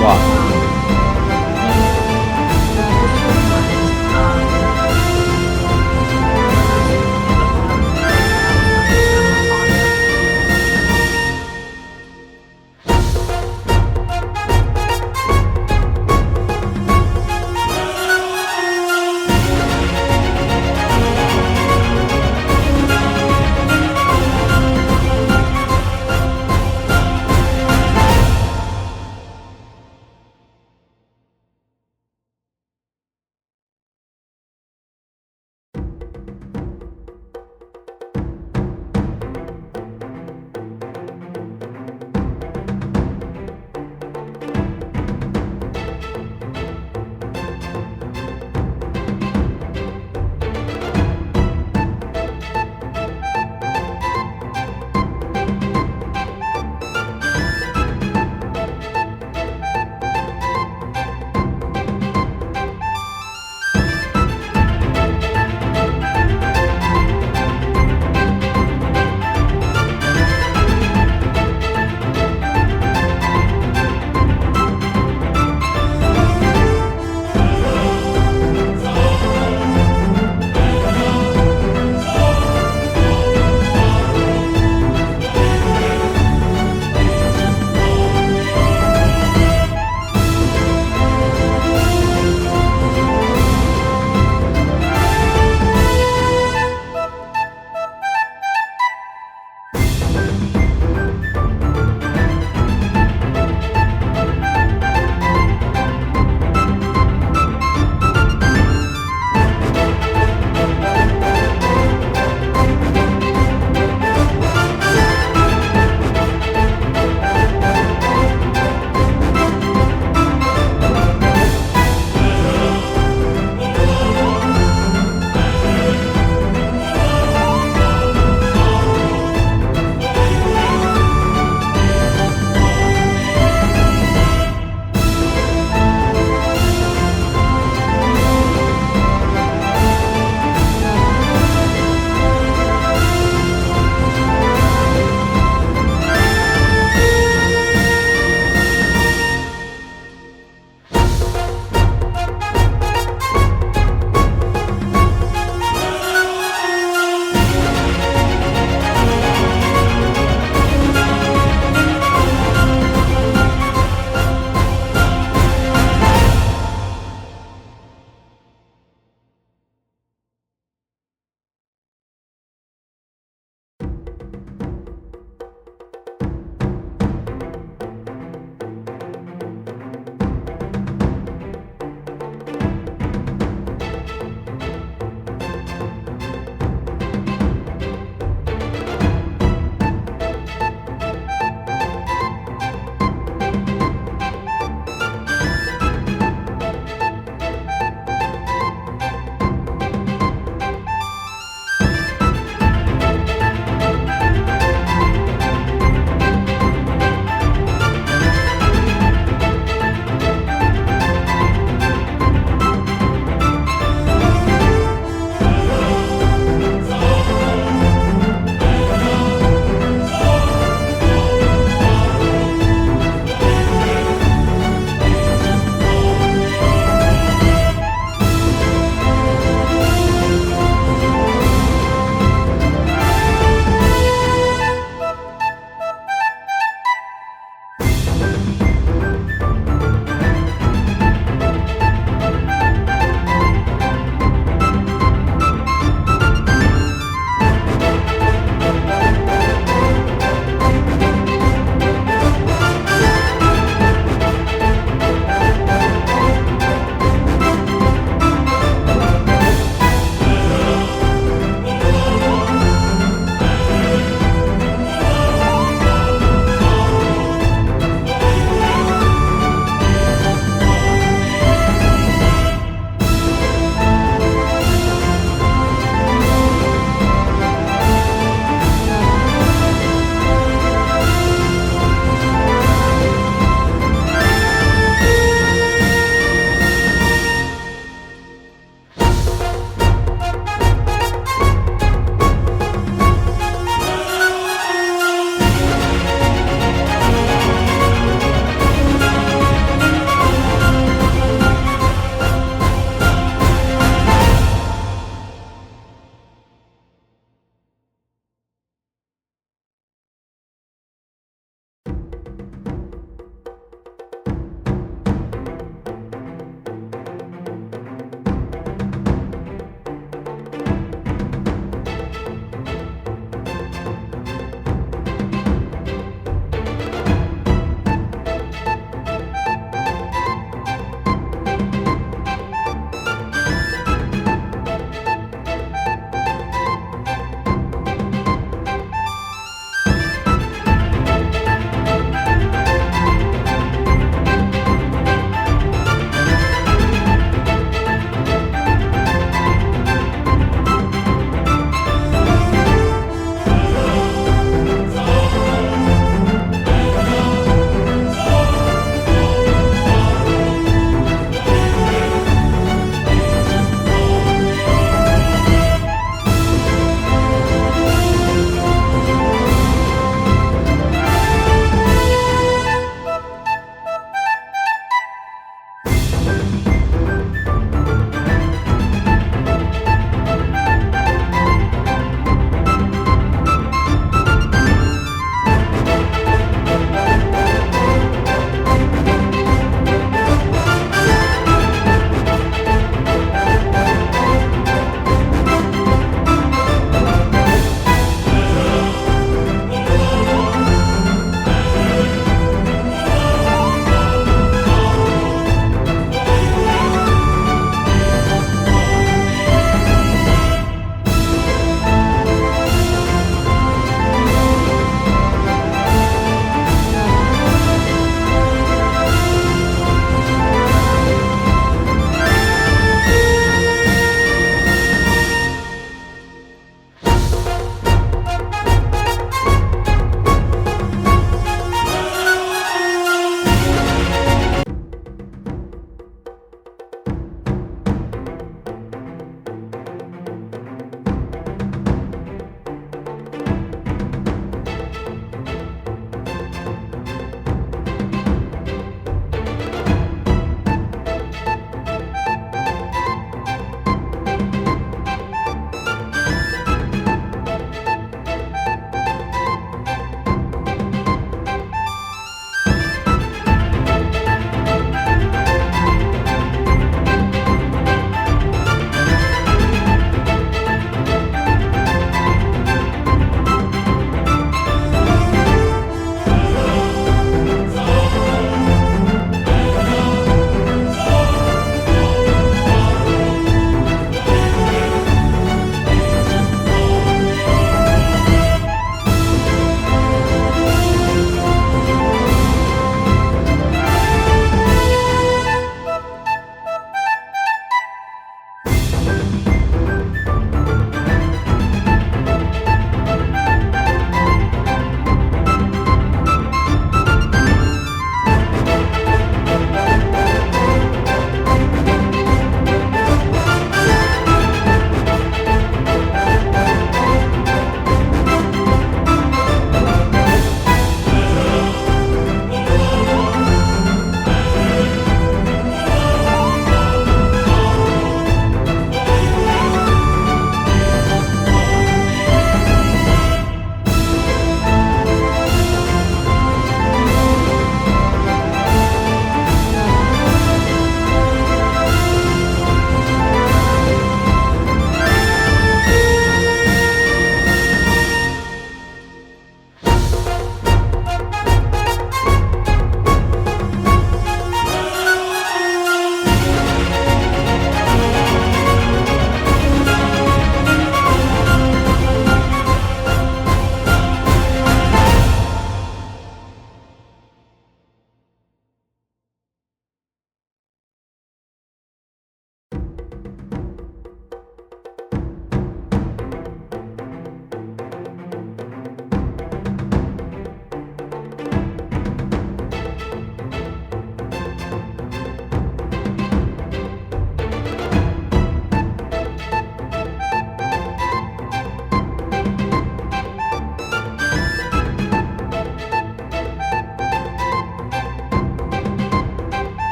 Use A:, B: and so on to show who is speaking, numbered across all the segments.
A: 와.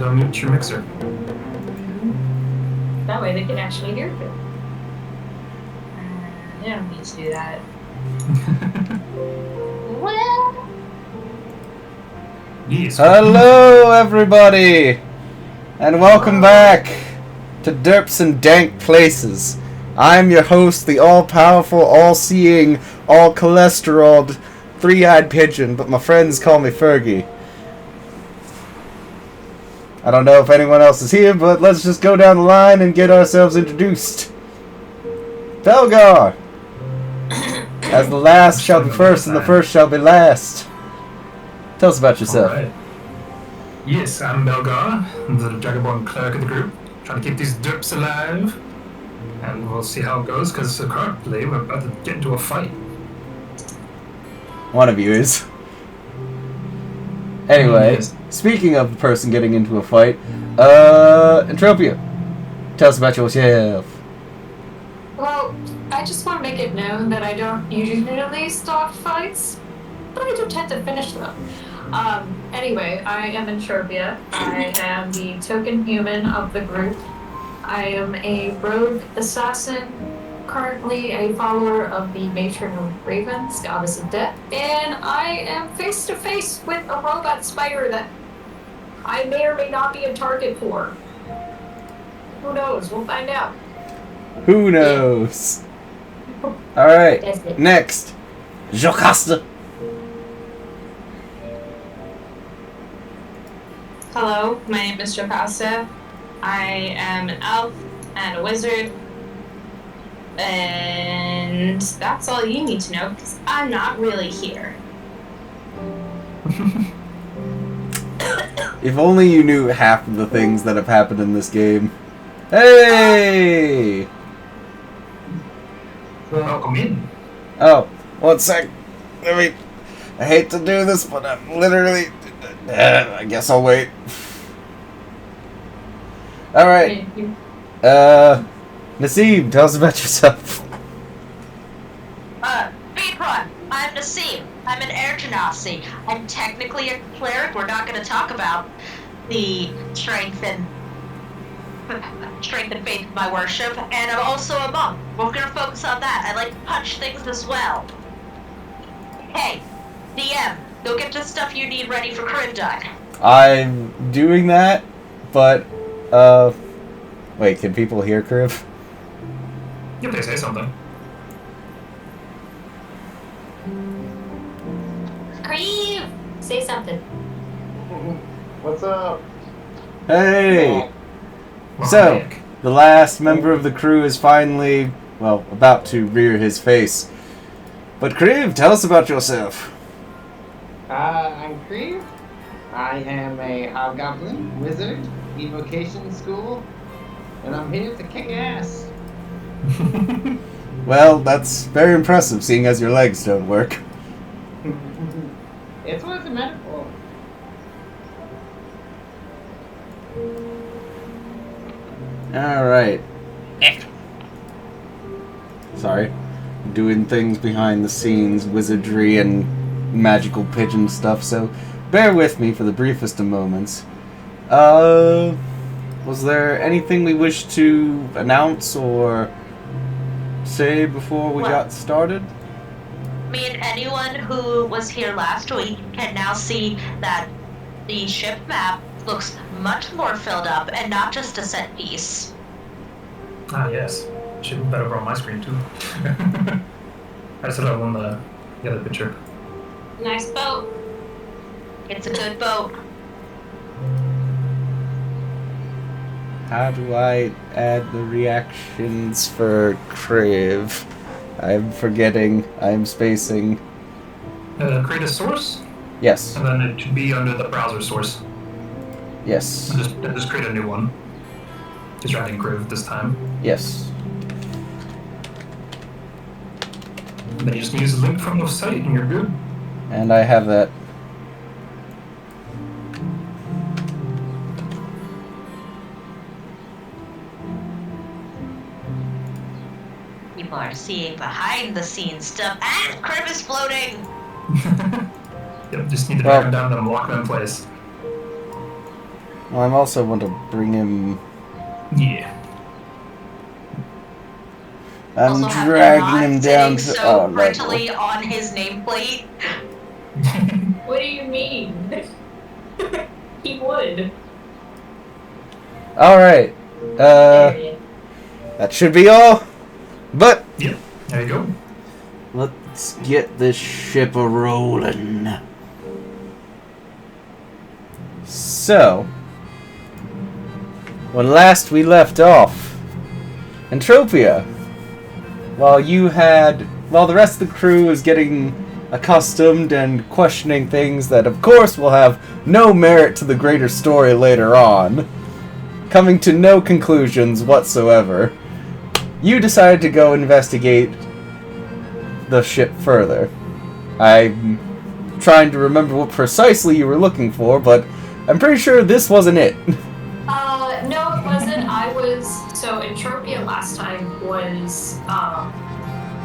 A: to mute your mixer.
B: That way they can actually hear it. I don't need to do that. Well.
A: Yes.
C: Hello, everybody, and welcome back to Derps and Dank Places. I'm your host, the all-powerful, all-seeing, all-cholesterol, three-eyed pigeon, but my friends call me Fergie. I don't know if anyone else is here, but let's just go down the line and get ourselves introduced. Belgar! As the last shall be first, and the first shall be last. Tell us about yourself.
A: Alright. Yes, I'm Belgar, the Dragonborn cleric of the group, trying to keep these derps alive. And we'll see how it goes, because currently we're about to get into a fight.
C: One of you is. Anyway,
A: Yes.
C: speaking of the person getting into a fight, Entropia, tell us about yourself.
B: Well, I just want to make it known that I don't usually start fights, but I do tend to finish them. Anyway, I am Entropia. I am the token human of the group. I am a rogue assassin, currently a follower of the matron of ravens, goddess of death, and I am face to face with a robot spider that I may or may not be a target for. Who knows? We'll find out.
C: Who knows? Alright,
B: That's it.
C: next, Jocasta.
D: Hello, my name is Jocasta. I am an elf and a wizard. And that's all you need to know, because I'm not really here.
C: If only you knew half of the things that have happened in this game. Hey!
A: Welcome in.
C: Oh, one sec. I hate to do this, but I'm literally... I guess I'll wait. Alright. Nassim, tell us about yourself.
E: Speedrun, I'm Nassim. I'm an air genasi. I'm technically a cleric. We're not going to talk about the strength and faith of my worship. And I'm also a monk. We're going to focus on that. I like to punch things as well. Hey, DM, go get the stuff you need ready for Crib done.
C: I'm doing that, but, wait, can people hear Kriv?
A: You can say something.
B: Creve! Say something.
F: What's up?
C: Hey!
A: Well,
C: So,
A: Nick.
C: the last member of the crew is finally, well, about to rear his face. But Kriv, tell us about yourself.
F: I'm Creve. I am a hobgoblin wizard, evocation school, and I'm here to kick ass.
C: Well, that's very impressive, seeing as your legs don't work.
F: It's what it's a metaphor.
C: Alright. Sorry. Doing things behind the scenes, wizardry and magical pigeon stuff, so bear with me for the briefest of moments. Was there anything we wish to announce or say before we got started?
E: I mean, anyone who was here last week can now see that the ship map looks much more filled up and not just a set piece.
A: Ah, yes. Should be better on my screen, too. I still have on the other picture.
B: Nice boat.
E: It's a good boat.
C: How do I add the reactions for Crave? I'm forgetting. I'm spacing.
A: Create a source,
C: Yes.
A: and then it should be under the browser source.
C: Yes.
A: And just create a new one. Just writing Criv this time.
C: Yes.
A: And then you just use the link from the site and you're good.
C: And I have that.
E: People are seeing behind the scenes stuff. Ah, Crib is floating!
A: Yep, just need to drag them down and lock them in place.
C: Well, I'm also want to bring him.
A: Yeah.
C: I'm
E: Also have
C: dragging him
E: not
C: down
E: sitting
C: to
E: so
C: our level.
E: prettily on his nameplate.
B: What do you mean? He would.
C: Alright. That should be all. But
A: Yep. There you go.
C: let's get this ship a rolling. So, when last we left off, Entropia, while the rest of the crew was getting accustomed and questioning things that of course will have no merit to the greater story later on, coming to no conclusions whatsoever, you decided to go investigate the ship further. I'm trying to remember what precisely you were looking for, but I'm pretty sure this wasn't it.
B: No, it wasn't. So Entropia last time was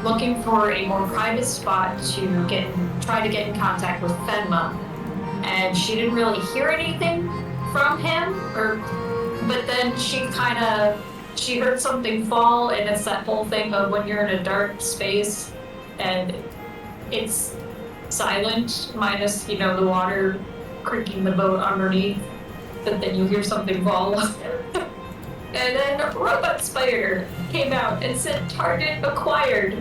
B: looking for a more private spot to try to get in contact with Fenma, and she didn't really hear anything from him, but then she heard something fall, and it's that whole thing of when you're in a dark space and it's silent, minus, the water creaking the boat underneath, but then you hear something fall. And then Robot Spider came out and said target acquired.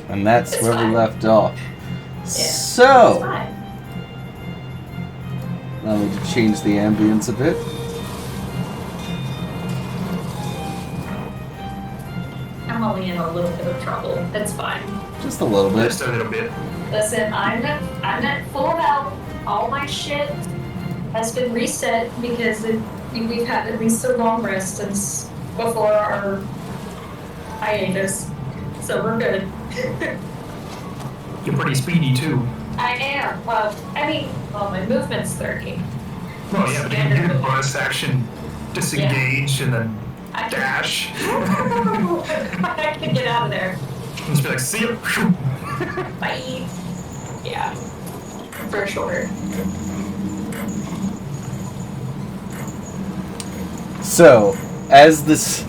C: And that's where we left off.
B: Yeah,
C: So,
B: it's fine.
C: I need to change the ambience a bit.
B: I'm only in a little bit of trouble. That's fine.
C: Just a little bit.
A: Just a little bit.
B: Listen, I'm at full health. All my shit has been reset because we've had at least a long rest since before our hiatus. So we're good.
A: You're pretty speedy too.
B: I am. My movement's 30.
A: Well, yeah, but you can do bonus action, disengage, and then dash.
B: I can get out of there.
A: And just be like, see ya.
B: Bye. Yeah. For sure.
C: So, as this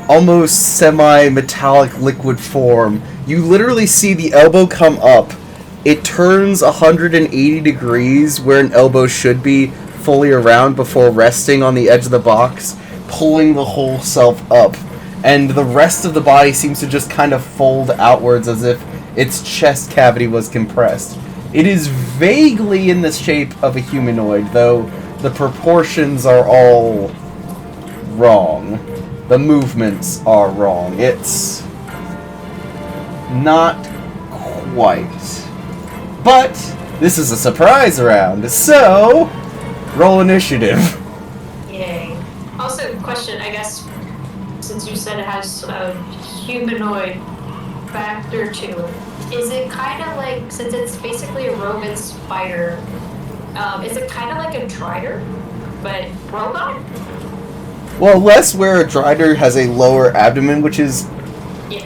C: almost semi-metallic liquid form, you literally see the elbow come up. It turns 180 degrees where an elbow should be, fully around before resting on the edge of the box, pulling the whole self up. And the rest of the body seems to just kind of fold outwards as if its chest cavity was compressed. It is vaguely in the shape of a humanoid, though the proportions are all wrong. The movements are wrong. It's not quite. But this is a surprise round, so roll initiative.
B: Yay. Also, question, I guess, since you said it has a humanoid factor to it, is it kind of like, since it's basically a robot spider, is it kind of like a Drider, but robot?
C: Well, less where a Drider has a lower abdomen, which is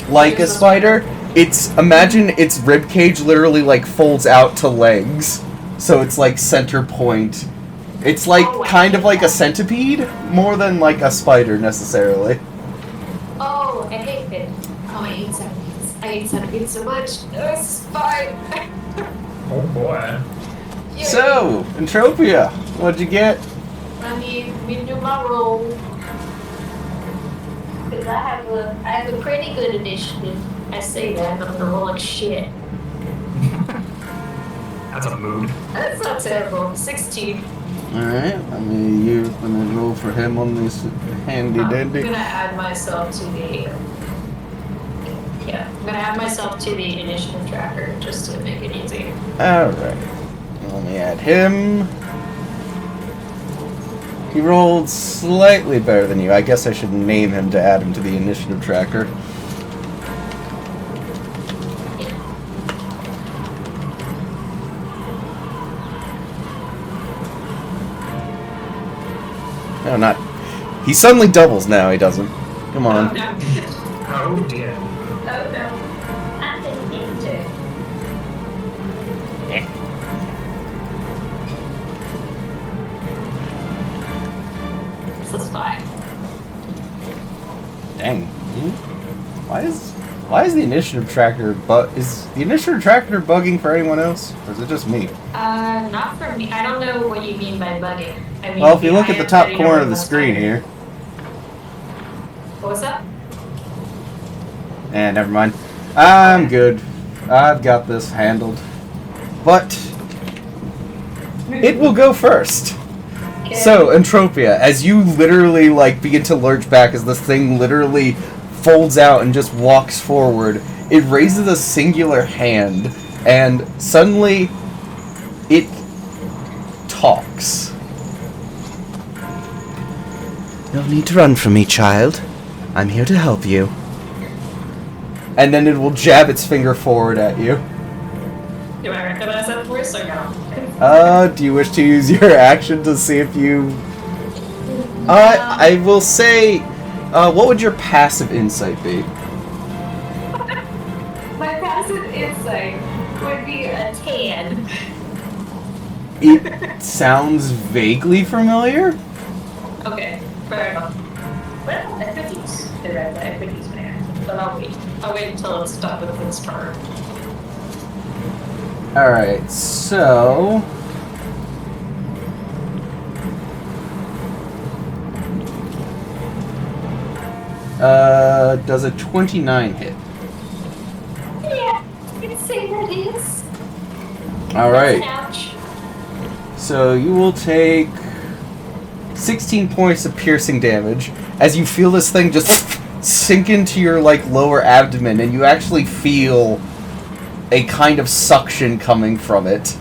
C: like a spider. Imagine its ribcage literally like folds out to legs, so it's like center point. It's like kind of like a centipede, more than like a spider necessarily.
B: Oh, I hate it. Oh, I hate centipedes. I hate centipedes so much. It's fine.
A: Oh boy.
B: Yeah.
C: So, Entropia, what'd you get?
B: I mean, we do my roll. Because I have a pretty good initiative. I say that, but I'm gonna roll like shit.
A: That's a mood.
B: That's not terrible. 16.
C: Alright, let me roll for him on this handy
B: I'm
C: dandy.
B: gonna add myself to the... Yeah, I'm gonna add myself to the initiative tracker just to make it easy.
C: Alright. Let me add him. He rolled slightly better than you. I guess I should name him to add him to the initiative tracker. No, not. He suddenly doubles now, he doesn't. Come on.
B: Oh, no.
A: Oh dear.
B: Oh, no. I'm in danger. This is fine.
C: Dang. Why is the initiative tracker is the initiative tracker bugging for anyone else? Or is it just me?
B: Not for me. I don't know what you mean by bugging. I mean,
C: Well, if you look at the top corner of the screen here.
B: What was that?
C: Never mind. I'm good. I've got this handled. But it will go first.
B: Okay.
C: So, Entropia, as you literally begin to lurch back as this thing literally folds out and just walks forward, it raises a singular hand and suddenly it talks. No need to run from me, child. I'm here to help you. And then it will jab its finger forward at you.
B: Do I recognize that voice or no?
C: Do you wish to use your action to see if you... I will say, what would your passive insight be?
B: My passive insight would be a 10.
C: It sounds vaguely familiar.
B: Okay, fair enough. Well, I could use the red. I could use my action, but I'll wait. I'll wait until it's done with its turn.
C: Alright, so... does a 29 hit?
B: Yeah, it's say that it is.
C: Alright,
B: Ouch.
C: so you will take 16 points of piercing damage as you feel this thing just sink into your lower abdomen, and you actually feel a kind of suction coming from it.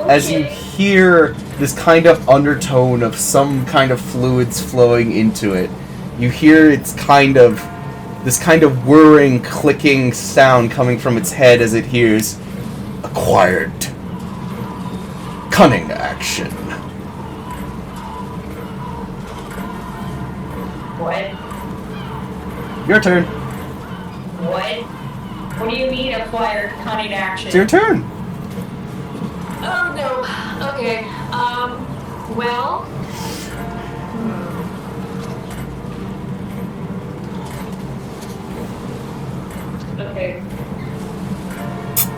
C: As you hear this kind of undertone of some kind of fluids flowing into it, you hear this kind of whirring, clicking sound coming from its head as it hears acquired cunning action.
B: What?
C: Your turn.
B: What? What do you mean acquired cunning action?
C: It's your turn.
B: Oh no. Okay. Well. Okay.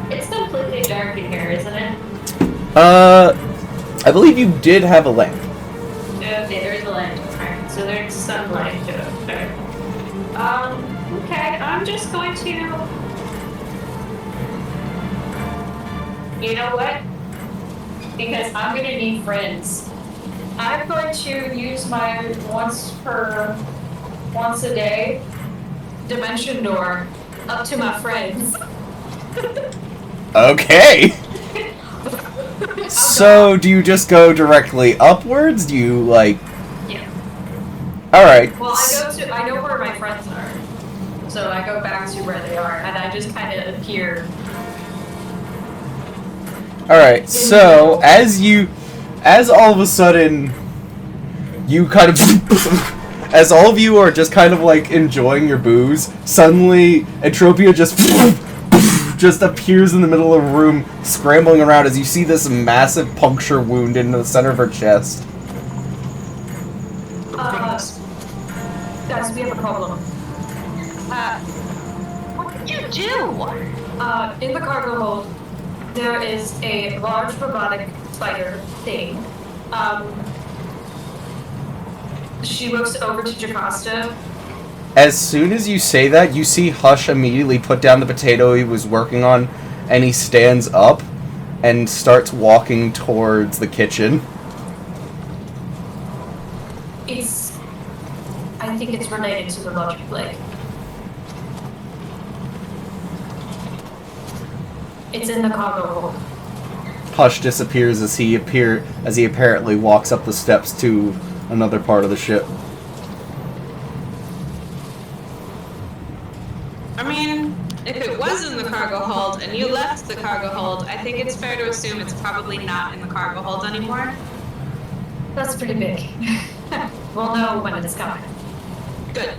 B: It's completely dark in here, isn't it?
C: I believe you did have a lamp.
B: Okay, there's a light. Alright, so there's sunlight to it. Okay. Okay, I'm just going to... You know what? Because I'm gonna need friends. I'm going to use my once a day dimension door up to my friends.
C: Okay. So, do you just go directly upwards? Do you,
B: Yeah.
C: Alright.
B: Well, I know where my friends are. So I go back to where they are, and I just kind of appear.
C: Alright, so, as all of a sudden, you kind of... as all of you are just kind of, enjoying your booze, suddenly, Entropia just appears in the middle of the room, scrambling around as you see this massive puncture wound in the center of her chest.
B: Guys, we have a problem.
E: What did you do?
B: In the cargo hold, there is a large robotic spider thing. She looks over to Jocasta.
C: As soon as you say that, you see Hush immediately put down the potato he was working on, and he stands up and starts walking towards the kitchen.
B: I think it's related to the logic leg. It's in the cargo hold.
C: Hush disappears as he apparently walks up the steps to another part of the ship.
D: I mean, if it was in the cargo hold and you left the cargo hold, I think it's fair to assume it's probably not in the cargo hold anymore.
B: That's pretty big. We'll know when it's coming.
D: Good.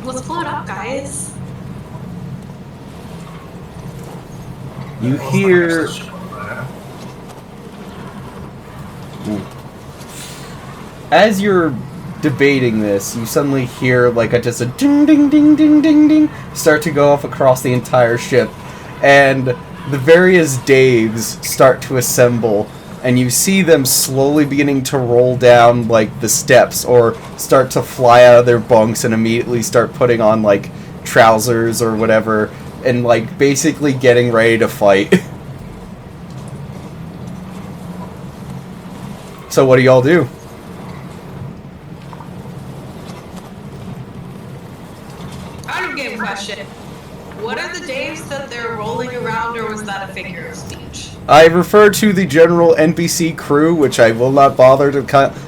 D: Let's blow it up, guys.
C: You hear... as you're debating this, you suddenly hear like just a ding ding ding ding ding ding start to go off across the entire ship, and the various Daves start to assemble, and you see them slowly beginning to roll down like the steps or start to fly out of their bunks and immediately start putting on like trousers or whatever and like basically getting ready to fight. So what do y'all do?
D: Out of game question. What are the Daves that they're rolling around, or was that a figure of speech?
C: I refer to the general NPC crew, which I will not bother to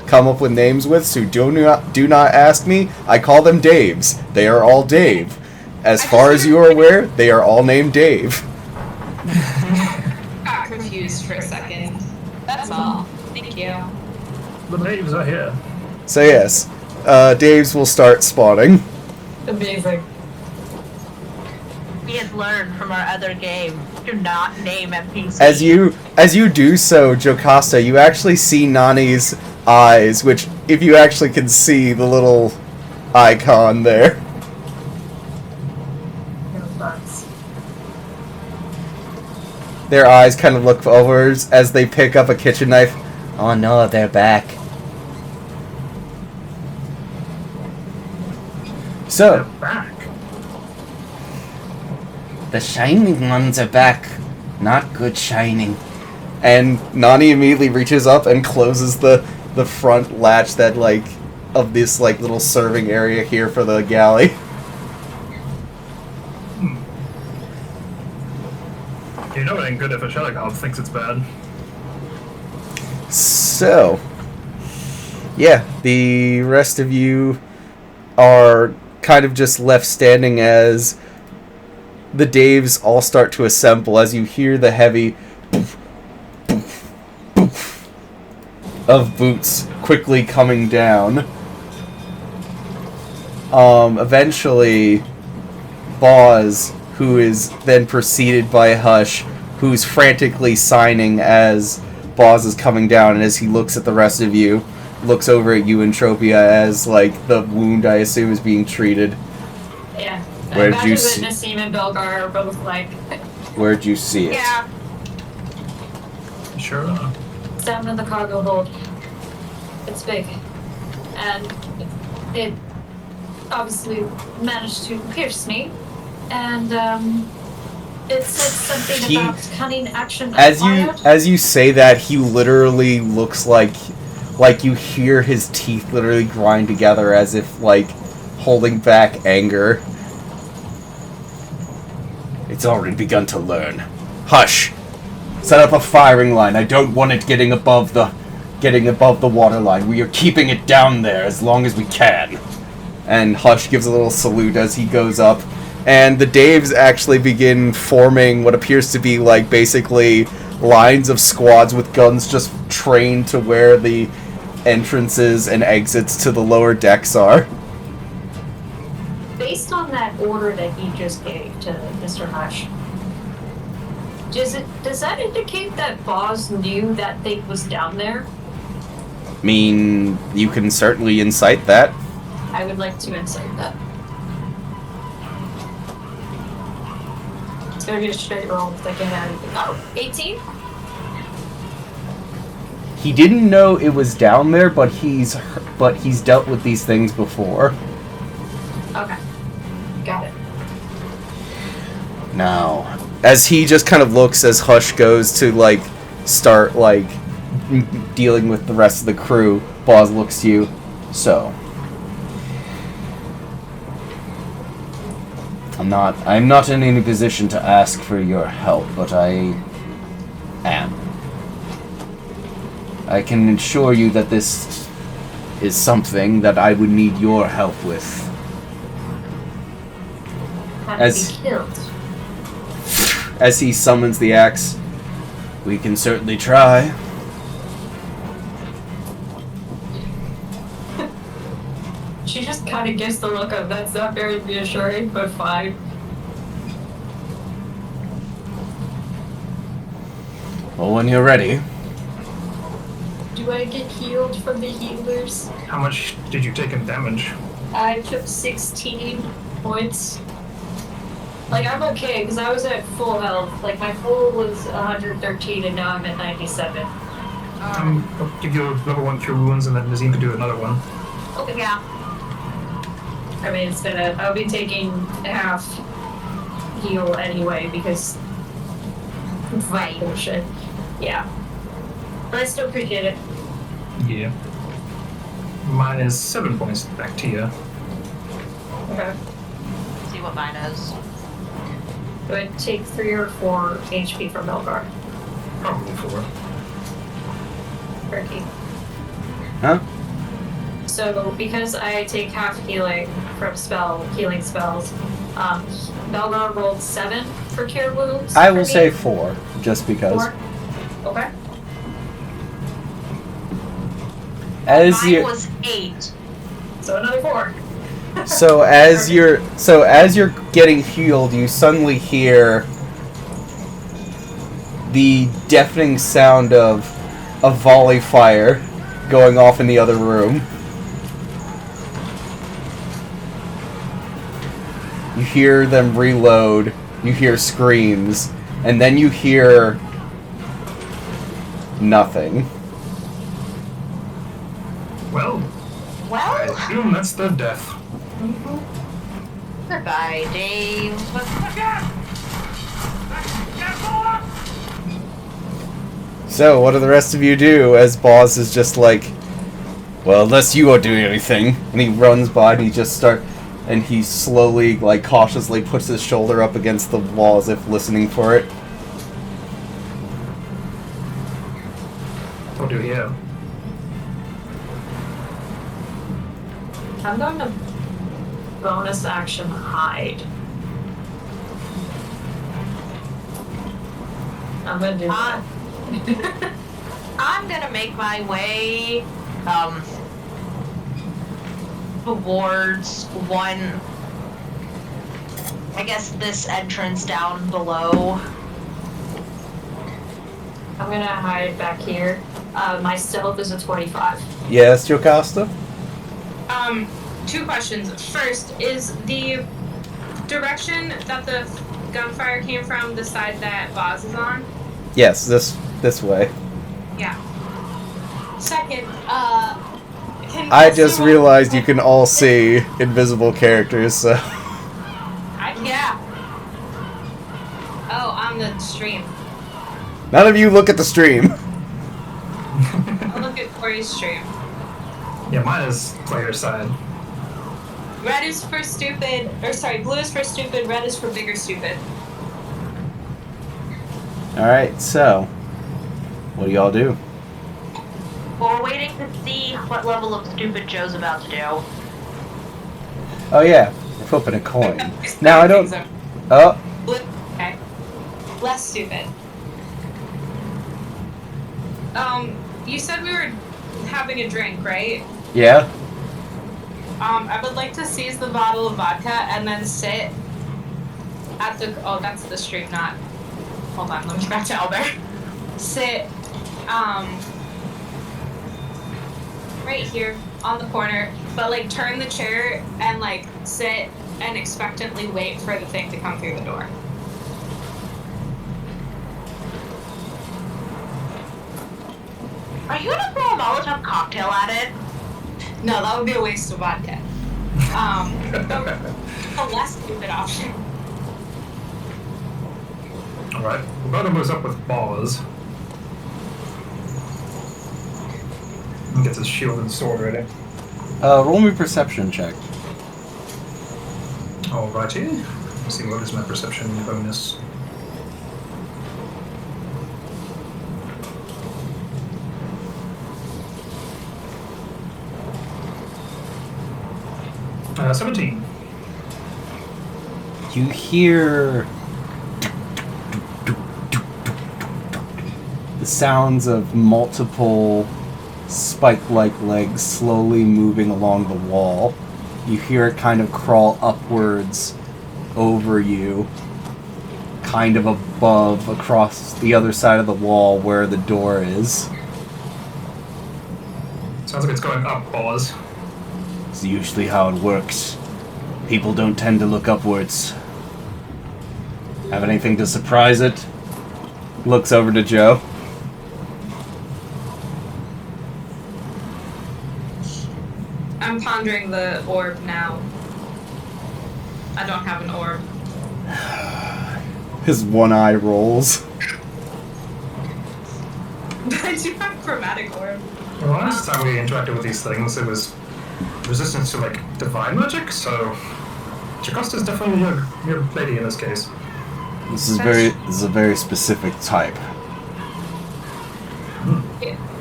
C: come up with names with, so do not ask me. I call them Daves. They are all Dave. As far as you are aware, they are all named Dave.
D: Got confused for a second. That's all. Thank you.
A: The Daves are here.
C: So yes, Daves will start spawning.
B: Amazing.
E: We had learned from our other game to not name NPCs.
C: As you do so, Jocasta, you actually see Nani's eyes, which, if you actually can see the little icon there. Their eyes kind of look over as they pick up a kitchen knife. Oh no, they're back. So,
A: They're back.
C: the shining ones are back. Not good shining. And Nani immediately reaches up and closes the front latch that like of this like little serving area here for the galley.
A: You know it ain't good if a Shellighoff thinks it's bad.
C: So, yeah, the rest of you are kind of just left standing as the Daves all start to assemble as you hear the heavy poof, poof, poof of boots quickly coming down. Eventually, Boz, who is then preceded by Hush, who's frantically signing as Boz is coming down, and as he looks at the rest of you, looks over at you, Entropia, as like the wound I assume is being treated.
B: Yeah.
C: Where did
B: I
C: you
B: imagine that Nassim and Belgar are both like
C: Where'd you see it?
E: Yeah.
A: Sure.
B: down in the cargo hold. It's big. And it obviously managed to pierce me. And it said something about cunning action acquired.
C: As you say that, he literally looks like you hear his teeth literally grind together as if like holding back anger. It's already begun to learn. Hush! Set up a firing line. I don't want it getting above the water line. We are keeping it down there as long as we can. And Hush gives a little salute as he goes up. And the Daves actually begin forming what appears to be like basically lines of squads with guns just trained to where the entrances and exits to the lower decks are.
B: Based on that order that he just gave to Mr. Hush, does that indicate that Boz knew that thing was down there?
C: I mean, you can certainly incite that.
B: I would like to incite that. It's gonna be a straight roll if I can add anything. Oh, 18?
C: He didn't know it was down there, but he's dealt with these things before.
B: Okay. Got it.
C: Now, as he just kind of looks as Hush goes to like start like dealing with the rest of the crew, Boz looks to you. So, I'm not in any position to ask for your help, but I am. I can assure you that this is something that I would need your help with.
B: Have to be killed.
C: As he summons the axe, we can certainly try.
B: She just kind of gives the look of that's not very reassuring, but fine.
C: Well, when you're ready.
B: Do do I get healed from the healers?
A: How much did you take in damage?
B: I took 16 points. Like, I'm okay, because I was at full health. Like, my full was 113, and now I'm at 97.
A: I'll give you a level 1 cure wounds, and then Nazim can do another one.
B: Okay.
E: Yeah.
B: I mean, I'll be taking half heal anyway, because...
E: Right.
B: Bullshit. Yeah. But I still appreciate it.
A: Yeah. Mine is 7 points back to you.
B: Okay.
E: See what mine is.
B: Do I take 3 or 4 HP from Melgar?
A: Probably 4.
B: Turkey.
C: Huh?
B: So, because I take half healing from healing spells, Melgar rolled 7 for cure wounds.
C: I
B: for
C: will
B: me.
C: say 4, just because.
B: 4? Okay.
C: As
E: Mine
C: you
E: was 8.
B: So another 4.
C: so as you're getting healed, you suddenly hear the deafening sound of a volley fire going off in the other room. You hear them reload, you hear screams, and then you hear nothing.
A: Well, I
E: Well,
A: assume that's the death.
E: goodbye, Dave.
C: So, what do the rest of you do as Boz is just like, well, unless you are doing anything. And he runs by and he slowly, like, cautiously puts his shoulder up against the wall as if listening for it.
A: What do we have?
B: I'm going to bonus action hide. I'm going to do that.
E: I'm gonna make my way towards I guess this entrance down below.
B: I'm going to hide back here. My stealth is a 25.
C: Yes, Jocasta?
D: 2 questions. First, is the direction that the gunfire came from the side that Boz is on?
C: Yes, this way.
D: Yeah. Second, can
C: I just
D: someone-
C: realized you can all see invisible characters, so...
D: Yeah. Oh, on the stream.
C: None of you look at the stream.
D: I'll look at Corey's stream.
A: Yeah, mine is player side.
D: Red is for stupid, blue is for stupid, red is for bigger stupid.
C: Alright, so... what do y'all do?
E: Well, we're waiting to see what level of stupid Joe's about to do.
C: Oh yeah, we're flipping a coin. Now I don't... Oh,
D: Blue, okay. Less stupid. You said we were having a drink, right?
C: yeah?
D: I would like to seize the bottle of vodka and then sit at the... Oh, that's the stream, not... Hold on, let me get back to Elder. Sit, right here on the corner, but, like, turn the chair and, like, sit and expectantly wait for the thing to come through the door.
E: Are you gonna throw a Molotov cocktail at it?
D: No, that would be a waste of vodka. A less stupid option.
A: Alright, we're about to move up with Boz. He gets his shield and sword ready.
C: Roll me perception check.
A: Alrighty. Let's see, what is my perception bonus? Uh, 17.
C: You hear... the sounds of multiple spike-like legs slowly moving along the wall. You hear it kind of crawl upwards over you, kind of above, across the other side of the wall where the door is.
A: Sounds like it's going up, boss.
C: It's usually how it works. People don't tend to look upwards. Have anything to surprise it? Looks over to Joe.
D: I'm pondering the orb now. I don't have an orb.
C: His one eye rolls.
D: I do have a chromatic orb.
A: Well, last time we interacted with these things, it was resistance to, like, divine magic, so Jacosta's definitely your lady in this case.
C: This is a very specific type.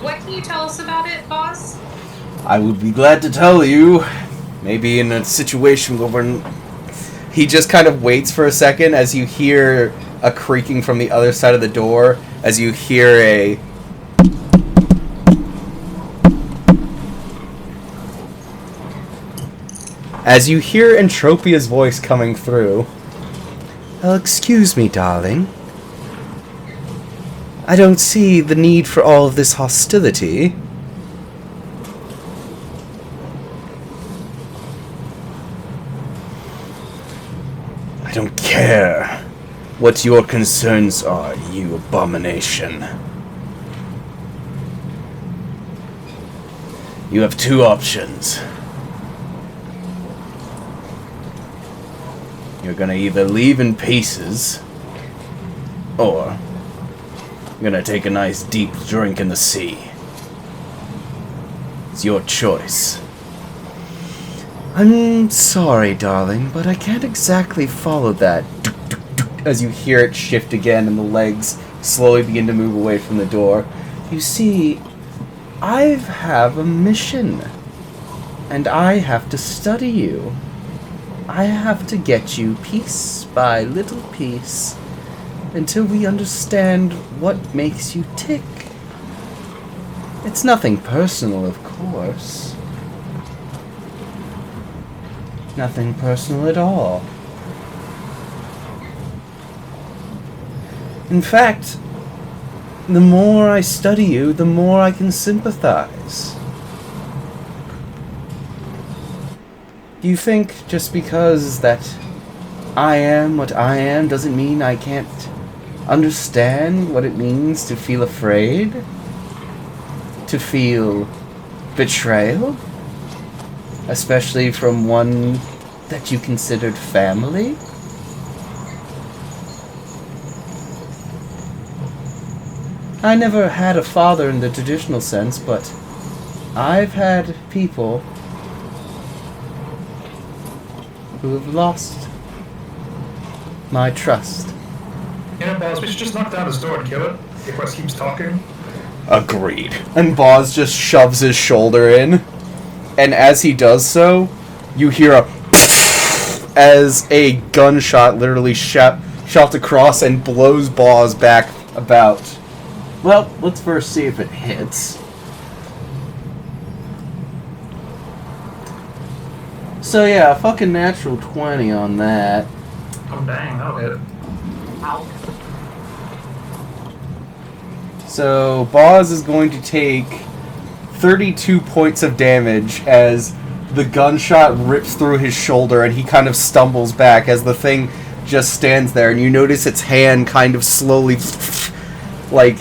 D: What can you tell us about it, boss?
C: I would be glad to tell you. Maybe in a situation where he just kind of waits for a second as you hear a creaking from the other side of the door, as you hear Entropia's voice coming through. Excuse me, darling. I don't see the need for all of this hostility. I don't care what your concerns are, you abomination. You have two options. You're gonna either leave in pieces, or you're gonna take a nice deep drink in the sea. It's your choice. I'm sorry, darling, but I can't exactly follow that. As you hear it shift again and the legs slowly begin to move away from the door. You see, I have a mission, and I have to study you. I have to get you piece by little piece until we understand what makes you tick. It's nothing personal, of course. Nothing personal at all. In fact, the more I study you, the more I can sympathize. Do you think just because that I am what I am doesn't mean I can't understand what it means to feel afraid? To feel betrayal? Especially from one that you considered family? I never had a father in the traditional sense, but I've had people who have lost my trust.
A: You know, boss, we should just knock down his door and kill it. If Wes keeps talking.
C: Agreed. And Boz just shoves his shoulder in, and as he does so, you hear a as a gunshot literally shot across and blows Boz back about. Well, let's first see if it hits. So yeah, a fucking natural 20 on that.
A: Oh dang, that'll hit.
E: Ow.
C: So Boz is going to take 32 points of damage as the gunshot rips through his shoulder and he kind of stumbles back as the thing just stands there, and you notice its hand kind of slowly like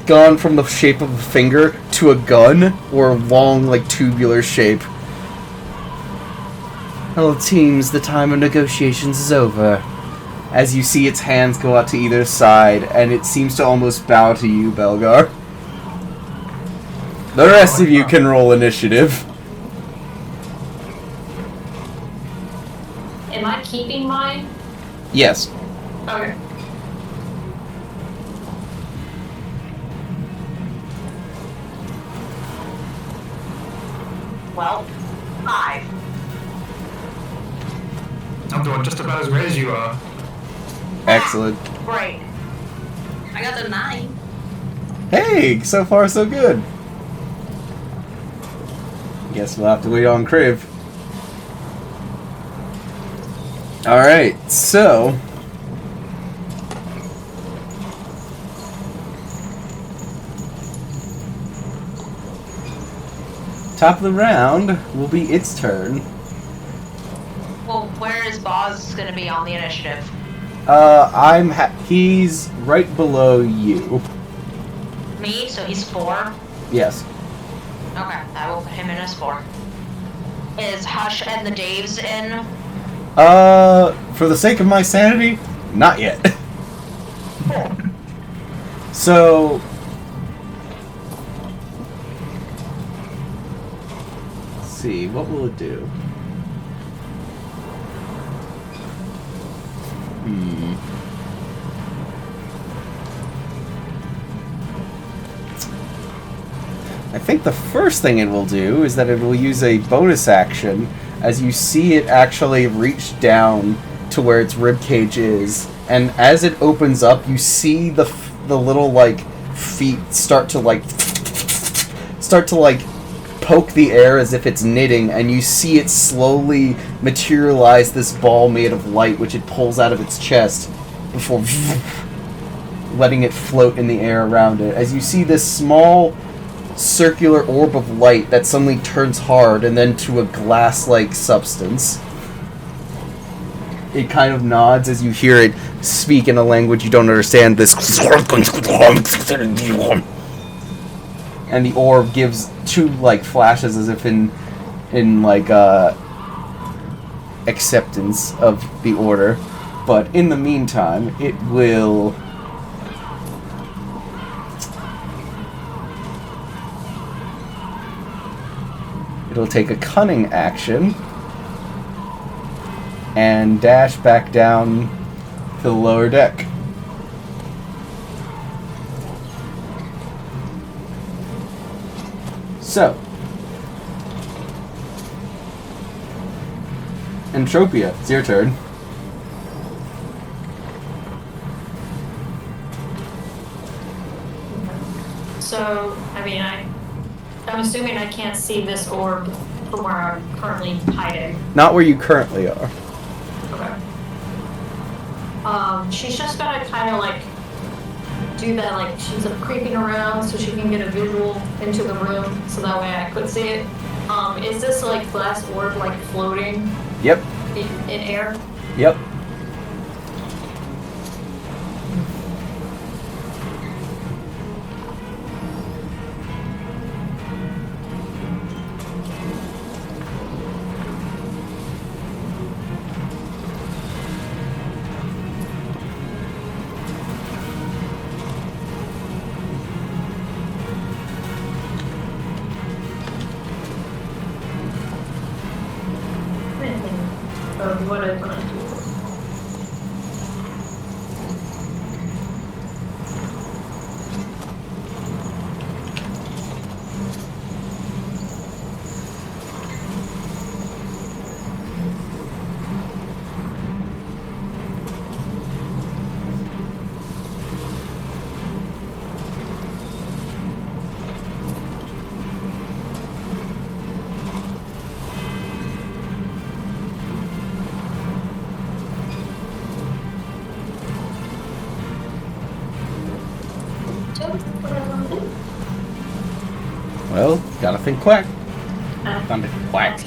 C: gone from the shape of a finger to a gun or a long like tubular shape. Well, it seems the time of negotiations is over. As you see its hands go out to either side, and it seems to almost bow to you, Belgar. The rest of you can roll initiative.
B: Am I keeping mine?
C: Yes.
B: Okay.
E: Well, 5.
A: I'm doing just about as great as you are.
C: Excellent.
E: Great.
D: I got a 9.
C: Hey, so far so good. Guess we'll have to wait on Kriv. Alright, so Top of the round will be its turn.
E: Well, where is Boz gonna be on the initiative?
C: He's right below you.
E: Me? So he's 4?
C: Yes.
E: Okay, I will put him in as 4. Is Hush and the Daves in?
C: For the sake of my sanity, not yet. So... let's see, what will it do? I think the first thing it will do is that it will use a bonus action as you see it actually reach down to where its ribcage is, and as it opens up, you see the little like feet start to poke the air as if it's knitting, and you see it slowly materialize this ball made of light, which it pulls out of its chest before letting it float in the air around it. As you see this small circular orb of light that suddenly turns hard and then to a glass-like substance. It kind of nods as you hear it speak in a language you don't understand, this... And the orb gives 2, like, flashes as if in like, acceptance of the order. But in the meantime, it will... it'll take a cunning action and dash back down to the lower deck. So, Entropia, it's your turn.
B: So, I mean, I'm assuming I can't see this orb from where I'm currently hiding.
C: Not where you currently are.
B: Okay. She's just gonna kind of like do that, like she's creeping around so she can get a visual into the room, so that way I could see it. Is this like glass orb like floating?
C: Yep.
B: In air?
C: Yep.
B: What I want to do.
C: Well, gotta think quack. Thunder quack.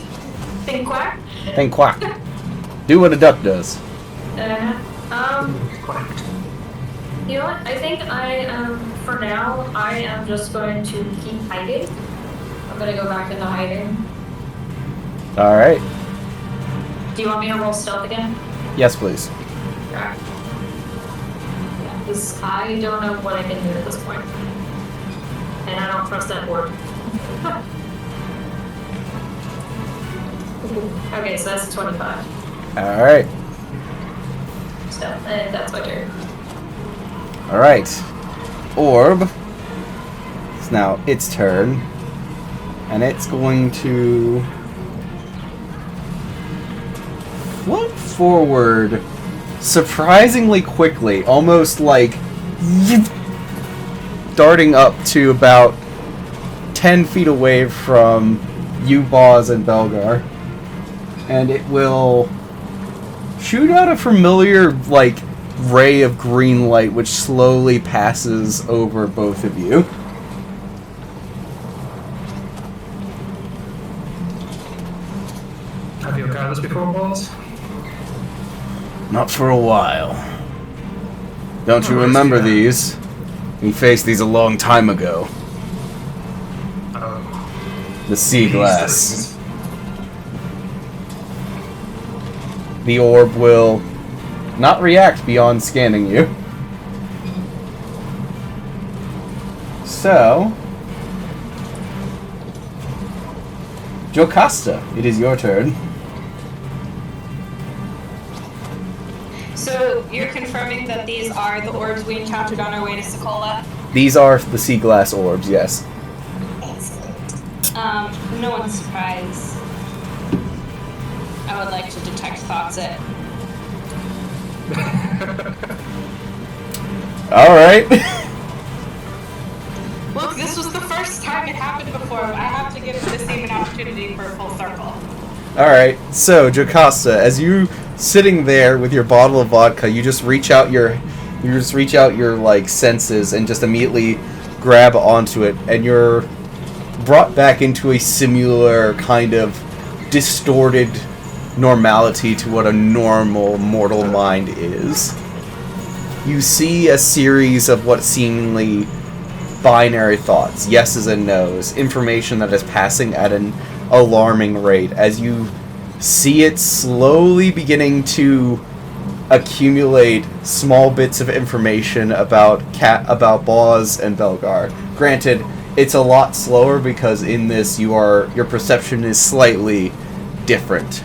B: Think quack?
C: Think quack. Do what a duck does.
B: You know what? I think for now, I am just going to keep hiding. I'm gonna go back into hiding.
C: Alright.
B: Do you want me to roll stealth again?
C: Yes, please.
B: Yeah, because I don't know what I can do at this point. And I don't trust that word. Okay, so that's 25.
C: Alright.
B: Stealth, and that's my turn.
C: Alright. Orb. It's now its turn. And it's going to float forward surprisingly quickly, almost like darting up to about 10 feet away from you, Boz, and Belgar. And it will shoot out a familiar, like, ray of green light which slowly passes over both of you.
A: Have you encountered this before, boss?
C: Not for a while. Don't you remember these? We faced these a long time ago. The sea glass. The orb will not react beyond scanning you. So, Jocasta, it is your turn.
D: So you're confirming that these are the orbs we encountered on our way to Sokola?
C: These are the sea glass orbs, yes.
D: No one's surprised. I would like to detect thoughts it.
C: Alright.
D: Look, this was the first time it happened before. I have to give this team an opportunity for a full circle.
C: Alright, so Jocasta, as you sitting there with your bottle of vodka, you just reach out your like senses and just immediately grab onto it, and you're brought back into a similar kind of distorted normality to what a normal mortal mind is. You see a series of what seemingly binary thoughts, yeses and nos, information that is passing at an alarming rate as you see it slowly beginning to accumulate small bits of information about Boz and Belgar. Granted, it's a lot slower because in this your perception is slightly different.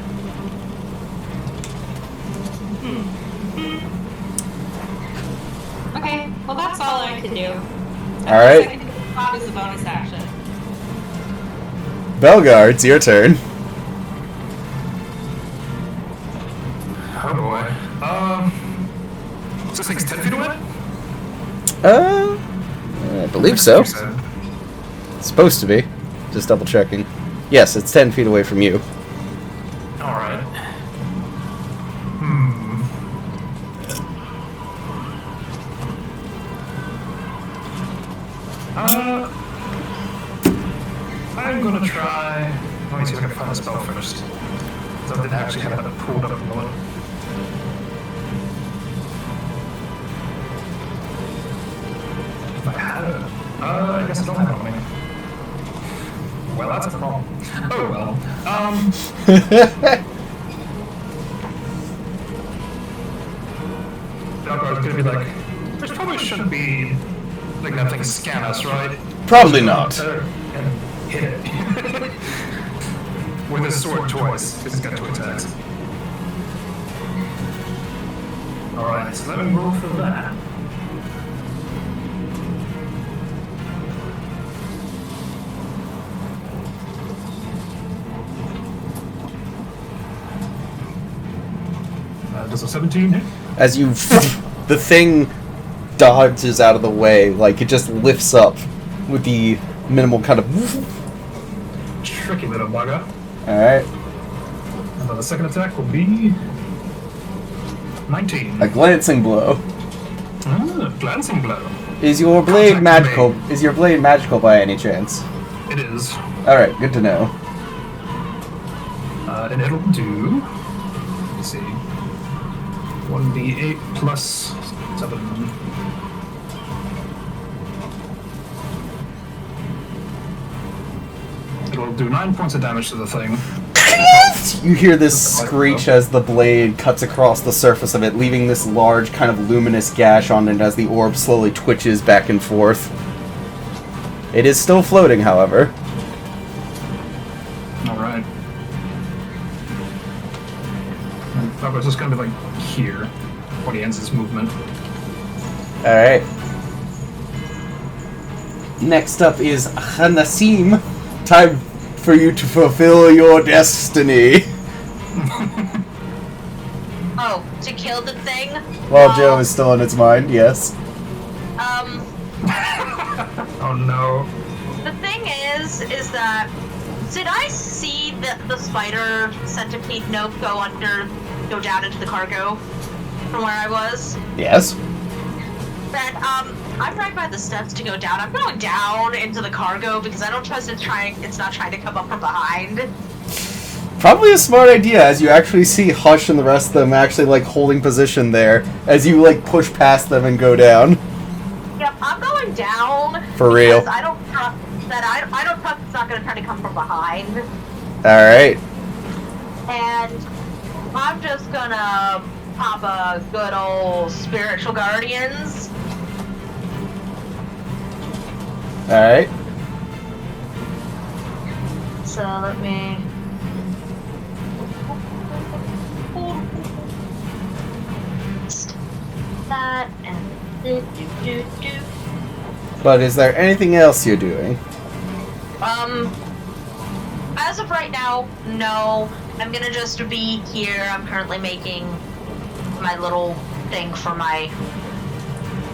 D: Okay, well that's all I can do.
C: Alright.
D: Second thought is a bonus action.
C: Belgar, it's your turn.
A: Oh boy. So this thing's 10 feet away?
C: I believe so.
A: You said.
C: It's supposed to be. Just double checking. Yes, it's 10 feet away from you.
A: Alright. I'm gonna try. Let me see if I can find a spell first. So I didn't actually have that pulled up in the moment. If I had it. I guess I don't have it on me. Well, that's a problem. Oh well. Belgar's gonna be like, there probably shouldn't be like nothing scan us, right?
C: Probably not.
A: And hit it. With his sword twice, because he's got 2 attacks. Alright, so let me roll for that. Does a 17 hit?
C: As you... the thing dodges out of the way, like it just lifts up with the minimal kind of...
A: Tricky little bugger.
C: Alright.
A: And then the second attack will be 19.
C: A glancing blow.
A: Glancing blow.
C: Is your blade
A: Contact
C: magical?
A: me.
C: Is your blade magical by any chance?
A: It is.
C: Alright, good to know.
A: And it'll do. Let's see. 1d8 plus 7. It'll do 9 points of damage to the thing.
C: You hear this screech as the blade cuts across the surface of it, leaving this large kind of luminous gash on it as the orb slowly twitches back and forth. It is still floating, however.
A: Alright. Oh, it's just gonna be like here when he ends his movement.
C: Alright. Next up is Hanasim. Time for you to fulfill your destiny.
E: Oh, to kill the thing?
C: While Joe is still on its mind, yes.
A: Oh no.
E: The thing is that, did I see the spider centipede note go down into the cargo from where I was?
C: Yes.
E: Then, I'm right by the steps to go down. I'm going down into the cargo because I don't trust it's not trying to come up from behind.
C: Probably a smart idea, as you actually see Hush and the rest of them actually, like, holding position there, as you, like, push past them and go down.
E: Yep, I'm going down.
C: For real.
E: Because I don't trust that I don't trust it's not going to try to come from behind.
C: Alright.
E: And I'm just gonna pop a good old spiritual guardians.
C: Alright.
E: So let me. That and do.
C: But is there anything else you're doing?
E: As of right now, no. I'm gonna just be here. I'm currently making my little thing for my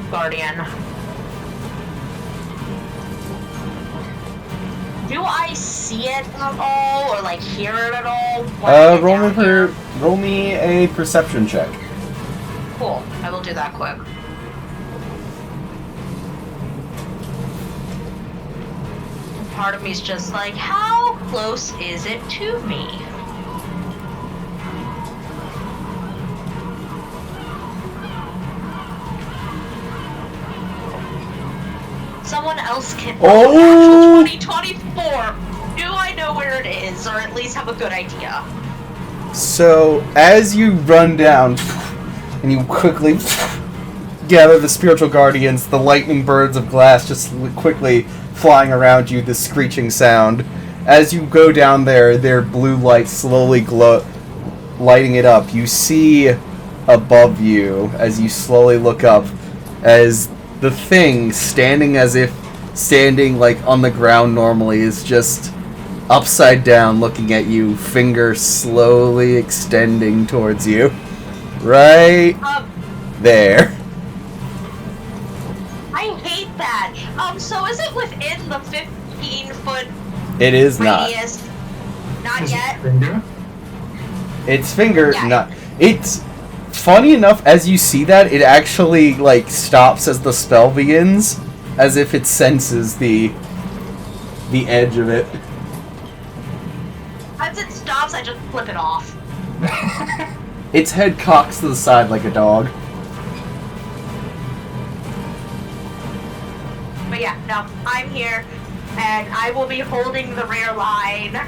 E: guardian. Do I see it at all, or like hear it at all? when I get down here?
C: Roll me a perception check.
E: Cool. I will do that quick. Part of me's just like, how close is it to me? Someone else can.
C: Oh!
E: Actual 2024. Do I know where it is, or at least have a good idea?
C: So, as you run down, and you quickly gather the spiritual guardians, the lightning birds of glass just quickly flying around you, the screeching sound. As you go down there, their blue light slowly lighting it up. You see above you, as you slowly look up, as the thing standing like on the ground normally is just upside down looking at you, finger slowly extending towards you. Right there.
E: I hate that. So is it within the 15-foot
C: It is not.
E: radius? Not yet.
A: Finger?
C: Its finger,
E: Yeah.
C: not. It's funny enough, as you see that, it actually, like, stops as the spell begins, as if it senses the edge of it.
E: As it stops, I just flip it off.
C: Its head cocks to the side like a dog.
E: But yeah, no, I'm here, and I will be holding the rear line.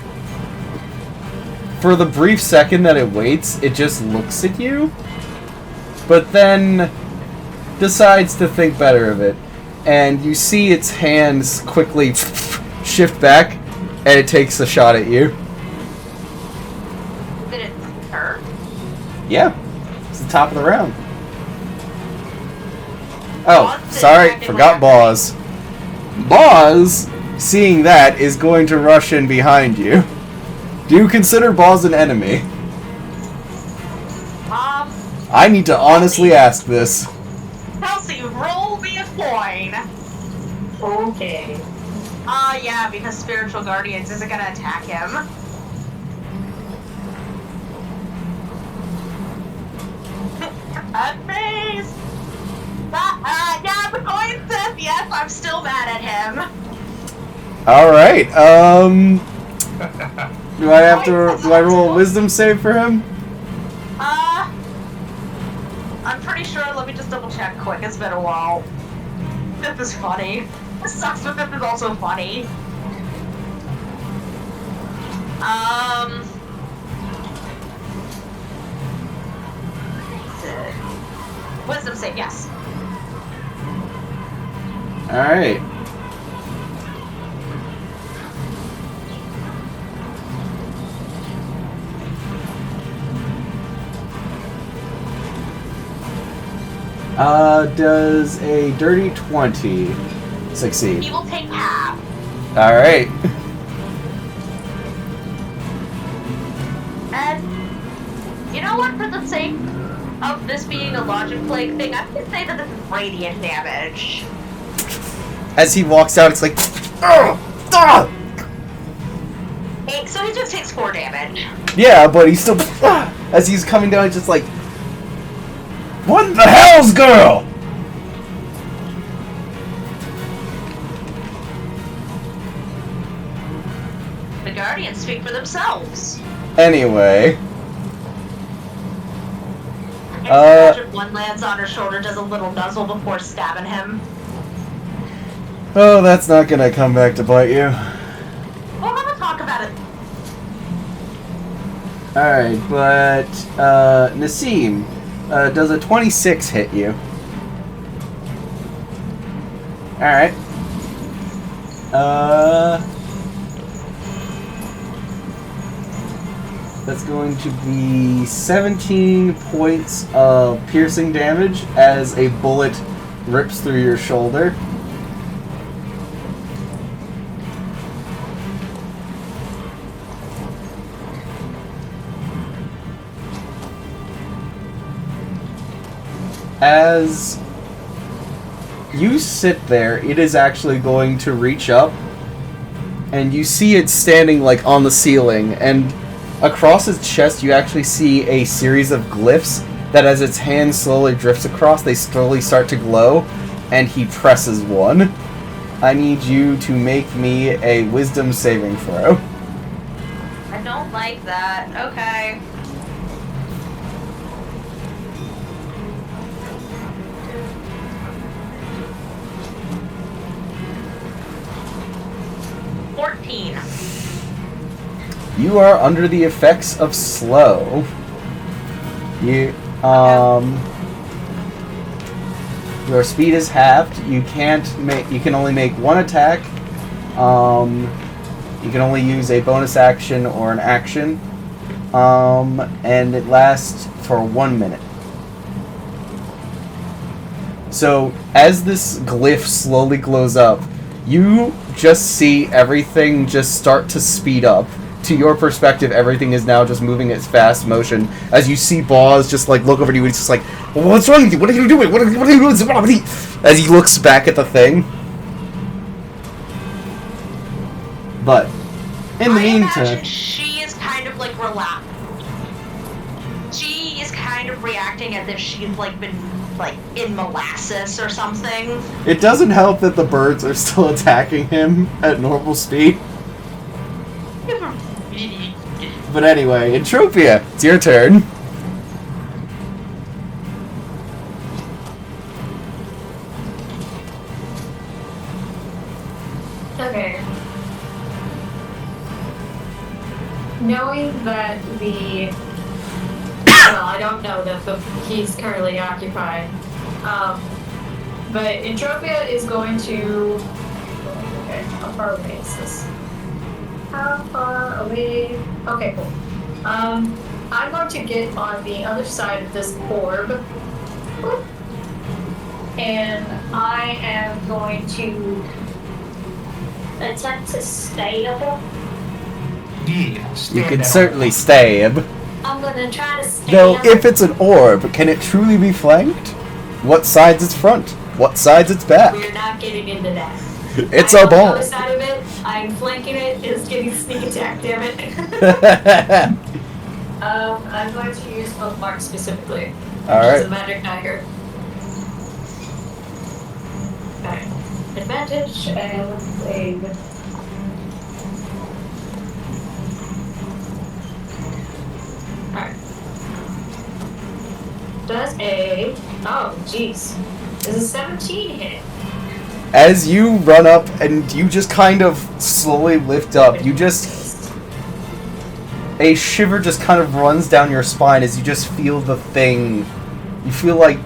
C: For the brief second that it waits, it just looks at you, but then decides to think better of it. And you see its hands quickly shift back, and it takes a shot at you.
E: Did it hurt?
C: Yeah, it's the top of the round. Oh,
E: Boz is
C: sorry,
E: acting
C: forgot
E: like-
C: Boz. Boz, seeing that, is going to rush in behind you. Do you consider Boz an enemy? I need to honestly ask this.
E: Kelsey, roll me a coin.
B: Okay.
E: Yeah, because Spiritual Guardians isn't gonna attack him. Face. Yeah, the coin says yes, I'm still mad at him.
C: Alright, do I roll a wisdom save for him?
E: I'm pretty sure, let me just double check quick, it's been a while. This is funny. This sucks, but this is also funny. Wisdom save, yes.
C: Alright. Does a dirty 20 succeed?
E: He will take half.
C: Alright.
E: And you know what? For the sake of this being a logic plague thing, I'm gonna say that this is radiant damage.
C: As he walks out, it's like, "Ugh! Ah!"
E: Hey, so he just takes 4 damage.
C: Yeah, but he's still, "Ah!" As he's coming down, he's just like, what the hell's girl?
E: The Guardians speak for themselves.
C: Anyway.
E: And imagine one lands on her shoulder, does a little nuzzle before stabbing him.
C: Oh, that's not gonna come back to bite you.
E: We'll have a talk about it.
C: Alright, but, Nassim, does a 26 hit you? Alright. That's going to be 17 points of piercing damage as a bullet rips through your shoulder. As you sit there, it is actually going to reach up, and you see it standing like on the ceiling, and across its chest you actually see a series of glyphs that as its hand slowly drifts across, they slowly start to glow, and he presses one. I need you to make me a wisdom saving throw.
E: I don't like that. Okay.
C: You are under the effects of slow. Your speed is halved. You can only make one attack. You can only use a bonus action or an action. And it lasts for 1 minute. So, as this glyph slowly glows up, you just see everything just start to speed up. To your perspective, everything is now just moving at fast motion. As you see Boz just like look over to you, and he's just like, "What's wrong with you? What are you doing? What are you doing?" As he looks back at the thing. But in the meantime,
E: imagine she is kind of like relaxed. She is kind of reacting as if she's like been like in molasses or something.
C: it doesn't help that the birds are still attacking him at normal speed. But anyway, Entropia, it's your turn.
B: Okay. Knowing that well, I don't know that he's currently occupied. But Entropia is going to. Okay, how far away is this? How far away? Okay, cool. I'm going to get on the other side of this orb. And I am going to attempt to stab.
A: Yeah,
C: You can certainly stab.
B: I'm gonna try to stab.
C: Though, if it's an orb, can it truly be flanked? What side's its front? What side's its back?
B: We're not getting into that.
C: It's
B: I'm
C: a
B: on the
C: ball.
B: other side of it. I'm flanking it. It's getting sneak attack. Damn it. I'm going to use bookmark specifically.
C: All
B: Which is
C: right.
B: a magic dagger. Okay. Advantage and save. Alright. Does a. Oh, jeez. Does a 17 hit?
C: As you run up and you just kind of slowly lift up, you just... A shiver just kind of runs down your spine as you just feel the thing. You feel like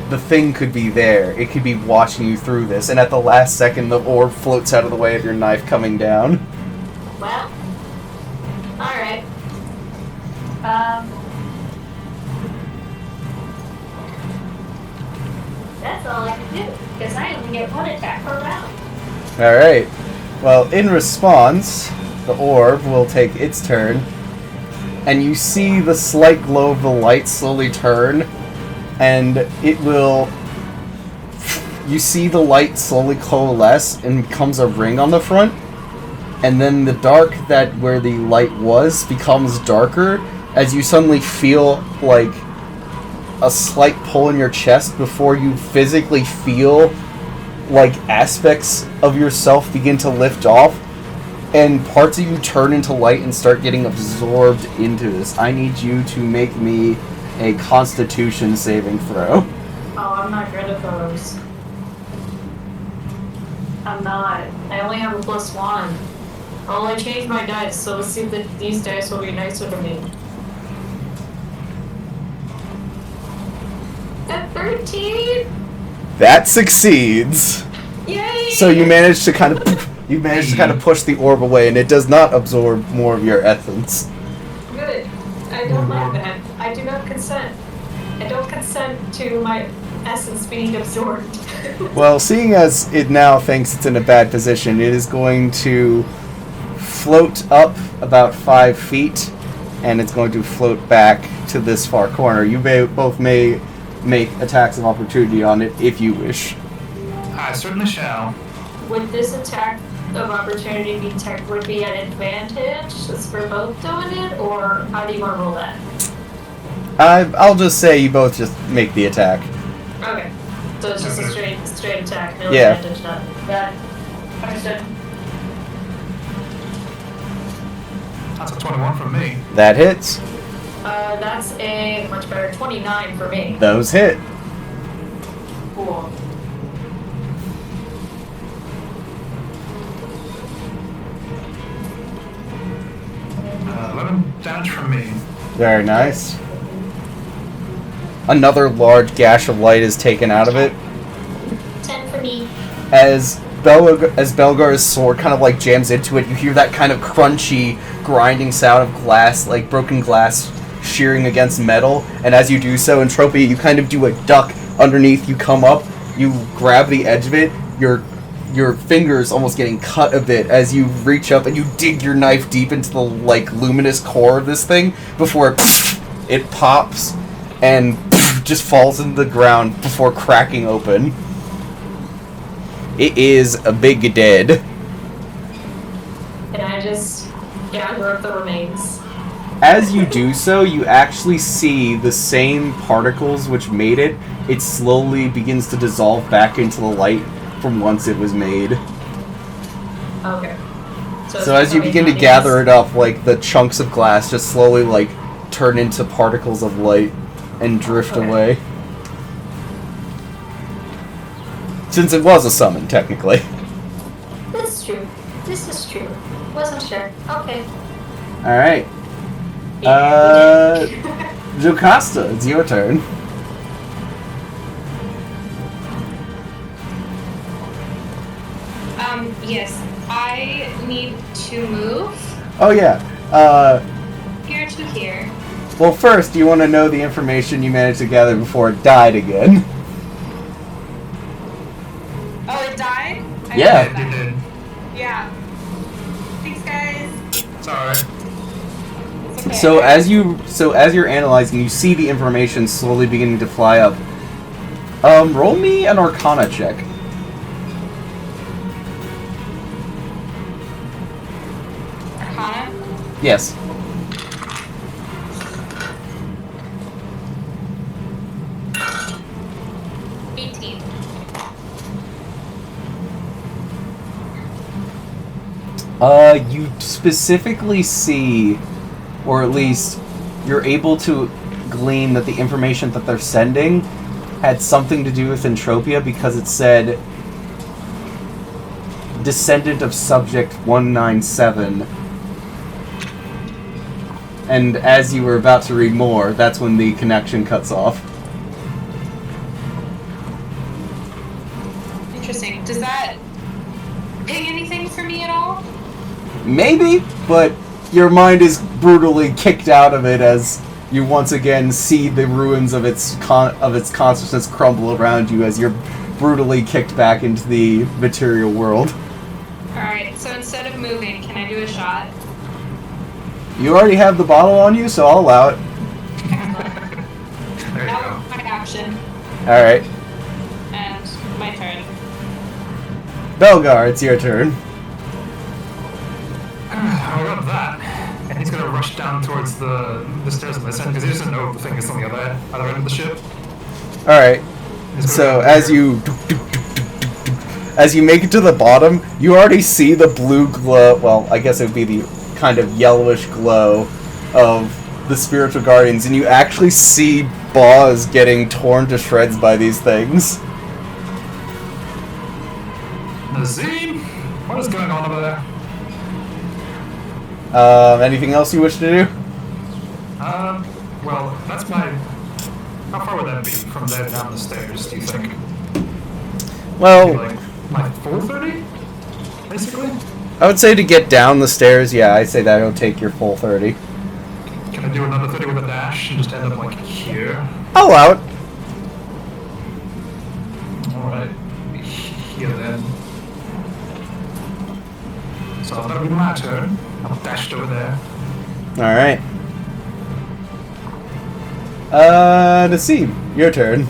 C: the thing could be there. It could be watching you through this. And at the last second, the orb floats out of the way of your knife coming down.
B: Well. Alright. That's all I can do, because I only get one attack per round.
C: Alright. Well, in response, the orb will take its turn. And you see the slight glow of the light slowly turn. And it will... You see the light slowly coalesce and becomes a ring on the front. And then the dark that where the light was becomes darker as you suddenly feel like a slight pull in your chest before you physically feel like aspects of yourself begin to lift off. and parts of you turn into light and start getting absorbed into this. I need you to make me a Constitution saving throw.
B: Oh, I'm not good at those. I'm not. I only have a +1. Oh, I changed my dice, so let's see if these dice will be nicer to me. At 13?
C: That succeeds.
B: Yay!
C: So you manage to kind of push the orb away, and it does not absorb more of your essence.
B: Good. I don't like that. I do not consent. I don't consent to my essence being absorbed.
C: Well, seeing as it now thinks it's in a bad position, it is going to float up about 5 feet, and it's going to float back to this far corner. You both may make attacks of opportunity on it if you wish.
A: I certainly shall.
B: Would this attack of opportunity would be an advantage since we're both doing it, or how do you want to roll that?
C: I'll just say you both just make the attack.
B: Okay. So it's just a straight attack, no
C: Yeah.
B: advantage then. Got it. Understood.
A: That's a 21 from me.
C: That hits.
B: That's a much better 29 for me.
C: Those hit.
B: Cool.
A: Uh, 11 damage from me.
C: Very nice. Another large gash of light is taken out of it
B: 10 for me.
C: as Belgar's sword kind of like jams into it. You hear that kind of crunchy, grinding sound of glass, like broken glass shearing against metal. And as you do so, Entropia, you kind of do a duck underneath. You come up, you grab the edge of it. Your fingers almost getting cut a bit as you reach up and you dig your knife deep into the like luminous core of this thing before it pops and just falls into the ground before cracking open. It is a big dead.
B: And I just gather up the remains.
C: As you do so, you actually see the same particles which made it. It slowly begins to dissolve back into the light from whence it was made.
B: Okay.
C: So as you begin to gather it up, like the chunks of glass just slowly like turn into particles of light and drift away. Since it was a summon, technically.
B: This is true. This is true. Wasn't sure. Okay.
C: Alright.
B: Yeah,
C: Jocasta, it's your turn.
D: Yes, I need to move
C: Oh yeah.
D: here to here.
C: Well first, do you want to know the information you managed to gather before it died again?
D: Oh, it died? I
C: Yeah.
D: didn't know
A: You
D: that.
A: did.
D: Yeah. Thanks, guys.
A: It's alright.
D: It's okay.
C: So as you're analyzing, you see the information slowly beginning to fly up. Roll me an Arcana check.
D: Arcana?
C: Yes. You specifically see, or at least you're able to glean that the information that they're sending had something to do with Entropia because it said descendant of subject 197. And as you were about to read more, that's when the connection cuts off.
D: Interesting. Does that ping anything for me at all?
C: Maybe, but your mind is brutally kicked out of it as you once again see the ruins of its consciousness crumble around you as you're brutally kicked back into the material world.
D: Alright, so instead of moving, can I do a shot?
C: You already have the bottle on you, so I'll allow it.
A: There you
D: Now
A: go.
D: my action.
C: Alright.
D: And my turn.
C: Belgar, it's your turn.
A: I got that. And he's gonna rush down towards the stairs on this end because he doesn't know the thing is on the other end of the ship.
C: Alright.
A: He's gonna
C: So
A: go
C: as
A: here.
C: you as you make it to the bottom, you already see the blue glow. Well, I guess it would be the kind of yellowish glow of the spiritual guardians, and you actually see Boz getting torn to shreds by these things.
A: Nazim, what is going on over there?
C: Anything else you wish to do?
A: Well, that's my... How far would that be from there down the stairs, do you think?
C: Well,
A: Maybe like 4:30, basically?
C: I would say to get down the stairs, yeah, I'd say that'll take your full 30.
A: Can I do another 30 with a dash and just end up like here?
C: I'll allow it.
A: Alright, here then. So that'll be my turn. I'll dash over there.
C: Alright. Nassim, your turn.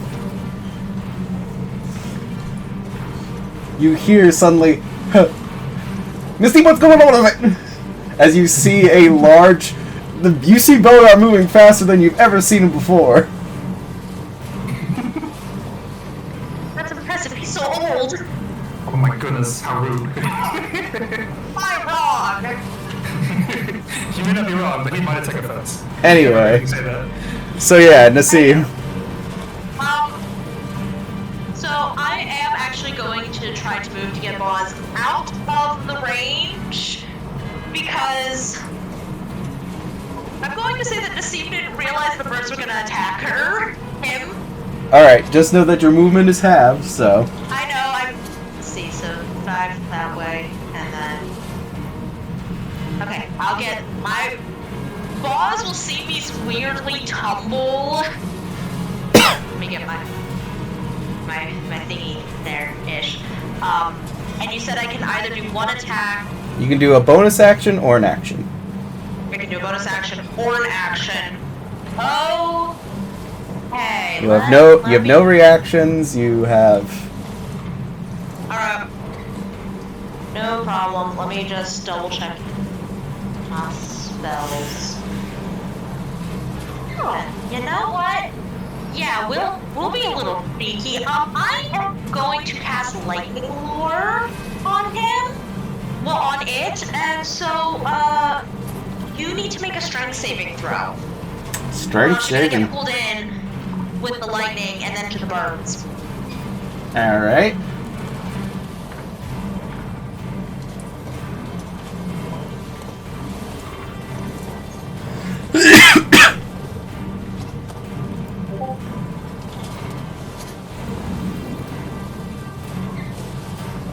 C: You hear suddenly, Misty, what's going on? As you see a large, you see Bonar moving faster than you've ever seen him before.
E: That's impressive. He's so old.
A: Oh my goodness, how rude.
E: I'm wrong.
A: You may not be wrong, but he might take offense.
C: Anyway.
A: You can say that.
C: So yeah, Nassim.
E: So I am actually going to try to move to get Boz out of the range because I'm going to say that Nassim didn't realize the birds were going to attack him.
C: Alright, just know that your movement is halved, so.
E: I know, let's see, so 5 that way, and then... Okay, I'll get my... Boz will see me weirdly tumble. Let me get my thingy there-ish. And you said I can either do one attack...
C: You can do a bonus action or an action.
E: I can do a bonus action or an action. Oh... Hey,
C: You have no reactions, you have...
E: Alright. No problem. Let me just double check my spells. You know what? Yeah, we'll be a little sneaky. I am going to cast Lightning Lure on him. Well, on it, and so, you need to make a strength saving throw.
C: Strength saving.
E: Get pulled in with the lightning and then to the birds.
C: Alright.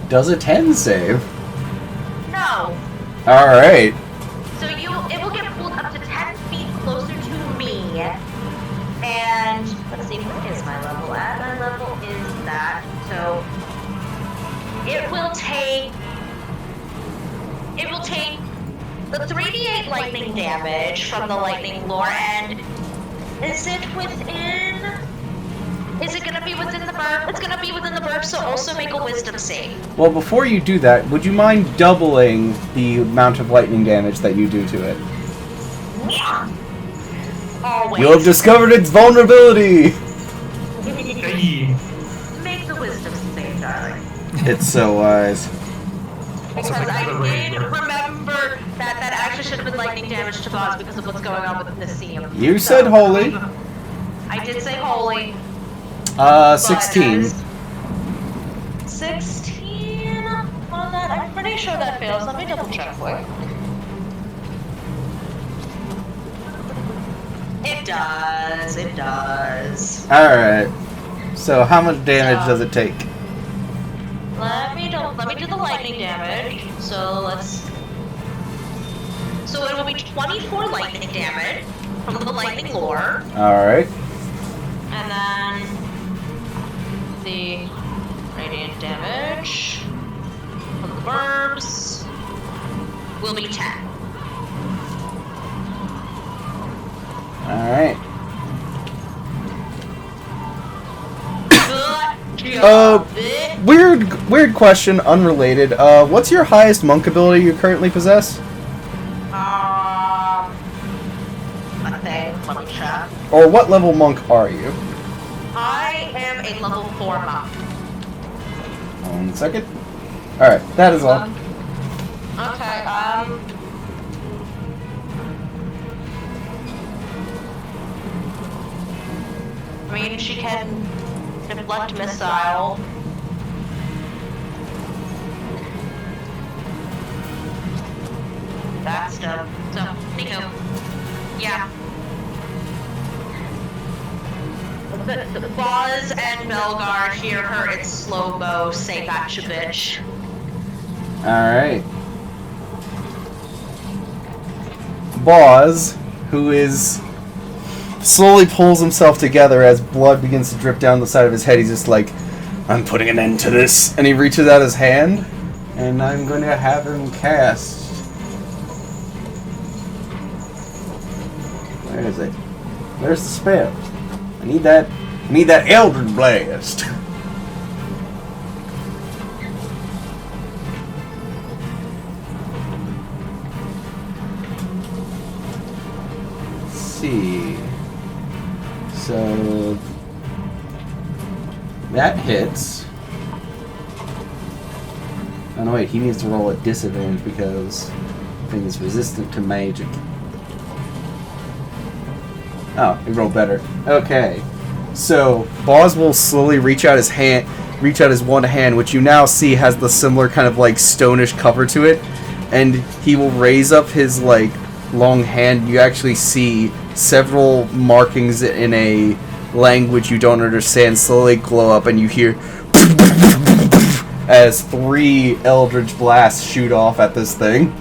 C: Does a 10 save?
E: No.
C: Alright.
E: So it will get pulled up to 10 feet closer to me. And let's see, what is my level at? My level is that. So it will take the 3d8 lightning damage from the lightning lore, and is it gonna be within the burp? It's gonna be within the burp, so also make a wisdom save.
C: Well, before you do that, would you mind doubling the amount of lightning damage that you do to it?
E: Yeah. Always.
C: You have discovered its vulnerability!
A: Hey.
E: Make the wisdom save, darling.
C: It's so wise.
E: Because I did remember that actually should have been lightning damage to Boz because of what's going on with Nassim.
C: You said holy.
E: I did say holy.
C: 16.
E: 16 on that? I'm pretty sure that fails. Let me double check quick. It does. It does.
C: Alright. So how much damage does it take?
E: Let me do the lightning damage. So it will be 24 lightning damage from the lightning lore.
C: Alright.
E: And then the radiant damage from the verbs will be 10.
C: Alright. Weird question, unrelated. What's your highest monk ability you currently possess?
E: I think, let me check.
C: Or what level monk are you?
E: I am a level 4 monk.
C: 1 second. Alright, that is all.
E: Okay, I mean, she can deflect missile. That stuff. So, anywho, yeah. The Buzz and Belgar hear her in slow-mo say gotcha bitch.
C: Alright. Boz, who is slowly pulls himself together as blood begins to drip down the side of his head. He's just like, I'm putting an end to this. And he reaches out his hand, and I'm going to have him cast. Where is it? Where's the spell? I need that Eldritch Blast. Let's see. So that hits. Oh no, wait, he needs to roll a disadvantage because the thing is resistant to magic. Oh, he rolled better. Okay. So Boz will slowly reach out his one hand, which you now see has the similar kind of like stonish cover to it, and he will raise up his like long hand. You actually see several markings in a language you don't understand slowly glow up, and you hear as 3 Eldritch Blasts shoot off at this thing.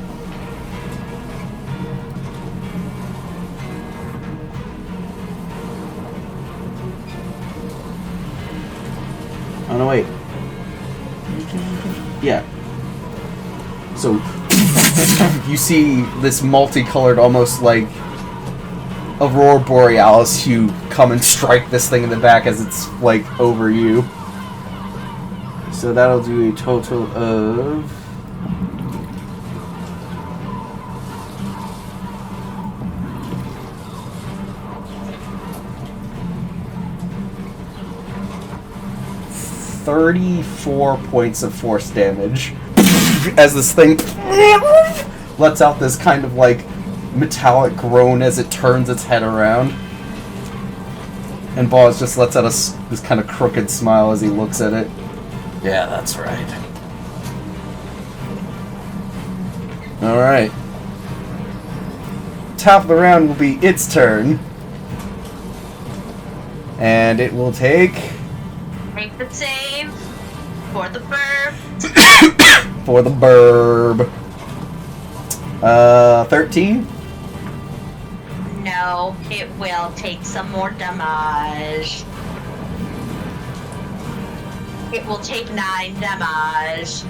C: Oh no, wait. Yeah. So you see this multicolored, almost like Aurora Borealis hue come and strike this thing in the back as it's like over you. So that'll do a total of 34 points of force damage as this thing lets out this kind of like metallic groan as it turns its head around. And Boz just lets out this kind of crooked smile as he looks at it. Yeah, that's right. Alright. Top of the round will be its turn. And it will take...
E: Make the save for the burb.
C: for the burb. 13?
E: No, it will take some more damage. It will take 9 damage.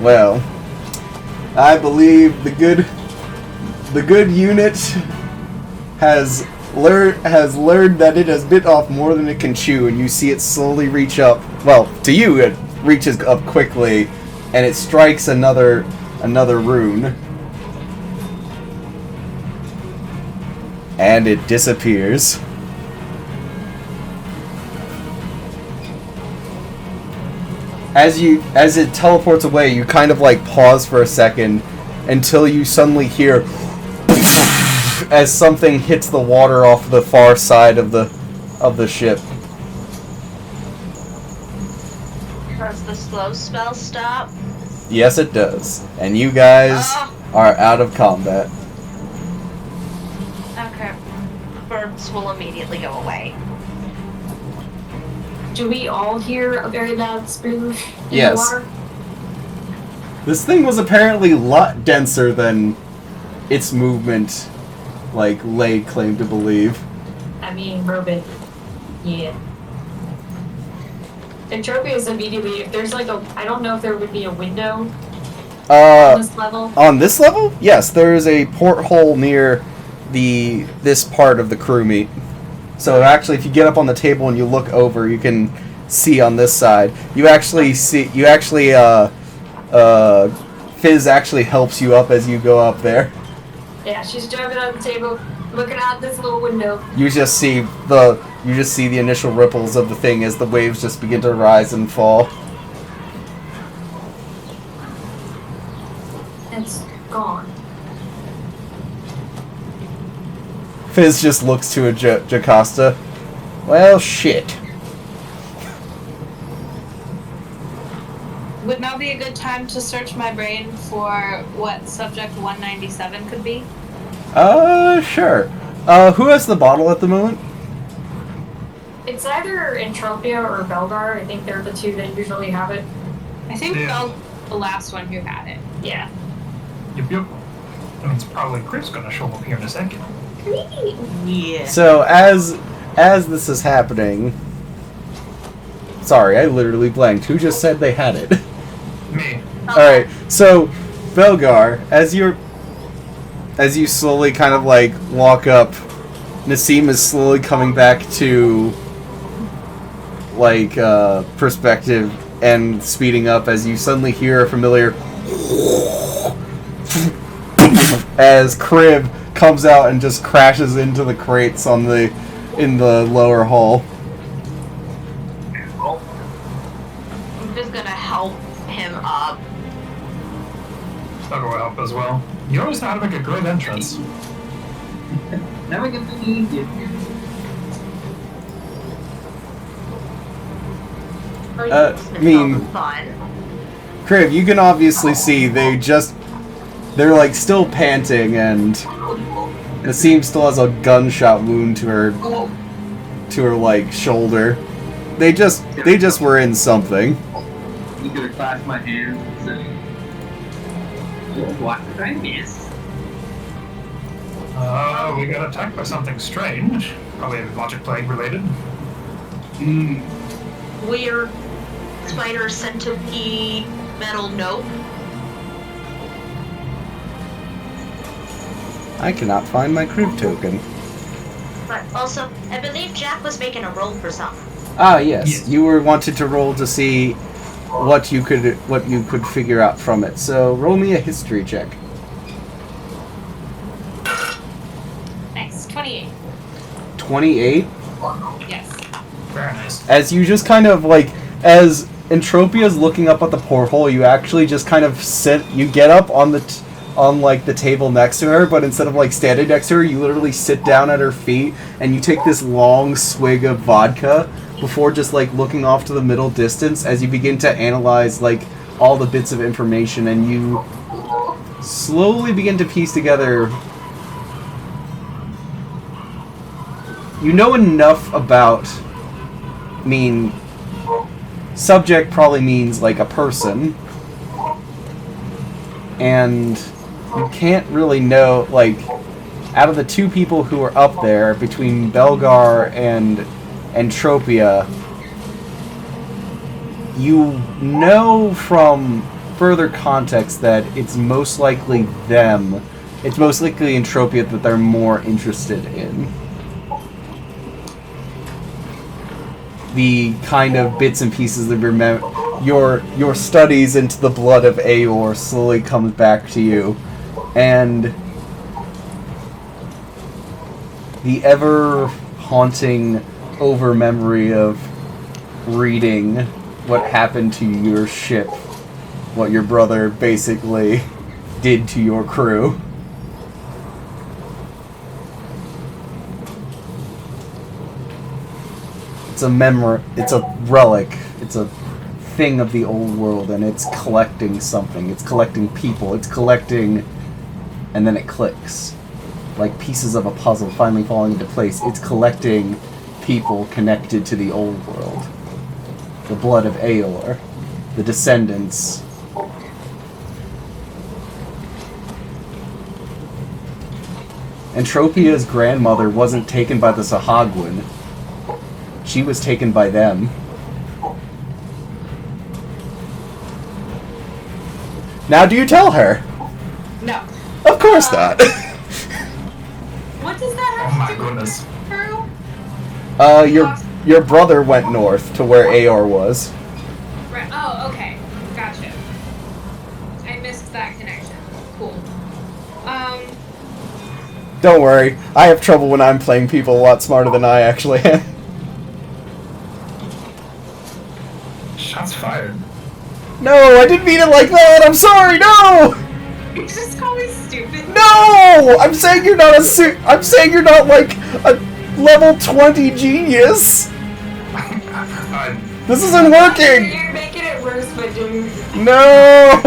C: Well, I believe the good unit has learned that it has bit off more than it can chew, and you see it slowly reach up. Well, to you it reaches up quickly, and it strikes another rune. And it disappears. As it teleports away, you kind of like pause for a second until you suddenly hear as something hits the water off the far side of the ship.
E: Does the slow spell stop?
C: Yes, it does. And you guys are out of combat.
E: Okay. Burbs will immediately go away.
B: Do we all hear a very loud sploosh in
C: Yes.
B: the water?
C: This thing was apparently a lot denser than its movement, like, laid claim to believe.
B: I mean, Robin. Yeah. Entropia is immediately, if there's like I don't know if there would be a window on this level.
C: On this level? Yes, there is a porthole near this part of the crew meet. So actually, if you get up on the table and you look over, you can see on this side. Fizz actually helps you up as you go up there.
B: Yeah, she's driving on the table, looking out this little window.
C: You just see the initial ripples of the thing as the waves just begin to rise and fall.
B: It's gone.
C: Fizz just looks to a Jocasta. Well, shit.
D: Would now be a good time to search my brain for what subject 197 could be?
C: Sure. Who has the bottle at the moment?
B: It's either Entropia or Belgar. I think they're the two that usually have it.
D: I think
A: Yeah.
D: Bell's the last one who had it.
B: Yeah.
A: Yep, yep. That means probably Chris gonna show up here in a second.
E: Yeah.
C: So, as this is happening... Sorry, I literally blanked. Who just said they had it?
A: Me.
C: Alright, so, Belgar, as you slowly kind of, like, walk up, Nassim is slowly coming back to, like, perspective and speeding up as you suddenly hear a familiar as Crib comes out and just crashes into the crates in the lower hall.
E: I'm just gonna help him up.
A: I'll go help as well. You always know how to make a great entrance.
F: Now we can be easier.
C: I mean-
E: Fun.
C: Crib, you can obviously see they're like still panting, and Nassim still has a gunshot wound to her like shoulder. They just were in something.
F: You could have clasped my hands and said, "What did I miss?"
A: We got attacked by something strange. Probably logic plague related.
E: Weird spider centipede metal note.
C: I cannot find my Crib token.
E: But also, I believe Jack was making a roll for something.
C: Ah, yes.
A: Yes.
C: You were wanted to roll to see what you could figure out from it. So roll me a history check.
D: Nice. 28.
C: 28.
D: Yes.
A: Very nice.
C: As you just kind of like, as Entropia's looking up at the porthole, you actually just kind of you get up on the like the table next to her, but instead of like standing next to her, you literally sit down at her feet and you take this long swig of vodka before just like looking off to the middle distance as you begin to analyze like all the bits of information, and you slowly begin to piece together. You know enough about, subject probably means like a person, and you can't really know, like, out of the two people who are up there, between Belgar and Entropia, you know from further context that it's most likely them, it's most likely Entropia that they're more interested in. The kind of bits and pieces of your studies into the blood of Aor slowly comes back to you, and the ever haunting over memory of reading what happened to your ship, what your brother basically did to your crew. It's a memory, it's a relic, it's a thing of the old world, and it's collecting something. It's collecting people, it's collecting, and then it clicks. Like pieces of a puzzle finally falling into place. It's collecting people connected to the old world. The blood of Aor, the descendants. Entropia's grandmother wasn't taken by the Sahagwin. She was taken by them. Now do you tell her?
D: No.
C: Of course not.
D: What does that
A: Oh
D: have
A: my
D: to do
A: goodness.
D: with her?
C: Your brother went north to where Aor was.
D: Right. Oh, okay. Gotcha. I missed that connection. Cool.
C: Don't worry, I have trouble when I'm playing people a lot smarter than I actually am.
A: Shots fired.
C: No, I didn't mean it like that! I'm sorry, no!
D: really stupid.
C: No! I'm saying you're not I'm saying you're not like a level 20 genius. This isn't working.
B: You're making it worse by doing
C: No!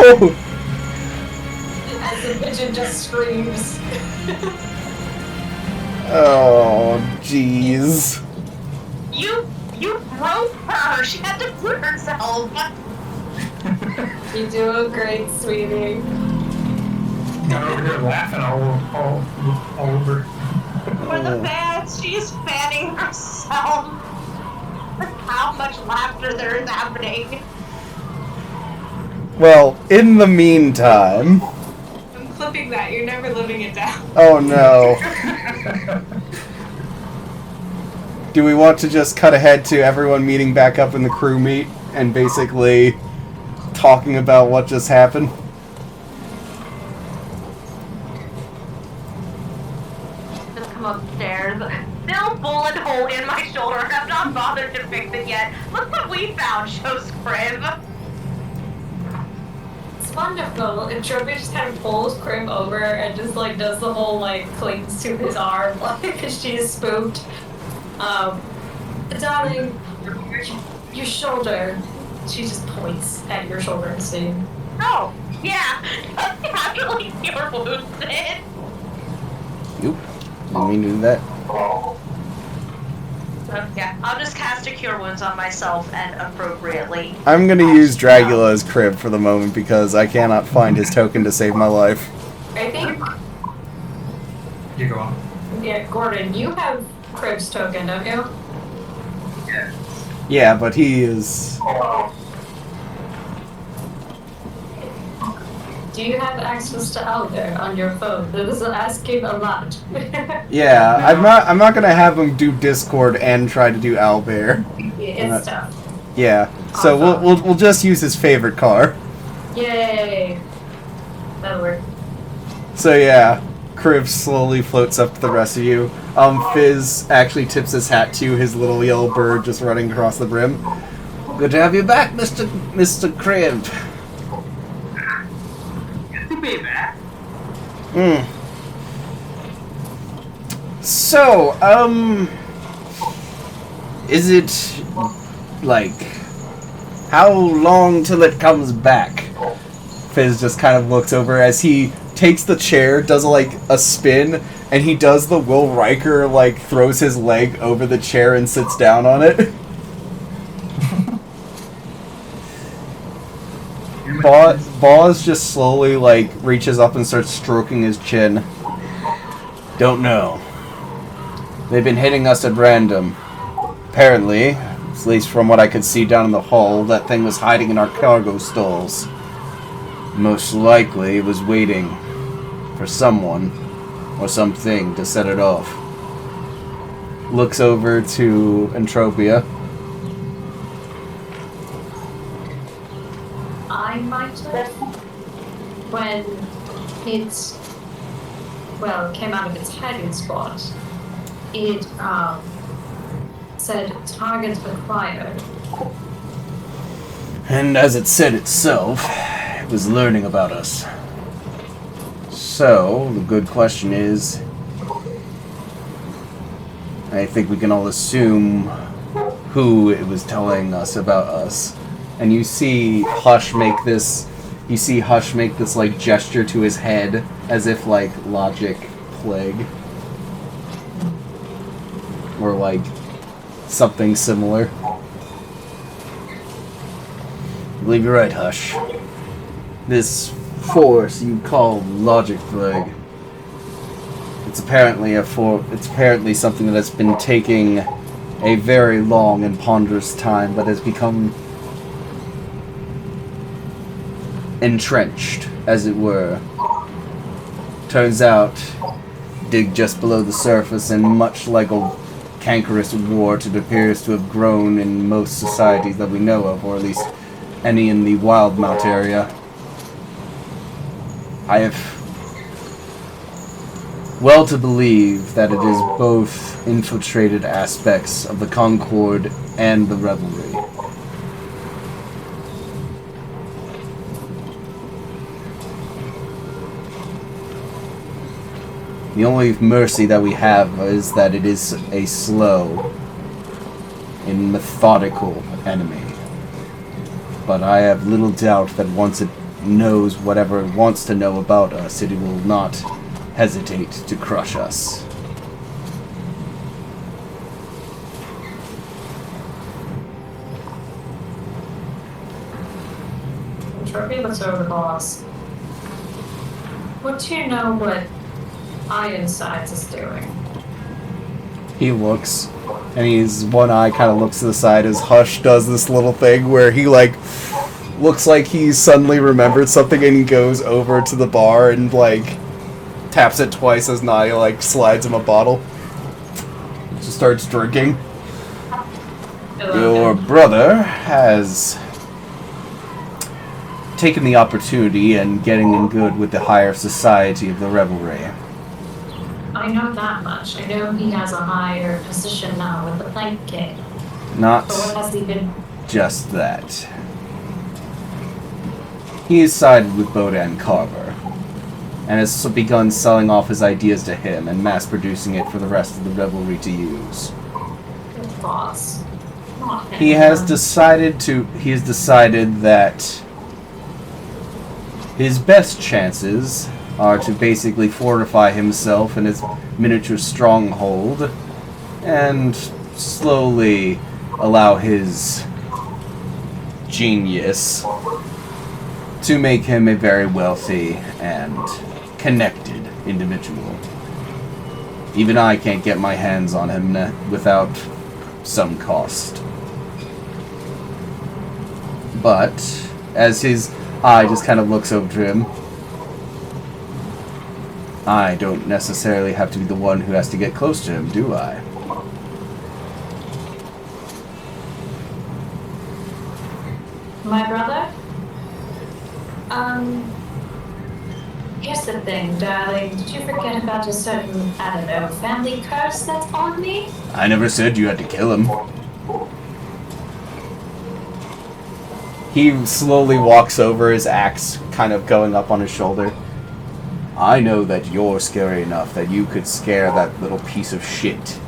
B: as the pigeon just screams.
C: Oh, jeez.
E: You broke her. She had to put herself.
B: You're doing great, sweetie.
A: Got over here laughing all over.
E: For the fans, she is fanning herself. How much laughter there is happening.
C: Well, in the meantime...
D: I'm clipping that. You're never living it down.
C: Oh no. Do we want to just cut ahead to everyone meeting back up in the crew meet and basically talking about what just happened?
E: Just come upstairs. Still bullet hole in my shoulder. I've not bothered to fix it yet. Look what we found, shows Crib.
B: It's wonderful. And Trophy just kind of pulls Crim over and just like does the whole like clings to his arm like she's spooked. Darling, your shoulder. She just points at your shoulder and says,
E: Oh, yeah. You have to like cure wounds it.
C: Nope. Didn't mean to do that.
E: Yeah, I'll just cast a cure wounds on myself and appropriately.
C: I'm gonna use Dragula as Crib for the moment because I cannot find his token to save my life.
B: I think,
A: You go on.
B: yeah, Gordon, you have Crib's token, don't you?
C: Yeah, but he is...
B: Do you have access to Owlbear on your phone? This is asking a lot.
C: Yeah, I'm not gonna have him do Discord and try to do Owlbear.
B: It's tough.
C: Yeah, so
B: Awesome.
C: we'll just use his favorite car.
B: Yay! That'll work.
C: So yeah, Kriv slowly floats up to the rest of you. Fizz actually tips his hat to his little yellow bird just running across the brim. Good to have you back, Mr. Kriv.
F: Good to be back.
C: So, is it, like, how long till it comes back? Fizz just kind of looks over as he takes the chair, does like a spin, and he does the Will Riker, like, throws his leg over the chair and sits down on it. Boz just slowly, like, reaches up and starts stroking his chin. Don't know. They've been hitting us at random. Apparently, at least from what I could see down in the hull, that thing was hiding in our cargo stalls. Most likely, it was waiting for someone or something to set it off. Looks over to Entropia.
B: I might have, when it, well, came out of its hiding spot, it said target acquired.
C: And as it said itself, it was learning about us. So, the good question is, I think we can all assume who it was telling us about us. And you see Hush make this like gesture to his head as if like logic plague. Or like something similar. I believe you're right, Hush. This force you call logic plague. It's apparently something that has been taking a very long and ponderous time, but has become entrenched, as it were. Turns out, dig just below the surface, and much like a cankerous wart, it appears to have grown in most societies that we know of, or at least any in the Wildmount area. I have well to believe that it is both infiltrated aspects of the Concord and the Revelry. The only mercy that we have is that it is a slow and methodical enemy. But I have little doubt that once it knows whatever it wants to know about us, it will not hesitate to crush us.
B: Trophy looks over the boss. What do you know what Ironsides is doing?
C: He looks, and his one eye kind of looks to the side as Hush does this little thing where he, like, looks like he suddenly remembered something and he goes over to the bar and, like, taps it twice as Nadia, like, slides him a bottle. Just starts drinking. Your brother has taken the opportunity and getting in good with the higher society of the Revelry.
B: I know that much. I know he has a higher position now with the Plank King.
C: Not
B: But what has he been?
C: just that. He has sided with Bodan Carver, and has begun selling off his ideas to him and mass-producing it for the rest of the Revelry to use.
B: Good boss. Not him.
C: He has decided that his best chances are to basically fortify himself in his miniature stronghold and slowly allow his genius to make him a very wealthy and connected individual. Even I can't get my hands on him without some cost. But as his eye just kind of looks over to him, I don't necessarily have to be the one who has to get close to him, do I?
B: My brother? Here's the thing, darling. Did you forget about a certain, I don't know, family curse that's on me?
C: I never said you had to kill him. He slowly walks over, his axe kind of going up on his shoulder. I know that you're scary enough that you could scare that little piece of shit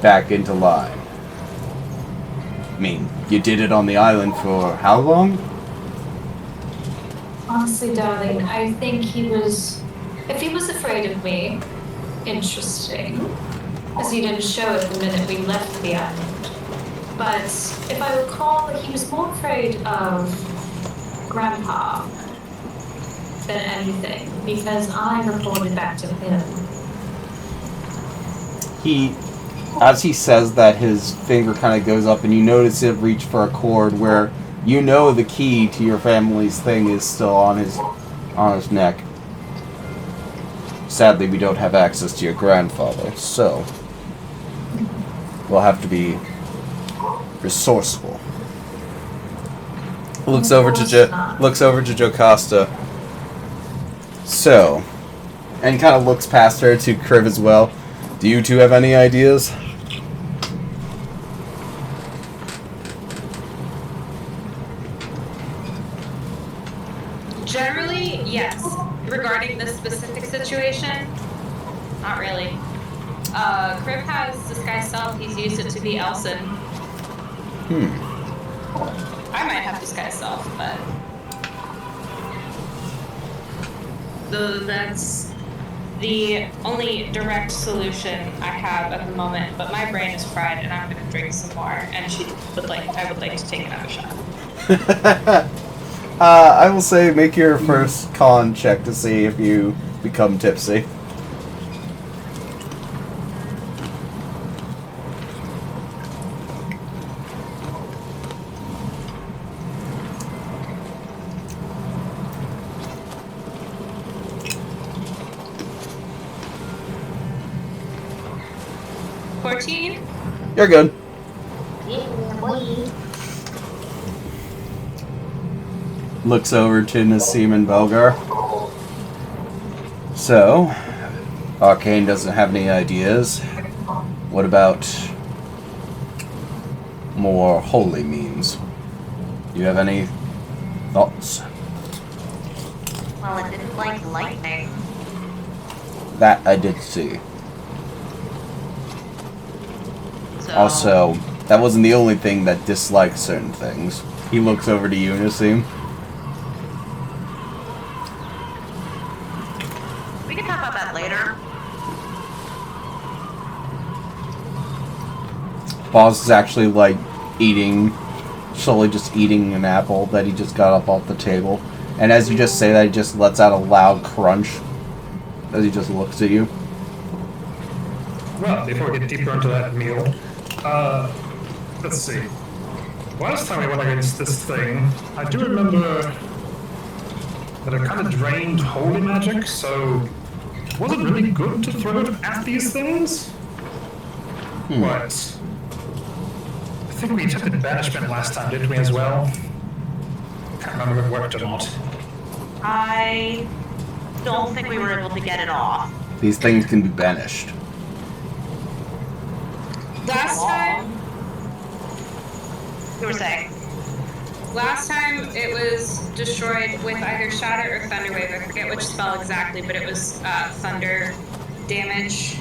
C: back into line. I mean, you did it on the island for how long?
B: Honestly, darling, I think he was... If he was afraid of me, interesting. Because he didn't show it the minute we left the island. But if I recall, he was more afraid of Grandpa than anything, because I reported back to him.
C: As he says that, his finger kind of goes up and you notice it reach for a cord where you know the key to your family's thing is still on his neck. Sadly, we don't have access to your grandfather, so we'll have to be resourceful. Looks over to Jocasta. So, and kind of looks past her to Kriv as well. Do you two have any ideas?
D: Generally, yes. Regarding this specific situation, not really. Kriv has disguise self. He's used it to be Elson. I might have disguise self, but that's the only direct solution I have at the moment. But my brain is fried, and I'm gonna drink some more. And I would like to take another shot.
C: I will say make your first con check to see if you become tipsy. You're good. Looks over to Nassim and Belgar. So, Arcane doesn't have any ideas. What about more holy means? Do you have any thoughts?
E: Well, it didn't like lightning.
C: That I did see.
E: So,
C: Also, that wasn't the only thing that disliked certain things. He looks over to you, Nassim.
E: we can talk about that later.
C: Boz is actually, like, slowly just eating an apple that he just got up off the table. And as you just say that, he just lets out a loud crunch as he just looks at you.
A: Well, before we get deeper into that meal, let's see. Last time we went against this thing, I do remember that it kind of drained holy magic, so was it really good to throw it at these things? What? I think we attempted banishment last time, didn't we, as well? Can't remember if it worked or not.
E: I don't think we were able to get it off.
C: These things can be banished.
D: Last time,
E: You were saying?
D: last time it was destroyed with either Shatter or Thunder Wave. I forget which spell exactly, but it was thunder damage,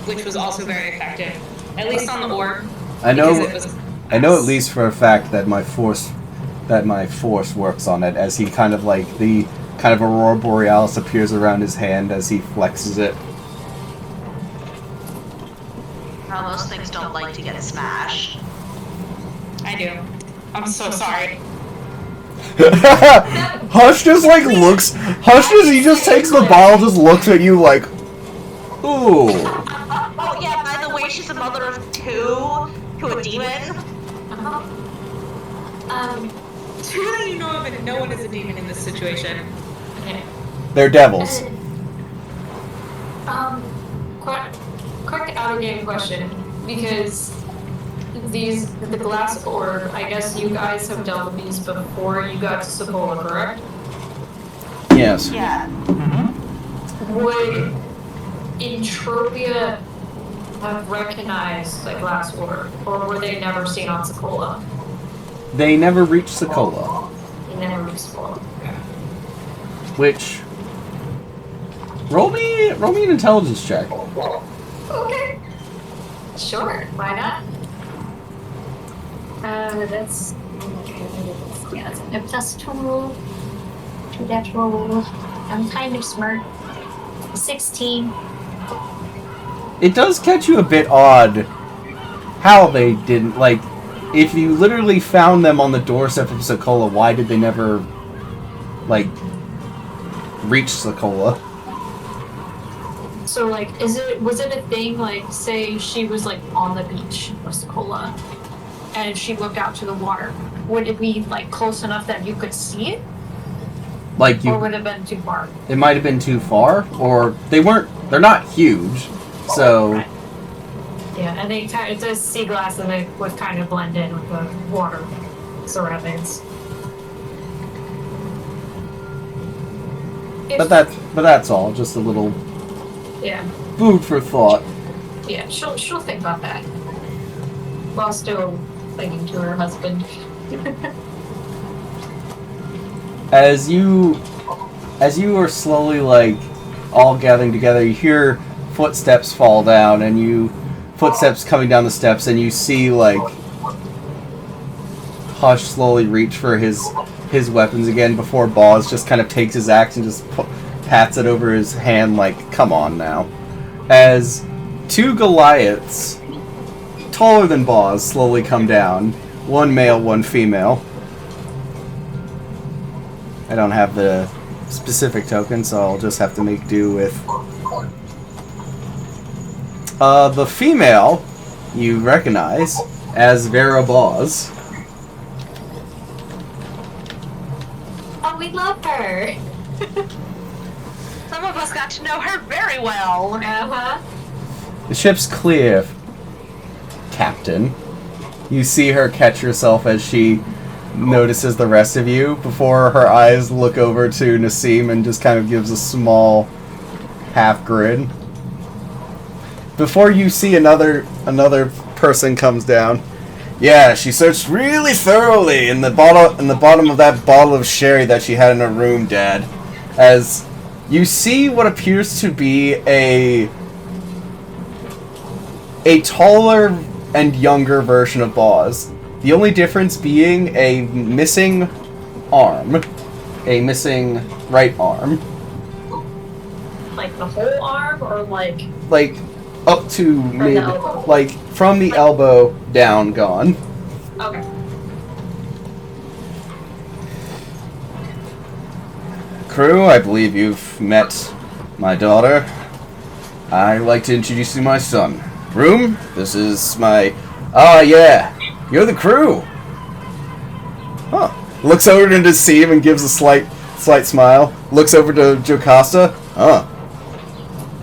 D: which was also very effective. At least on the orb.
C: I know
D: Because
C: at least for a fact that my force works on it, as he kind of like the kind of Aurora Borealis appears around his hand as he flexes it.
E: Well, those things don't like to get smashed.
D: I do. I'm so sorry.
C: Hush just like looks. Hush just he just takes the bottle, just looks at you like, ooh.
E: Oh yeah, by the way, she's a mother of two to a demon.
D: Two that you know of, and no one is a demon in this situation.
B: Okay.
C: They're devils.
B: Quick out of game question, because the glass orb, I guess you guys have dealt with these before you got to Sokola, correct?
C: Yes.
E: Yeah.
B: Would Entropia have recognized the glass orb, or were they never seen on Sokola?
C: They never reached Sokola,
B: They never reached Sokola.
C: which roll me an intelligence check.
B: Okay. Sure, why not? That's yeah, a plus 2 to that roll. I'm kind of smart. 16.
C: It does catch you a bit odd how they didn't, like, if you literally found them on the doorstep of Sokola, why did they never, like, reach Sokola?
B: So, like, was it a thing, like, say she was, like, on the beach of Sokola, and she looked out to the water, would it be, like, close enough that you could see it?
C: Like,
B: Or would it have been too far?
C: it might have been too far, or they're not huge, so...
B: Right. Yeah, and it's a sea glass, and it would kind of blend in with the water surroundings.
C: But that's all, just a little
B: Yeah,
C: food for thought.
B: yeah, she'll think about that. While still clinging to her husband.
C: As you are slowly, like, all gathering together, you hear footsteps fall down, and footsteps coming down the steps, and you see, like, Hush slowly reach for his weapons again before Boz just kind of takes his axe and just pats it over his hand like, come on now. As two Goliaths, taller than Boz, slowly come down. One male, one female. I don't have the specific token, so I'll just have to make do with... the female, you recognize as Vera Boz.
B: Oh, we love her!
E: Some of us got to know her very well.
B: Uh-huh.
C: The ship's clear, Captain. You see her catch herself as she notices the rest of you before her eyes look over to Nassim and just kind of gives a small half grin. Before you see another person comes down. Yeah, she searched really thoroughly in the bottom of that bottle of sherry that she had in her room, Dad. As You see what appears to be a taller and younger version of Boz. The only difference being a missing arm. A missing right arm.
B: Like the whole arm, or like...
C: Like, up to
B: From
C: mid...
B: the elbow.
C: Like, from the elbow down, gone.
B: Okay.
C: Crew, I believe you've met my daughter. I'd like to introduce you to my son. Room, this is my... Ah, yeah. You're the crew. Huh. Looks over to Nassim and gives a slight smile. Looks over to Jocasta. Huh.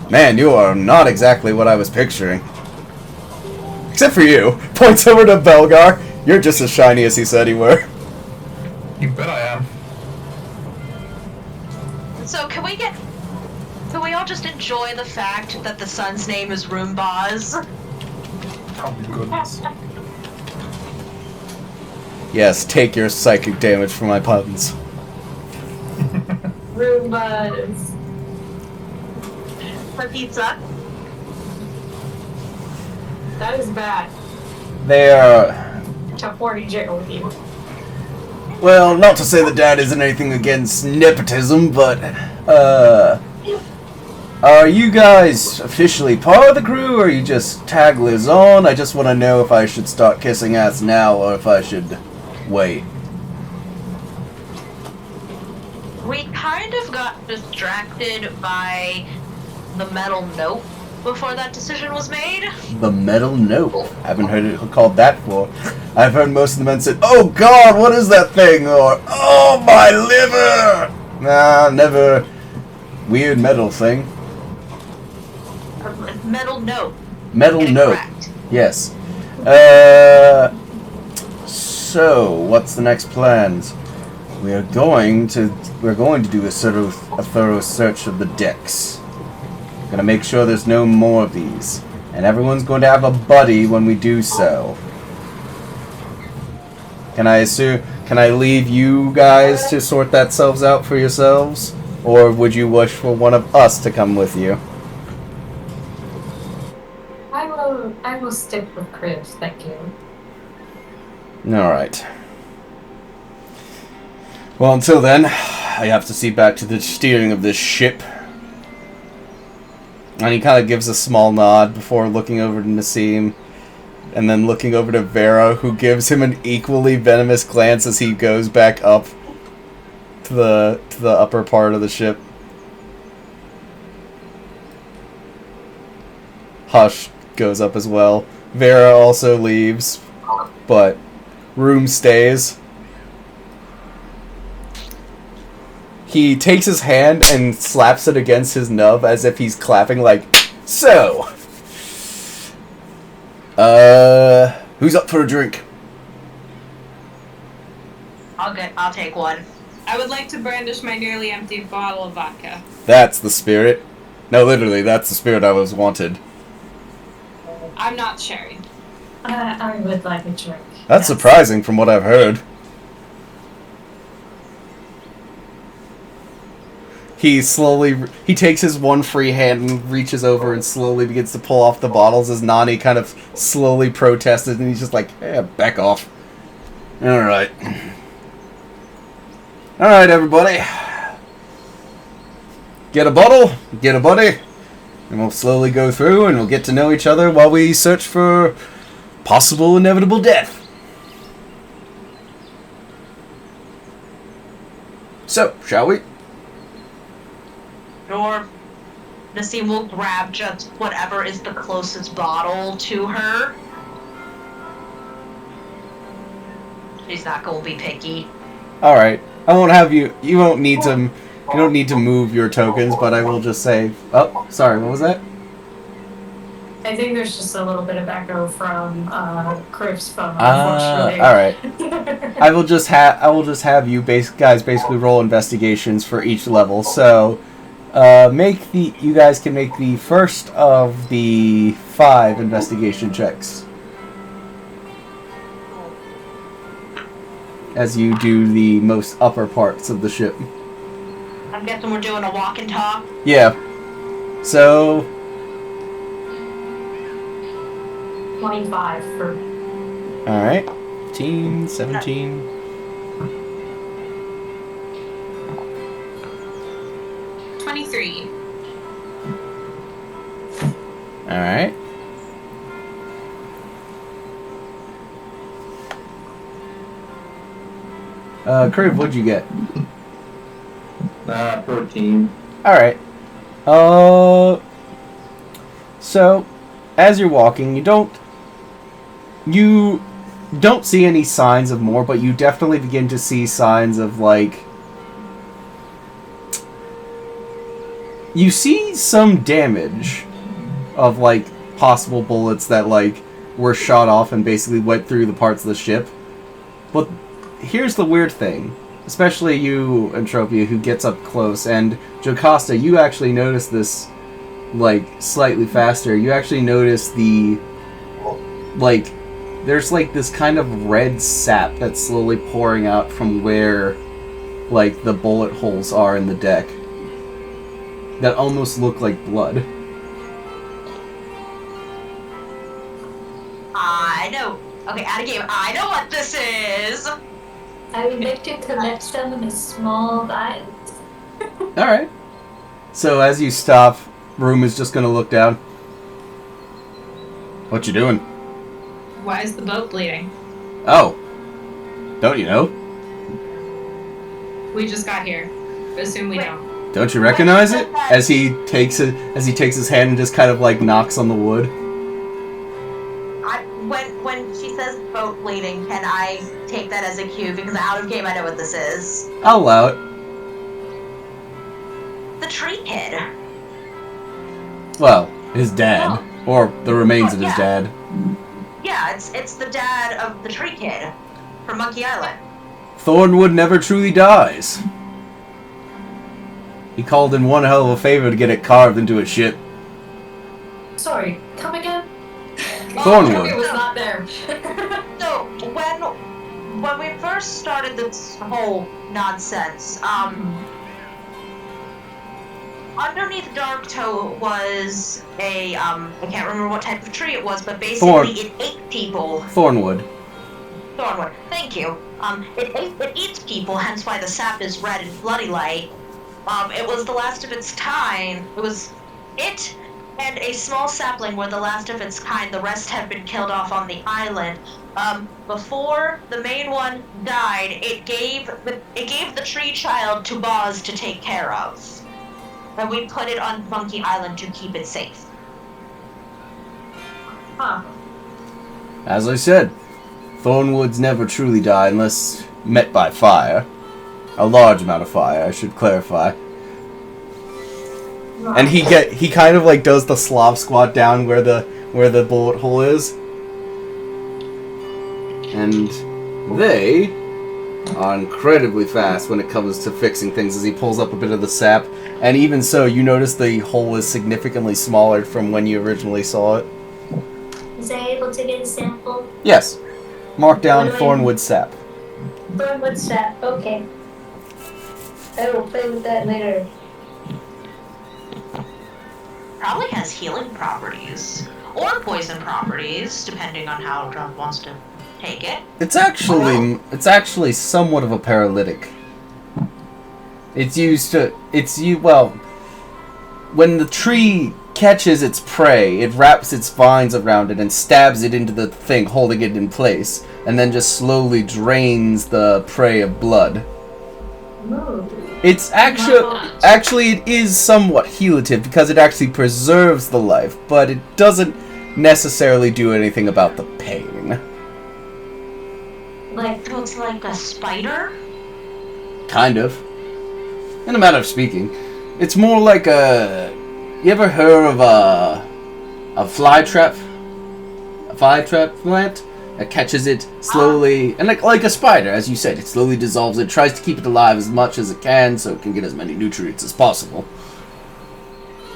C: Man, you are not exactly what I was picturing. Except for you. Points over to Belgar. You're just as shiny as he said you were.
A: You bet I am.
E: So can we all just enjoy the fact that the son's name is Roombaz?
A: Oh my goodness.
C: Yes, take your psychic damage for my puns.
B: Roombas.
E: For pizza?
B: That is bad.
C: They are...
B: To horny jail with you.
C: Well, not to say that Dad isn't anything against nepotism, but, are you guys officially part of the crew, or are you just tagglers on? I just want to know if I should start kissing ass now, or if I should wait.
E: We kind of got distracted by the metal note before that decision was made.
C: The metal note. Haven't heard it called that before. I've heard most of the men say, "Oh God, what is that thing?" Or, "Oh my liver." Nah, never. Weird metal thing.
E: Metal note.
C: Metal
E: Get it
C: note.
E: correct.
C: Yes. So what's the next plans? We're going to do a thorough search of the decks. Gonna make sure there's no more of these, and everyone's going to have a buddy when we do so. Can I leave you guys to sort that selves out for yourselves, or would you wish for one of us to come with you?
B: I will stick with Cribs, thank you.
C: All right. Well, until then, I have to see back to the steering of this ship. And he kind of gives a small nod before looking over to Nassim, and then looking over to Vera, who gives him an equally venomous glance as he goes back up to the upper part of the ship. Hush goes up as well. Vera also leaves, but Room stays. He takes his hand and slaps it against his nub as if he's clapping, like, so. Who's up for a drink?
E: I'll take one.
D: I would like to brandish my nearly empty bottle of vodka.
C: That's the spirit. No, literally, that's the spirit I was wanted.
D: I'm not sharing.
B: I would like a drink.
C: That's
B: Yes.
C: surprising from what I've heard. He takes his one free hand and reaches over and slowly begins to pull off the bottles as Nani kind of slowly protested, and he's just like, "Eh, back off." Alright. Alright, everybody. Get a bottle, get a buddy, and we'll slowly go through and we'll get to know each other while we search for possible inevitable death. So, shall we?
E: Or Nassim will grab just whatever is the closest bottle to her. She's not going to be picky.
C: Alright. I won't have you... You don't need to move your tokens, but I will just say... Oh, sorry, what was that?
B: I think there's just a little bit of echo from Crib's phone,
C: Ah,
B: unfortunately.
C: alright. I will just have you guys basically roll investigations for each level. So, you guys can make the first of the 5 investigation checks. As you do the most upper parts of the ship.
E: I'm guessing we're doing a walk and talk.
C: Yeah. So,
B: 25 for.
C: alright. 15, 17.
D: 23.
C: Alright. Crave, what'd you get?
F: 14.
C: Alright. So, as you're walking, you don't see any signs of more, but you definitely begin to see signs of, like... You see some damage of, like, possible bullets that, like, were shot off and basically went through the parts of the ship. But here's the weird thing. Especially you, Entropia, who gets up close, and Jocasta, you actually notice this, like, slightly faster. You actually notice the, like, there's, like, this kind of red sap that's slowly pouring out from where, like, the bullet holes are in the deck. That almost look like blood.
E: I know. Okay, out of game. I know what this is.
B: I would like to collect them in a small vials.
C: Alright. So as you stop, Room is just gonna look down. What you doing?
D: Why is the boat bleeding?
C: Oh. Don't you know?
D: We just got here. Assume we
E: Wait.
D: don't.
C: Don't you recognize it? As he takes his hand and just kind of like knocks on the wood.
E: When she says boat bleeding, can I take that as a cue? Because out of game, I know what this is.
C: I'll allow it.
E: The tree kid.
C: Well, his dad. Or the remains of his
E: yeah.
C: dad.
E: Yeah, it's the dad of the tree kid from Monkey Island.
C: Thornwood never truly dies. He called in one hell of a favor to get it carved into a ship.
B: Sorry, come again?
C: Thornwood.
B: It was not there.
E: So when we first started this whole nonsense, underneath Darktow was a I can't remember what type of tree it was, but basically it ate people.
C: Thornwood.
E: Thornwood. Thank you. It eats people, hence why the sap is red and bloody light. It was the last of its kind. It was it and a small sapling were the last of its kind. The rest had been killed off on the island. Before the main one died, it gave the tree child to Boz to take care of. And we put it on Monkey Island to keep it safe.
B: Huh.
C: As I said, Thornwoods never truly die unless met by fire. A large amount of fire, I should clarify. And he kind of like does the Slav squat down where the bullet hole is. And they are incredibly fast when it comes to fixing things as he pulls up a bit of the sap. And even so, you notice the hole is significantly smaller from when you originally saw it.
B: Was I able to get a sample?
C: Yes. Mark down
B: What do I-
C: Thornwood sap.
B: What's that? Okay. I will play with that later.
E: Probably has healing properties. Or poison properties, depending on how Trump wants to take it.
C: It's actually somewhat of a paralytic. Well, when the tree catches its prey, it wraps its vines around it and stabs it into the thing, holding it in place, and then just slowly drains the prey of blood.
B: Ooh.
C: It's actually it is somewhat healative because it actually preserves the life, but it doesn't necessarily do anything about the pain.
B: Like,
E: So it's like a spider?
C: Kind of. In a matter of speaking. It's more like a... You ever heard of a fly trap? A fly trap plant? That catches it slowly, and like a spider, as you said, it slowly dissolves it, tries to keep it alive as much as it can so it can get as many nutrients as possible.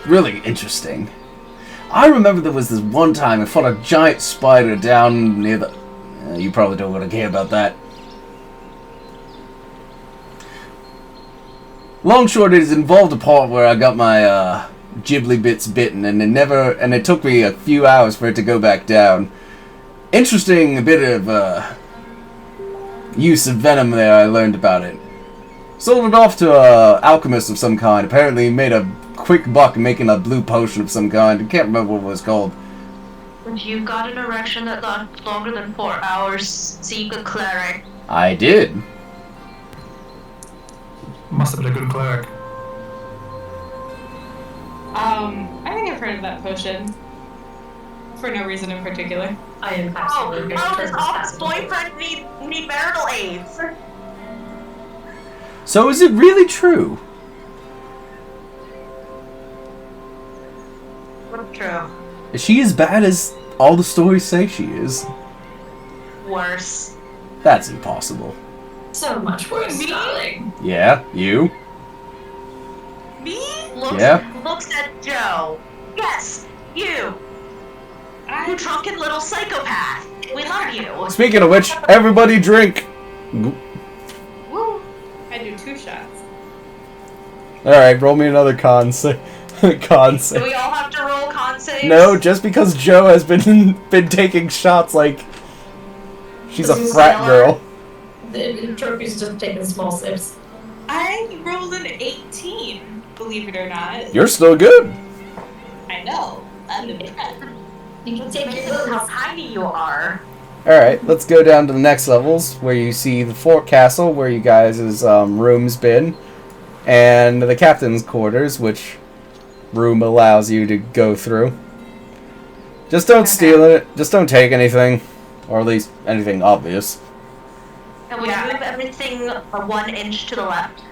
C: Really interesting. I remember there was this one time I fought a giant spider down near the... you probably don't want to care about that. long short, it involved a part where I got my ghibli bits bitten, and it took me a few hours for it to go back down. Interesting bit of use of venom there. I learned about it. Sold it off to a alchemist of some kind. Apparently, he made a quick buck making a blue potion of some kind. I can't remember what it was called.
E: But you got an erection that lasted longer than 4 hours, seek a cleric.
C: I did.
A: Must have been a good cleric.
D: I think I've heard of that potion. For no reason in particular.
B: I am absolutely going to turn
E: Does
B: this
E: Ops
B: past.
E: boyfriend need marital aids?
C: So is it really true?
E: What's true?
C: Is she as bad as all the stories say she is?
E: Worse.
C: That's impossible.
B: So much worse,
D: Me?
B: darling.
C: Yeah, you?
E: Me? Looks at Joe. Yes, you. You drunken little psychopath. We love you.
C: Speaking of which, everybody drink!
D: Woo! I do 2 shots.
C: Alright, roll me another con save. Con
E: Do
C: save.
E: we all have to roll con saves?
C: No, just because Joe has been taking shots like she's a
B: This is
C: frat
E: Stella.
C: girl.
B: The trophy's just taking small sips.
D: I rolled an 18, believe it or not.
C: You're still good.
D: I know. I'm the best.
B: You can take your
E: Look how
B: pills.
E: tiny you are.
C: Alright, let's go down to the next levels where you see the fort castle where you guys' room's been, and the captain's quarters, which room allows you to go through. Just don't steal it. Just don't take anything. Or at least anything obvious.
E: And we move everything 1 inch to the left.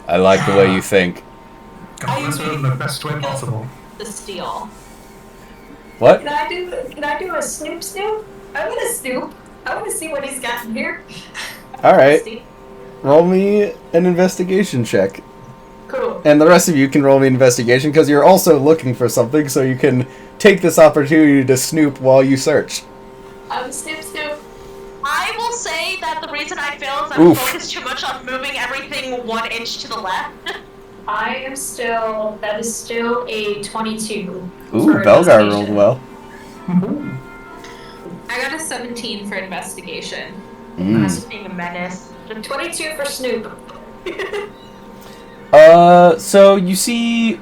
C: I like the way you think.
A: Got this room the best way possible.
E: The steel.
C: What?
B: Can I do a snoop snoop? I'm gonna snoop. I want to see what he's got in here.
C: Alright. Roll me an investigation check.
B: Cool.
C: And the rest of you can roll me an investigation because you're also looking for something, so you can take this opportunity to snoop while you search.
B: I'm snoop snoop.
E: I will say that the reason I failed is I
C: Oof.
E: focused too much on moving everything 1 inch to the left.
B: That is still a 22.
C: Ooh,
B: for
C: Belgar
B: investigation.
C: rolled well.
D: I got a 17 for investigation.
E: Just being a menace.
B: 22 for Snoop.
C: So you see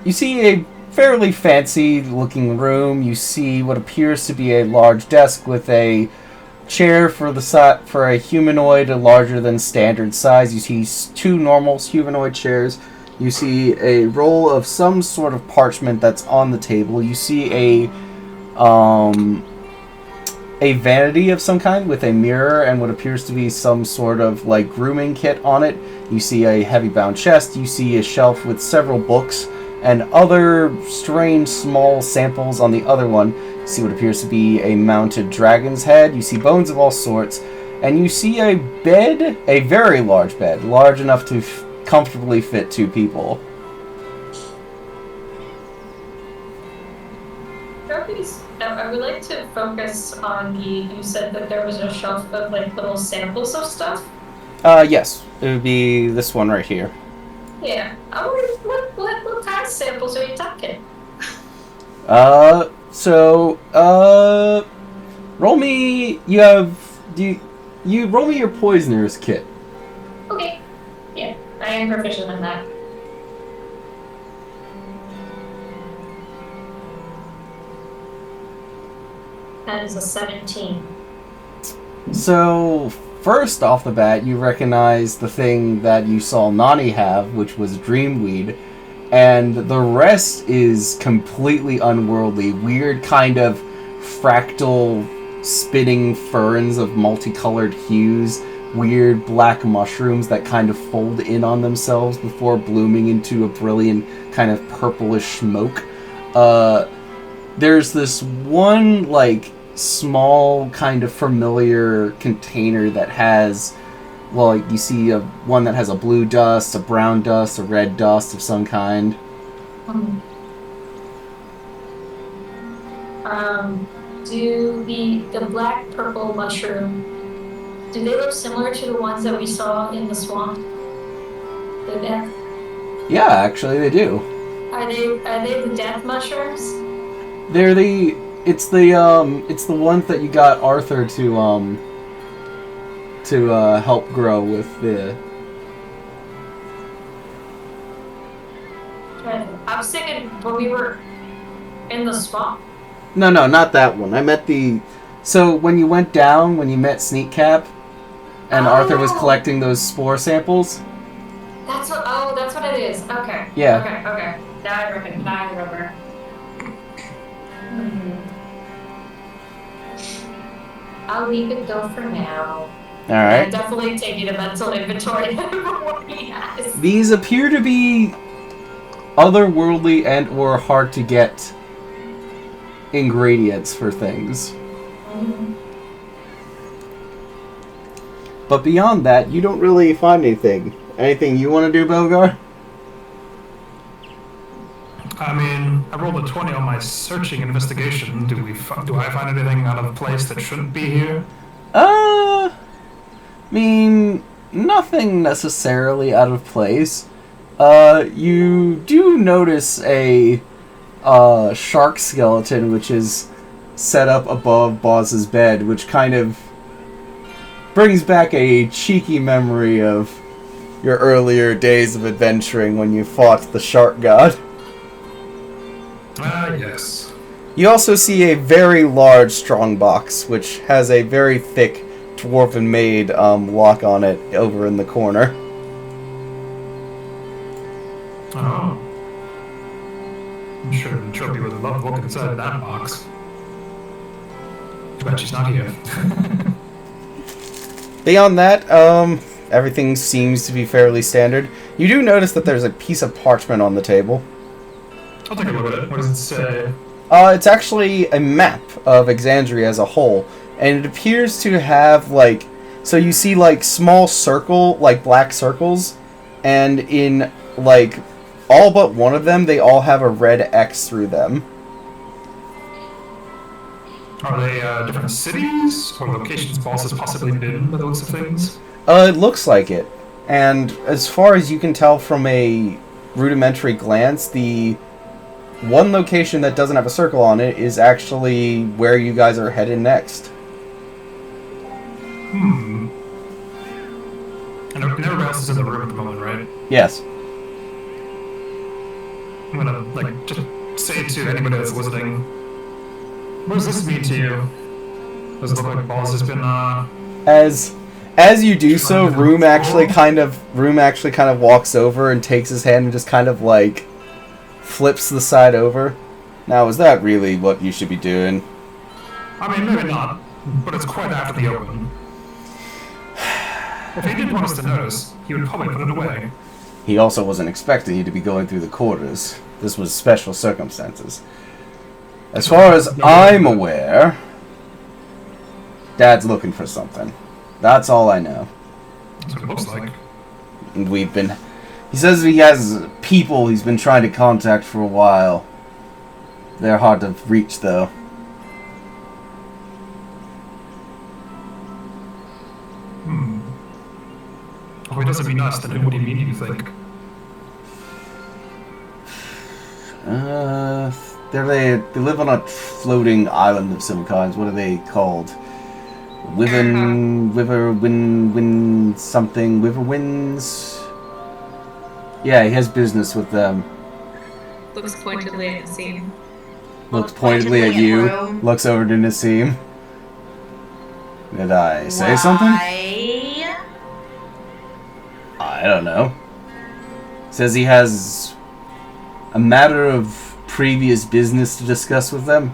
C: a fairly fancy looking room. You see what appears to be a large desk with a chair for a humanoid larger than standard size. You see 2 normal humanoid chairs. You see a roll of some sort of parchment that's on the table. You see a vanity of some kind with a mirror and what appears to be some sort of like grooming kit on it. You see a heavy bound chest. You see a shelf with several books and other strange small samples on the other one. You see what appears to be a mounted dragon's head. You see bones of all sorts. And you see a bed, a very large bed, large enough to comfortably fit 2 people.
B: I would like to focus on you said that there was a shelf of like little samples of stuff.
C: Yes. It would be this one right here.
B: Yeah. I wonder what kind of samples are you talking?
C: Roll me, you roll me your poisoner's kit.
B: Okay. Yeah, I am proficient in that. That is a 17.
C: So, first off the bat, you recognize the thing that you saw Nani have, which was Dreamweed, and the rest is completely unworldly. Weird kind of fractal spinning ferns of multicolored hues, weird black mushrooms that kind of fold in on themselves before blooming into a brilliant kind of purplish smoke. There's this one, like, small kind of familiar container that has, well, like, you see one that has a blue dust, a brown dust, a red dust of some kind.
B: Do the black purple mushroom, do they look similar to the ones that we saw in the swamp? The death.
C: Yeah, actually, they do.
B: Are they the death mushrooms?
C: They're the. It's the ones that you got Arthur to help grow with the.
B: I was thinking when we were in the swamp.
C: No, not that one. I meant the. So when you went down, when you met Sneak Cap, and Arthur was collecting those spore samples.
B: That's what it is. Okay.
C: Yeah.
B: Okay. Now I remember. I'll leave it go for now.
C: Alright.
B: I'm definitely taking a mental inventory of what he has.
C: These appear to be otherworldly and or hard to get ingredients for things. But beyond that, you don't really find anything. Anything you want to do, Belgar?
A: I mean, I rolled a 20 on my searching investigation. Do I find anything out of place that shouldn't be here?
C: I mean, nothing necessarily out of place. You do notice a shark skeleton which is set up above Boz's bed, which kind of brings back a cheeky memory of your earlier days of adventuring when you fought the shark god.
A: Yes.
C: You also see a very large strongbox, which has a very thick dwarven-made lock on it over in the corner.
A: Oh. I'm sure Trophy would love to look inside that box. Too bad she's not here.
C: Beyond that, everything seems to be fairly standard. You do notice that there's a piece of parchment on the table.
A: I'll take a look at it. What does it say?
C: It's actually a map of Exandria as a whole, and it appears to have, like, so you see, like, small circle, like, black circles, and in, like, all but one of them, they all have a red X through them.
A: Are they different cities or locations Boss has possibly been by the looks of things?
C: It looks like it. And as far as you can tell from a rudimentary glance, the one location that doesn't have a circle on it is actually where you guys are headed next.
A: And everybody else is in the room at the moment, right?
C: Yes.
A: I'm gonna, like, just say to anybody that's listening, what does this mean to you? Does it look like Boss has been,
C: As you do so, Room actually kind of walks over and takes his hand and just kind of, like, flips the side over. Now, is that really what you should be doing?
A: I mean, maybe not, but it's quite after the open. If he didn't want us to notice, he would probably put it away.
C: He also wasn't expecting you to be going through the quarters. This was special circumstances. As far as I'm aware, Dad's looking for something. That's all I know.
A: That's what it looks like.
C: And he says he has people he's been trying to contact for a while. They're hard to reach, though.
A: Oh, he doesn't mean us, then what do you mean, you think?
C: They live on a floating island of some kinds. What are they called? Something. Wiverwinds? Yeah, he has business with them.
D: Looks pointedly at Nassim.
C: Looks pointedly at you. Looks over to Nassim. Did I say something? I don't know. Says he has a matter of previous business to discuss with them.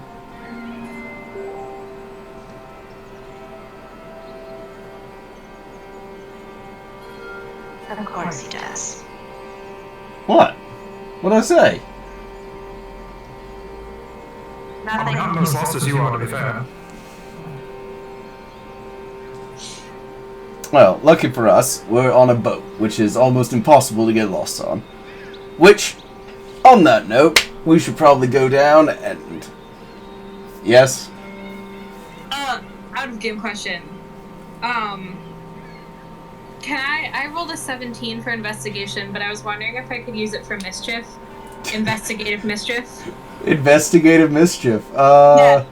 E: Of course he does.
C: What? What'd I say?
E: Nothing.
A: I'm not as lost as you are, to be fair.
C: Well, lucky for us, we're on a boat, which is almost impossible to get lost on. Which, on that note, we should probably go down and... Yes?
D: Out of game question. I rolled a 17 for investigation, but I was wondering if I could use it for mischief. Investigative mischief.
C: Investigative mischief.
D: Yeah.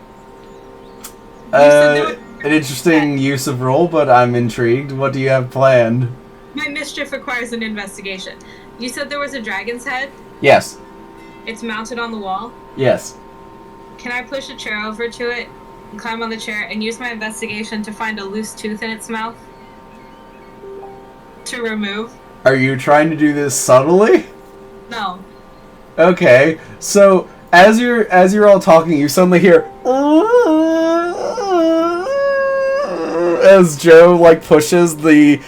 C: An interesting use of roll, but I'm intrigued. What do you have planned?
D: My mischief requires an investigation. You said there was a dragon's head?
C: Yes.
D: It's mounted on the wall?
C: Yes.
D: Can I push a chair over to it, and climb on the chair, and use my investigation to find a loose tooth in its mouth? To remove?
C: Are you trying to do this subtly?
D: No.
C: Okay, so as you're all talking, you suddenly hear as Joe like pushes the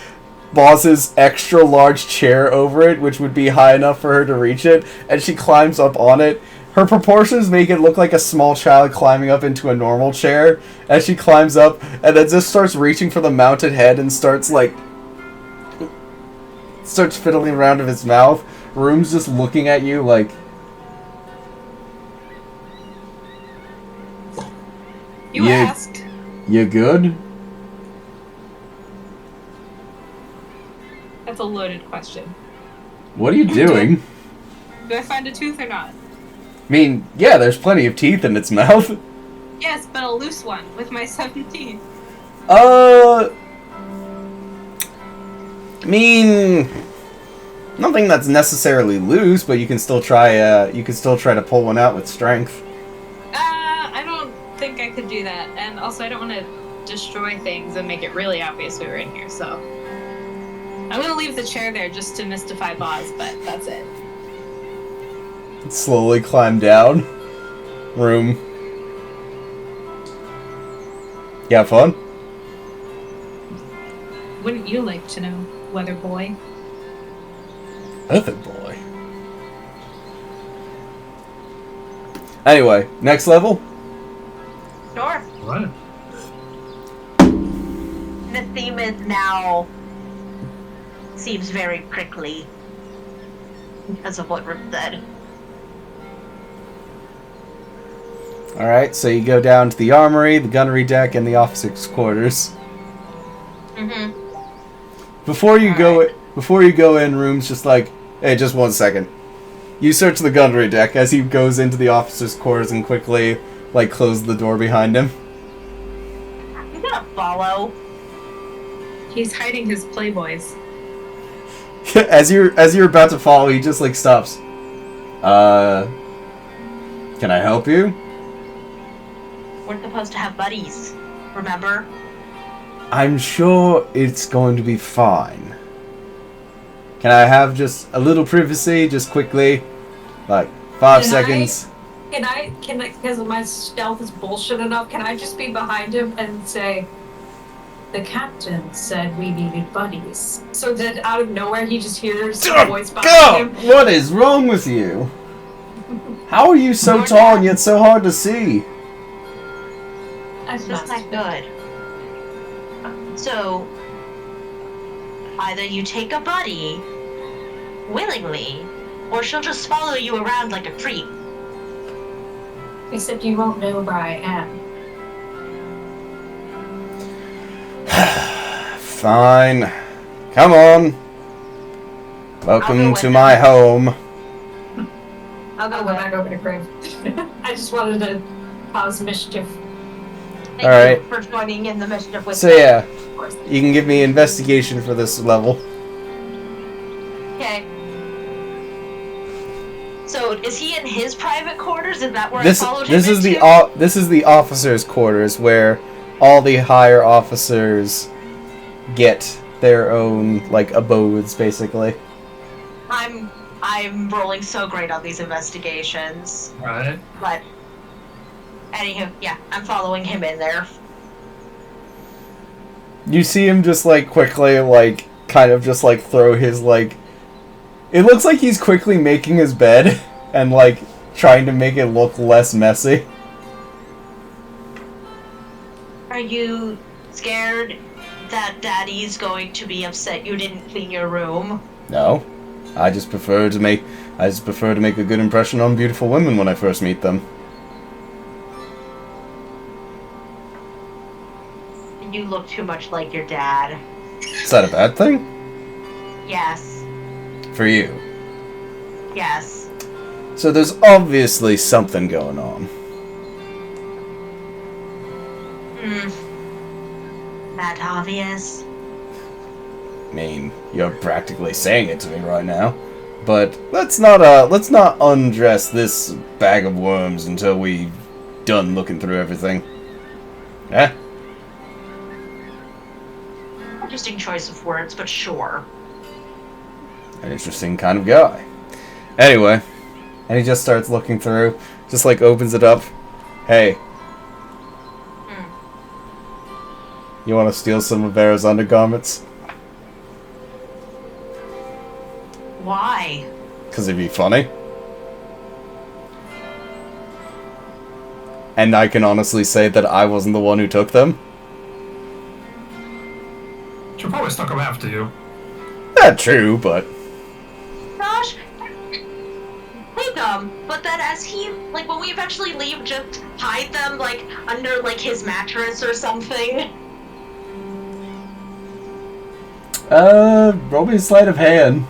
C: boss's extra large chair over it, which would be high enough for her to reach it, and she climbs up on it. Her proportions make it look like a small child climbing up into a normal chair as she climbs up, and then just starts reaching for the mounted head and starts fiddling around in his mouth. Room's just looking at you like,
D: You asked.
C: You good?
D: That's a loaded question.
C: What are you doing?
D: Do I find a tooth or not?
C: I mean, yeah, there's plenty of teeth in its mouth.
D: Yes, but a loose one with my 17.
C: I mean, nothing that's necessarily loose, but you can still try to pull one out with strength.
D: I don't think I could do that, and also I don't want to destroy things and make it really obvious we were in here, so I'm gonna leave the chair there just to mystify Boz, but that's it.
C: Slowly climb down. Room. You have fun?
D: Wouldn't you like to know, Weather Boy?
C: Other boy. Anyway, next level?
E: Sure.
A: Right.
E: The theme is now seems very prickly because of what Rip said.
C: Alright, so you go down to the armory, the gunnery deck, and the officers' quarters.
E: Mm-hmm.
C: Before you go in, Room's just like, hey, just 1 second. You search the gunnery deck as he goes into the officers' quarters and quickly, close the door behind him.
E: You gotta follow.
D: He's hiding his playboys.
C: as you're about to follow, he just, stops. Can I help you?
E: We're supposed to have buddies, remember?
C: I'm sure it's going to be fine. Can I have just a little privacy, just quickly? 5 seconds.
B: Can I, because my stealth is bullshit enough, can I just be behind him and say, the captain said we needed buddies? So that out of nowhere he just hears a voice behind him.
C: What is wrong with you? How are you so tall and yet so hard to see?
E: It's just not good. So, either you take a buddy willingly, or she'll just follow you around like a creep.
B: Except you won't know where I am.
C: Fine. Come on. Welcome to my home.
B: I'll go back over to Crave. I just wanted to cause mischief.
E: Thank
C: Alright.
E: you for joining in the mischief with
C: So
E: me.
C: yeah, you can give me investigation for this level.
E: Okay. So, is he in his private quarters? Is that where
C: This
E: I followed him
C: this is
E: into?
C: this is the officers' quarters where all the higher officers get their own abodes, basically.
E: I'm rolling so great on these investigations.
A: Right.
E: But anywho, yeah, I'm following him in there.
C: You see him just quickly kind of just throw his it looks like he's quickly making his bed and trying to make it look less messy.
E: Are you scared that Daddy's going to be upset you didn't clean your room?
C: No. I just prefer to make a good impression on beautiful women when I first meet them.
E: You look too much like your dad.
C: Is that a bad thing?
E: Yes.
C: For you.
E: Yes.
C: So there's obviously something going on.
E: That obvious?
C: I mean, you're practically saying it to me right now. But let's not undress this bag of worms until we've done looking through everything. Eh?
E: Interesting choice of words, but sure.
C: An interesting kind of guy. Anyway, and he just starts looking through, just like opens it up. Hey. You want to steal some of Vera's undergarments?
E: Why?
C: Because it'd be funny. And I can honestly say that I wasn't the one who took them.
A: She'll probably stuck them after you.
C: Not true, but...
E: Gosh. Take them, but then as he, like, when we eventually leave, just hide them, like, under, like, his mattress or something.
C: Roll me a sleight of hand.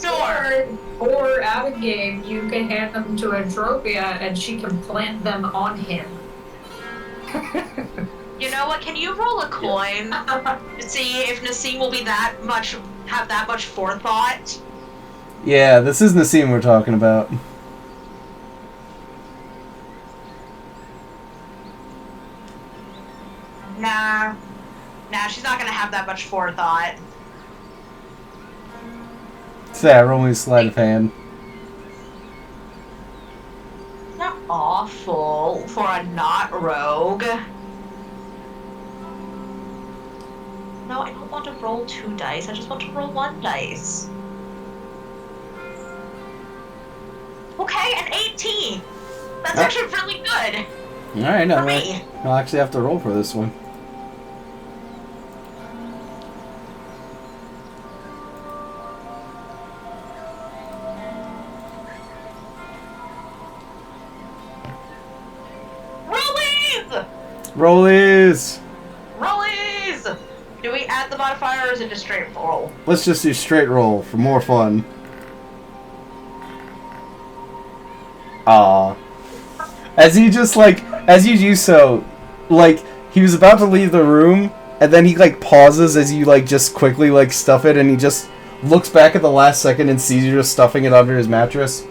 E: Sure.
B: Or out of game, you can hand them to Entropia and she can plant them on him.
E: You know what? Can you roll a coin to see if Nassim will be have that much forethought?
C: Yeah, this is Nassim we're talking about.
E: Nah, she's not gonna have that much forethought.
C: So yeah, roll me a sleight of hand.
E: Not awful for a not rogue. No, I don't want to roll 2 dice. I just want to roll 1 dice. Okay, an 18. That's actually really good.
C: Alright,
E: For me.
C: I'll actually have to roll for this one. Rollies!
E: Rollies! Do we add the modifier or is it just straight roll?
C: Let's just do straight roll for more fun. As you do so, like, he was about to leave the room, and then he, like, pauses as you, like, just quickly, like, stuff it, and he just looks back at the last second and sees you just stuffing it under his mattress.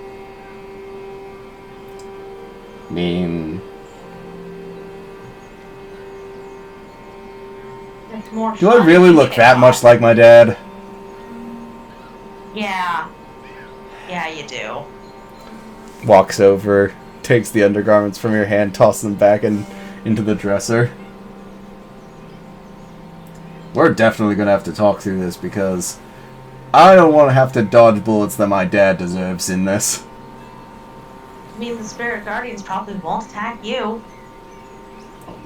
C: Do I really look that much like my dad?
E: Yeah. Yeah, you do.
C: Walks over, takes the undergarments from your hand, tosses them back into the dresser. We're definitely gonna have to talk through this because I don't want to have to dodge bullets that my dad deserves in this.
E: I mean, the Spirit Guardians probably won't attack you.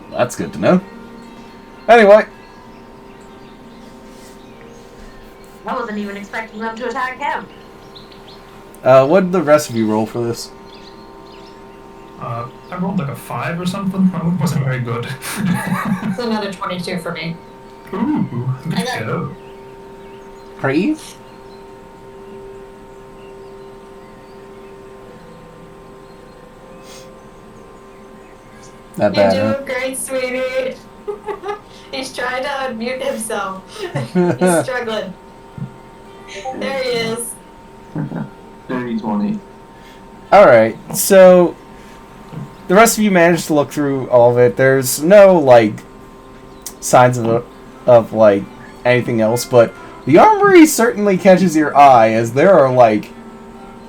C: That's good to know. Anyway.
E: I wasn't even expecting them to attack him.
C: What did the rest of you roll for this?
A: I rolled like a 5 or something. It wasn't very good.
B: It's another 22 for me.
A: Ooh, good
B: I got-
A: go.
C: Crave? Not
B: You're
C: bad, huh?
B: doing great, sweetie. He's trying to unmute himself. He's struggling. There he is.
F: 30-20.
C: Alright, so the rest of you managed to look through all of it. There's no, like, signs of like, anything else, but the armory certainly catches your eye, as there are, like,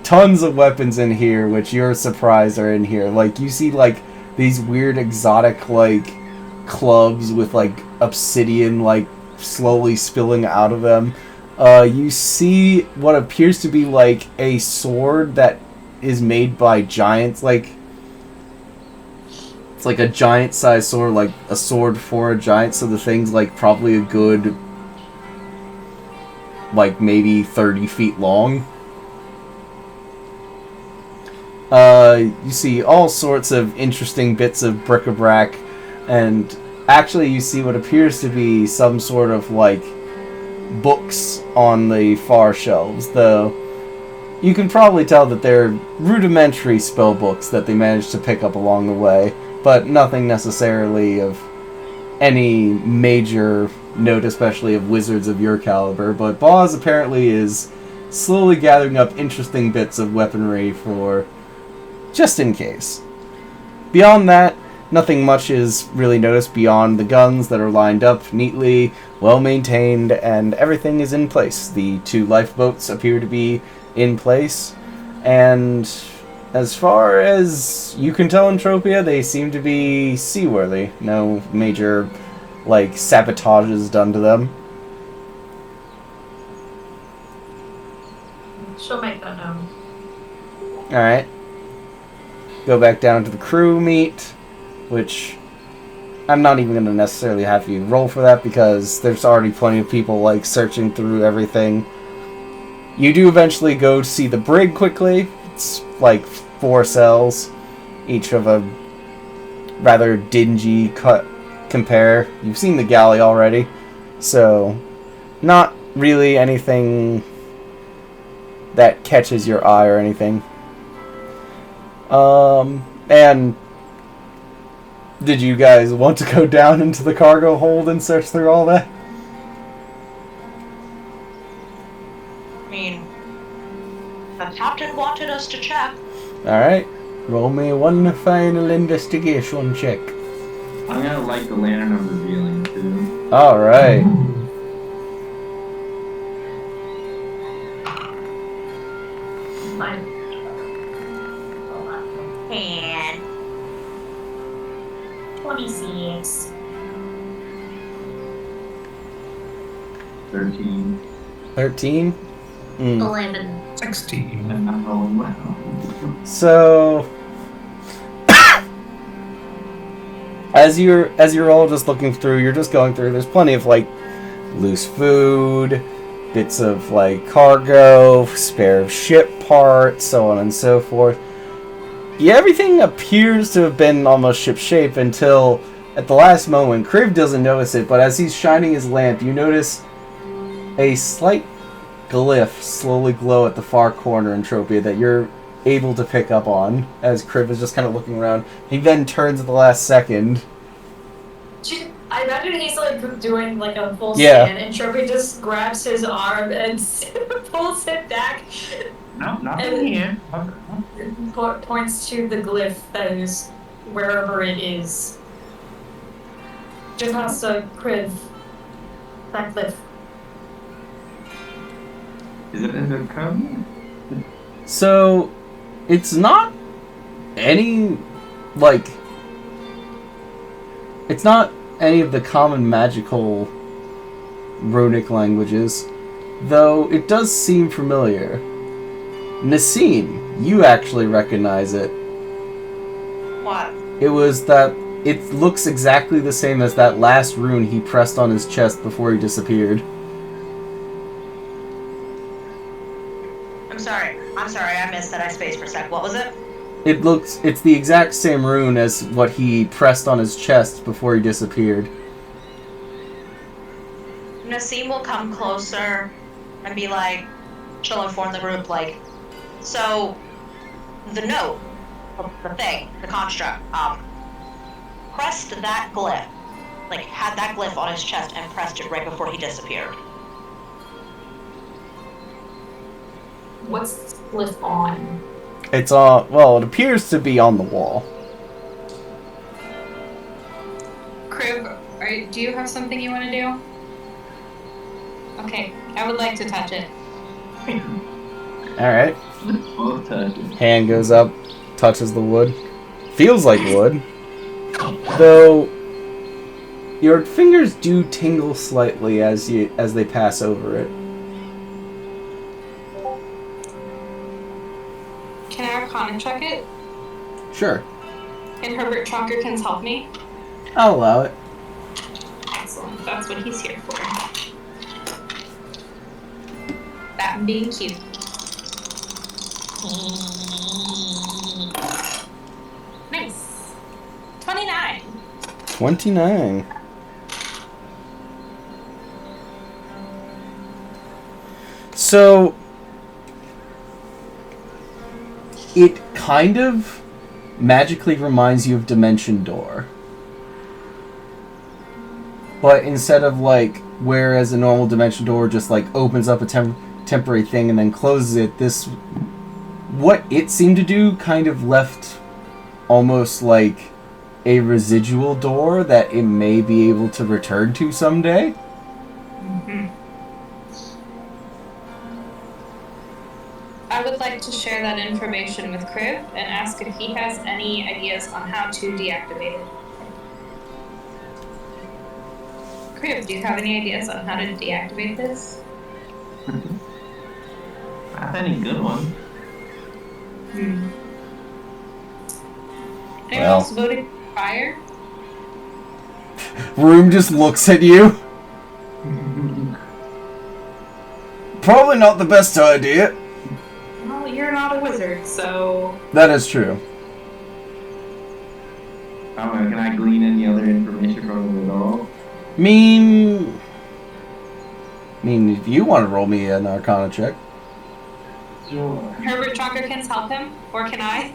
C: tons of weapons in here, which you're surprised are in here. Like, you see, like, these weird exotic, like, clubs with, like, obsidian, like, slowly spilling out of them. You see what appears to be, like, a sword that is made by giants, like, it's like a giant-sized sword, like a sword for a giant, so the thing's, like, probably a good, like, maybe 30 feet long. You see all sorts of interesting bits of bric-a-brac, and actually you see what appears to be some sort of, like, books on the far shelves, though you can probably tell that they're rudimentary spell books that they managed to pick up along the way, but nothing necessarily of any major note, especially of wizards of your caliber. But Boz apparently is slowly gathering up interesting bits of weaponry for just in case. Beyond that, nothing much is really noticed beyond the guns that are lined up neatly, well maintained, and everything is in place. The 2 lifeboats appear to be in place, and as far as you can tell, Entropia, they seem to be seaworthy. No major, sabotages done to them.
B: She'll make that known.
C: Alright. Go back down to the crew meet, which I'm not even going to necessarily have you roll for that because there's already plenty of people, searching through everything. You do eventually go to see the brig quickly. It's 4 cells, each of a rather dingy compare. You've seen the galley already, so not really anything that catches your eye or anything. And did you guys want to go down into the cargo hold and search through all that?
E: I mean, the captain wanted us to check.
C: Alright, roll me one final investigation check.
F: I'm gonna light the lantern of revealing too.
C: Alright.
B: Fine.
E: And
B: 26.
F: 13.
C: 13?
B: 11.
A: 16.
F: I'm not rolling well.
C: So as you're all just looking through, you're just going through, there's plenty of loose food, bits of cargo, spare ship parts, so on and so forth. Yeah, everything appears to have been almost ship-shape until at the last moment. Kriv doesn't notice it, but as he's shining his lamp, you notice a slight glyph slowly glow at the far corner in Tropia that you're able to pick up on as Kriv is just kind of looking around. He then turns at the last second.
B: I imagine he's doing a full
C: Yeah.
B: scan, and Trophy just grabs his arm and pulls it back.
F: No, not
B: And-
F: in here.
B: Points to the glyph that is wherever it is. Just has to Kriv. That glyph.
F: Is it in the code?
C: So, it's not any, it's not any of the common magical runic languages, though it does seem familiar. Nassim, you actually recognize it.
E: what?
C: It was that, it looks exactly the same as that last rune he pressed on his chest before he disappeared.
E: I'm sorry, I missed that. I spaced for a sec. What was it?
C: It's the exact same rune as what he pressed on his chest before he disappeared.
E: Nassim will come closer and be she'll inform the group, so, the note, the thing, the construct, pressed that glyph, had that glyph on his chest and pressed it right before he disappeared.
B: What's this glyph on?
C: It's it appears to be on the wall.
D: Crib, do you have something you want to do? Okay, I would like to touch it.
C: Alright.
F: Both touches.
C: Hand goes up, touches the wood. Feels like wood. Though your fingers do tingle slightly as they pass over it.
D: Can I Arcana check it?
C: Sure.
D: And Herbert Chalkerkins help me?
C: I'll allow it.
D: Excellent. That's what he's here for. That and being cute. Nice. 29.
C: 29. So it kind of magically reminds you of Dimension Door. But instead of like, whereas a normal Dimension Door just like opens up a temporary thing and then closes it, what it seemed to do kind of left almost like a residual door that it may be able to return to someday.
D: Mm-hmm. I would like to share that information with Kriv and ask if he has any ideas on how to deactivate it. Kriv, do you have any ideas on how to deactivate this?
F: Not any good one.
D: Anyone else voted fire?
C: Room just looks at you. Probably not the best idea.
D: Well, you're not a wizard, so...
C: That is true.
F: Can I glean any other information from it at all?
C: Mean, if you want to roll me an Arcana check.
F: Sure.
D: Herbert Chalkerkins help him? Or can I?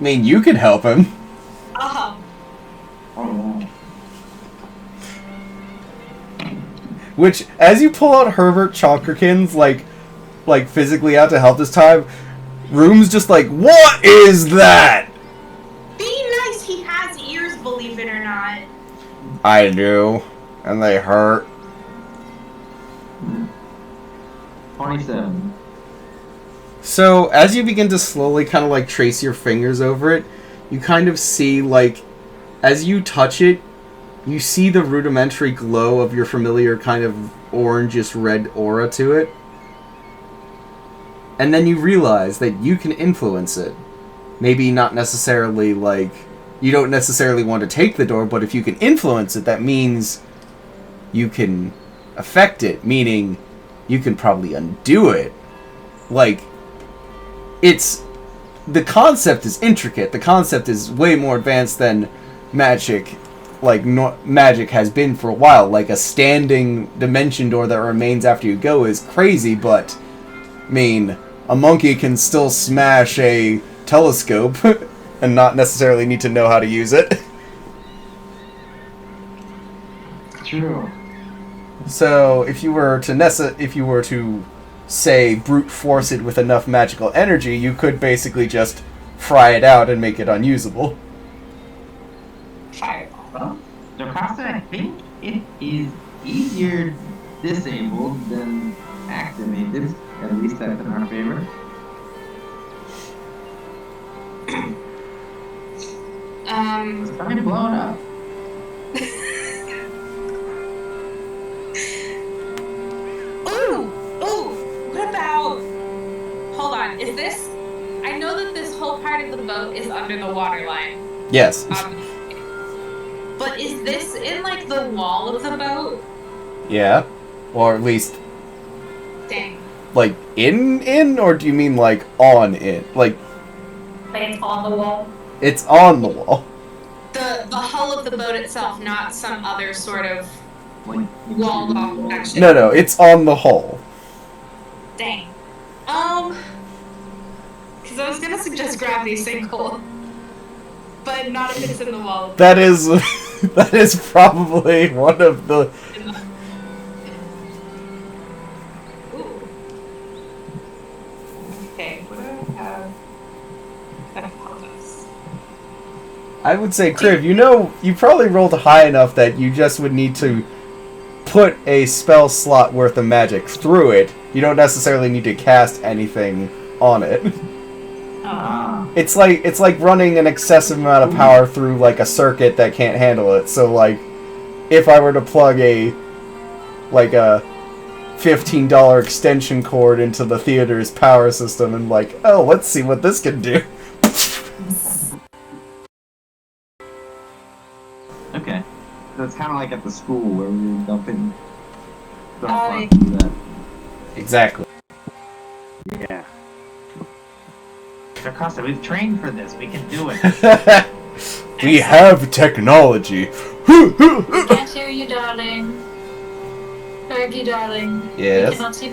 C: You could help him.
D: I'll help.
F: Oh,
C: Which, as you pull out Herbert Chalkerkins, like physically out to help this time, Room's just like, what is that?
E: Be nice, he has ears, believe it or not.
C: I do, and they hurt.
F: 27.
C: So, as you begin to slowly kind of like trace your fingers over it, you kind of see, like, as you touch it, you see the rudimentary glow of your familiar kind of orangish red aura to it. And then you realize that you can influence it. Maybe not necessarily, like, you don't necessarily want to take the door, but if you can influence it, that means you can affect it, meaning you can probably undo it. Like, the concept is intricate. The concept is way more advanced than magic, magic has been for a while. Like, a standing dimension door that remains after you go is crazy, but, a monkey can still smash a telescope and not necessarily need to know how to use it.
F: True.
C: So, if you were to say brute force it with enough magical energy, you could basically just fry it out and make it unusable.
D: Fireball.
F: Well, Jocasta, I think it is easier disabled than activated. At least that's in our favor. It's time to blow it up.
D: What about... Hold on, is this... I know that this whole part of the boat is under the waterline.
C: Yes.
D: But is this in, like, the wall of the boat?
C: Yeah. Or at least,
D: Dang.
C: like, in? Or do you mean, like, on it? Like,
B: It's on the wall.
C: it's on the wall.
D: The hull of the boat itself, not some other sort of
F: Like,
D: walled off section.
C: No, it's on the hull.
D: Dang. Because I was gonna suggest gravity sinkhole. But not if it's in the wall.
C: That is, that is probably one of the...
D: Ooh. Okay, what do I have? I apologize.
C: I would say, Kriv, you probably rolled high enough that you just would need to put a spell slot worth of magic through it. You don't necessarily need to cast anything on it. It's like running an excessive amount of power through, like, a circuit that can't handle it. So, like, if I were to plug a $15 extension cord into the theater's power system and, like, oh, let's see what this can do.
F: okay. So it's kind of like at the school where we were dumping stuff
D: Oh,
F: onto that.
C: Exactly.
F: Yeah. Jocasta, we've trained for this. We can do it.
C: We have technology.
B: We can't hear you, darling. Fergie, darling.
C: Yes?
B: We cannot see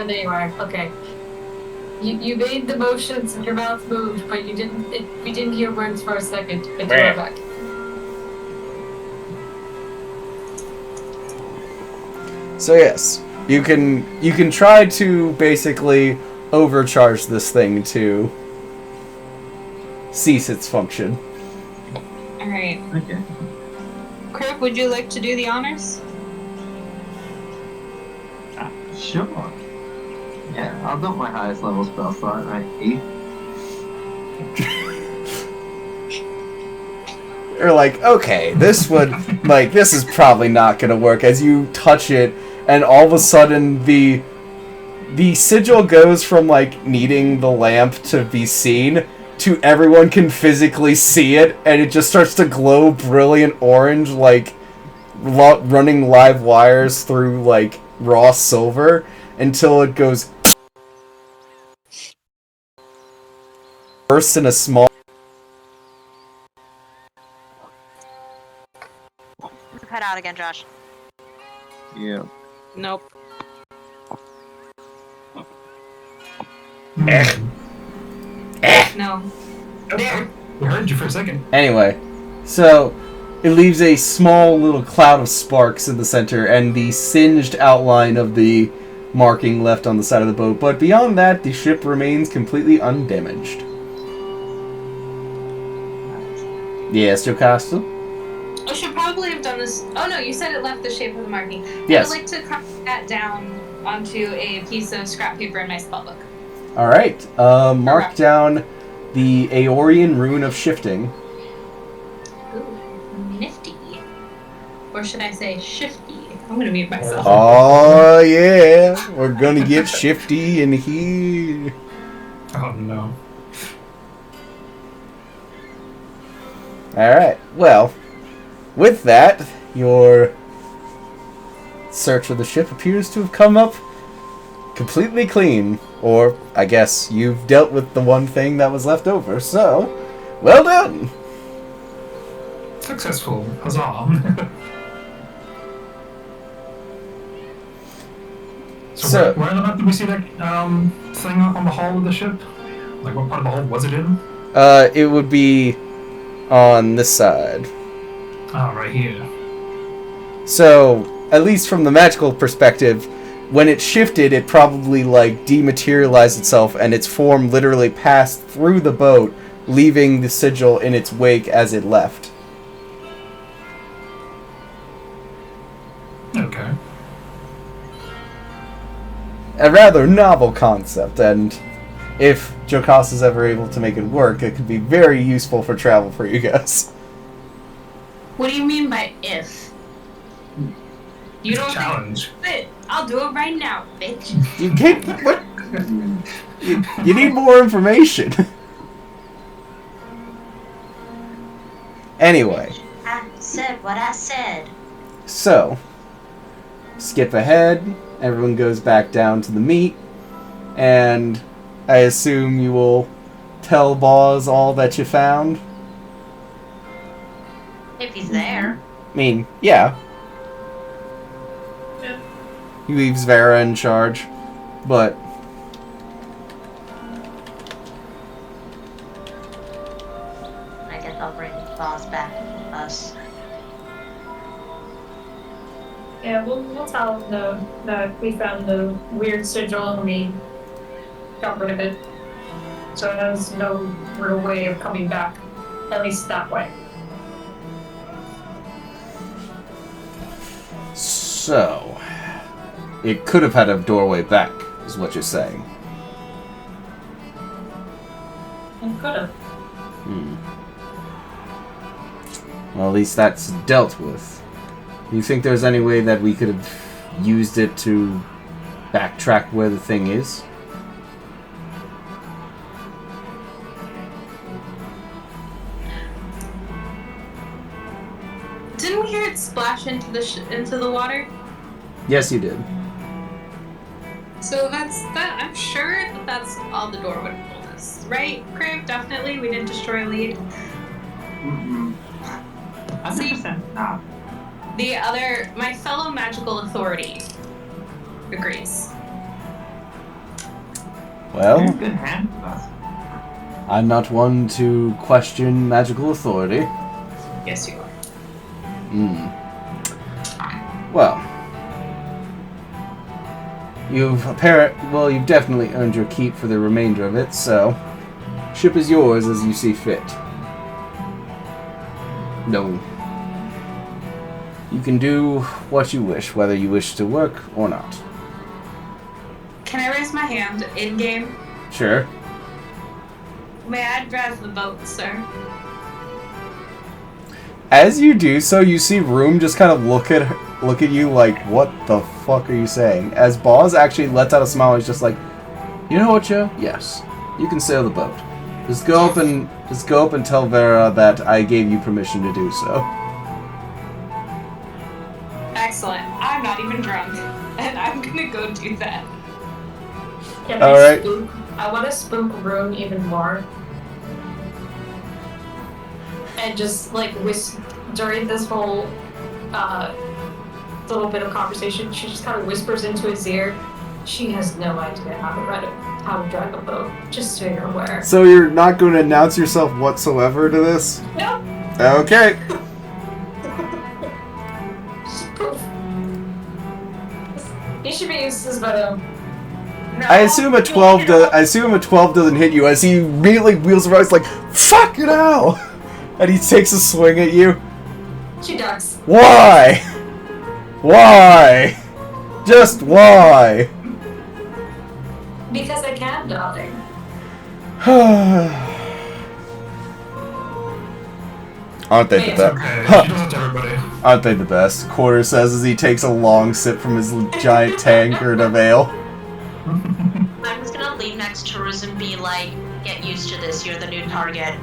B: there you are. Okay. You made the motions and your mouth moved, but you didn't. We didn't hear words for a second. But you are back.
C: So yes, you can try to basically overcharge this thing to cease its function.
D: Alright.
F: Okay.
D: Crip, would you like to do the honors?
F: Sure. Yeah, I'll dump my highest level spell slot at 8.
C: You're like, okay, this is probably not gonna work. As you touch it, and all of a sudden the sigil goes from like needing the lamp to be seen to everyone can physically see it, and it just starts to glow brilliant orange, like running live wires through like raw silver until it goes bursts in a small.
E: Cut out again, Josh.
F: Yeah.
D: Nope. No. There.
A: We heard you for a second.
C: Anyway, so it leaves a small little cloud of sparks in the center and the singed outline of the marking left on the side of the boat, but beyond that, the ship remains completely undamaged. Yes, Jocasta?
D: I should probably have done this. Oh no, you said it left the shape of the marking.
C: Yes.
D: I'd like to copy that down onto a piece of scrap paper in my spellbook.
C: Alright, mark down the Aeorian Rune of Shifting.
D: Ooh, nifty. Or should I say shifty? I'm gonna mute myself.
C: Oh yeah, we're gonna get shifty in here.
A: Oh no.
C: Alright, well, with that, your search of the ship appears to have come up completely clean. Or, I guess, you've dealt with the one thing that was left over, so, well done!
A: Successful. Huzzah.
C: So-
A: where on the map did we see that thing on the hull of the ship? Like, what part of the hull was it in?
C: It would be on this side.
A: Oh, right here.
C: So, at least from the magical perspective, when it shifted, it probably, like, dematerialized itself, and its form literally passed through the boat, leaving the sigil in its wake as it left.
A: Okay.
C: A rather novel concept, and if Jocasta's ever able to make it work, it could be very useful for travel for you guys.
D: What do you mean by if? You don't
A: Challenge.
D: think it? I'll do it right now, bitch.
C: You get what? You need more information. Anyway,
E: I said what I said.
C: so skip ahead. Everyone goes back down to the meet, and I assume you will tell Boz all that you found.
E: If he's there.
C: I mean, yeah.
B: Yeah.
C: He leaves Vera in charge, but
E: I guess I'll bring Boz back with us.
B: Yeah, we'll tell them that we found the weird sigil and we got rid of it. So it has no real way of coming back, at least that way.
C: so it could have had a doorway back, is what you're saying.
B: It could have.
C: Well, at least that's dealt with. You think there's any way that we could have used it to backtrack where the thing is?
D: Didn't we hear it splash into the water?
C: Yes, you did.
D: So that. I'm sure that's all the door would have told us, right? Crib, definitely. We didn't destroy a lead.
F: Mm-mm. 100% not.
D: My fellow magical authority agrees.
F: You're
C: Well,
F: in good hands with us.
C: I'm not one to question magical authority.
B: Yes, you are.
C: Well, you've definitely earned your keep for the remainder of it, so ship is yours as you see fit. No. You can do what you wish, whether you wish to work or not.
D: Can I raise my hand in game?
C: Sure.
D: May I drive the boat, sir?
C: As you do so, you see Room just kind of look at you like, what the fuck are you saying? As Boz actually lets out a smile, he's just like, you know what, Joe? Yes, you can sail the boat. Just go up and tell Vera that I gave you permission to do so.
D: Excellent. I'm not even drunk, and I'm gonna go do that.
B: Can
C: All
B: I
C: right.
B: spook? I want to spook Room even more. And just like during this whole little bit of conversation, she just kind of whispers into his ear. She has no idea how to drive a boat. Just so you're aware.
C: So you're not going to announce yourself whatsoever to this?
B: Nope.
C: Okay.
B: Just poof. You should be used to this, but
D: No,
C: I assume a 12 doesn't hit you as he immediately wheels around. He's like, "Fuck it out!" And he takes a swing at you.
B: she ducks.
C: Why? Why? Just why?
B: Because I can, darling.
C: Aren't they the
B: It's
C: best?
A: Okay,
C: Huh.
A: she does it to everybody.
C: Aren't they the best? Quarter says as he takes a long sip from his giant tankard of ale.
E: I'm just gonna lean next to Ruz and be like, get used to this, you're the new target.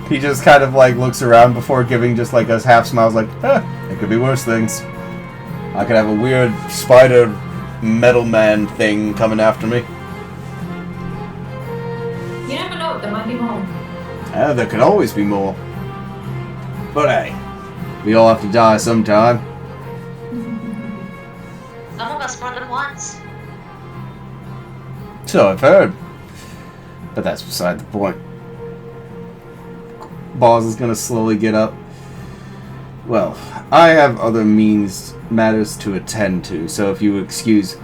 C: He just kind of like looks around before giving just like a half smile, like, it could be worse things. I could have a weird spider metal man thing coming after me.
B: You never know. There might be more.
C: There could always be more. But hey, we all have to die sometime.
E: Some of us more than once.
C: So I've heard. But that's beside the point. Boz is gonna slowly get up. Well, I have other matters to attend to, so if you excuse.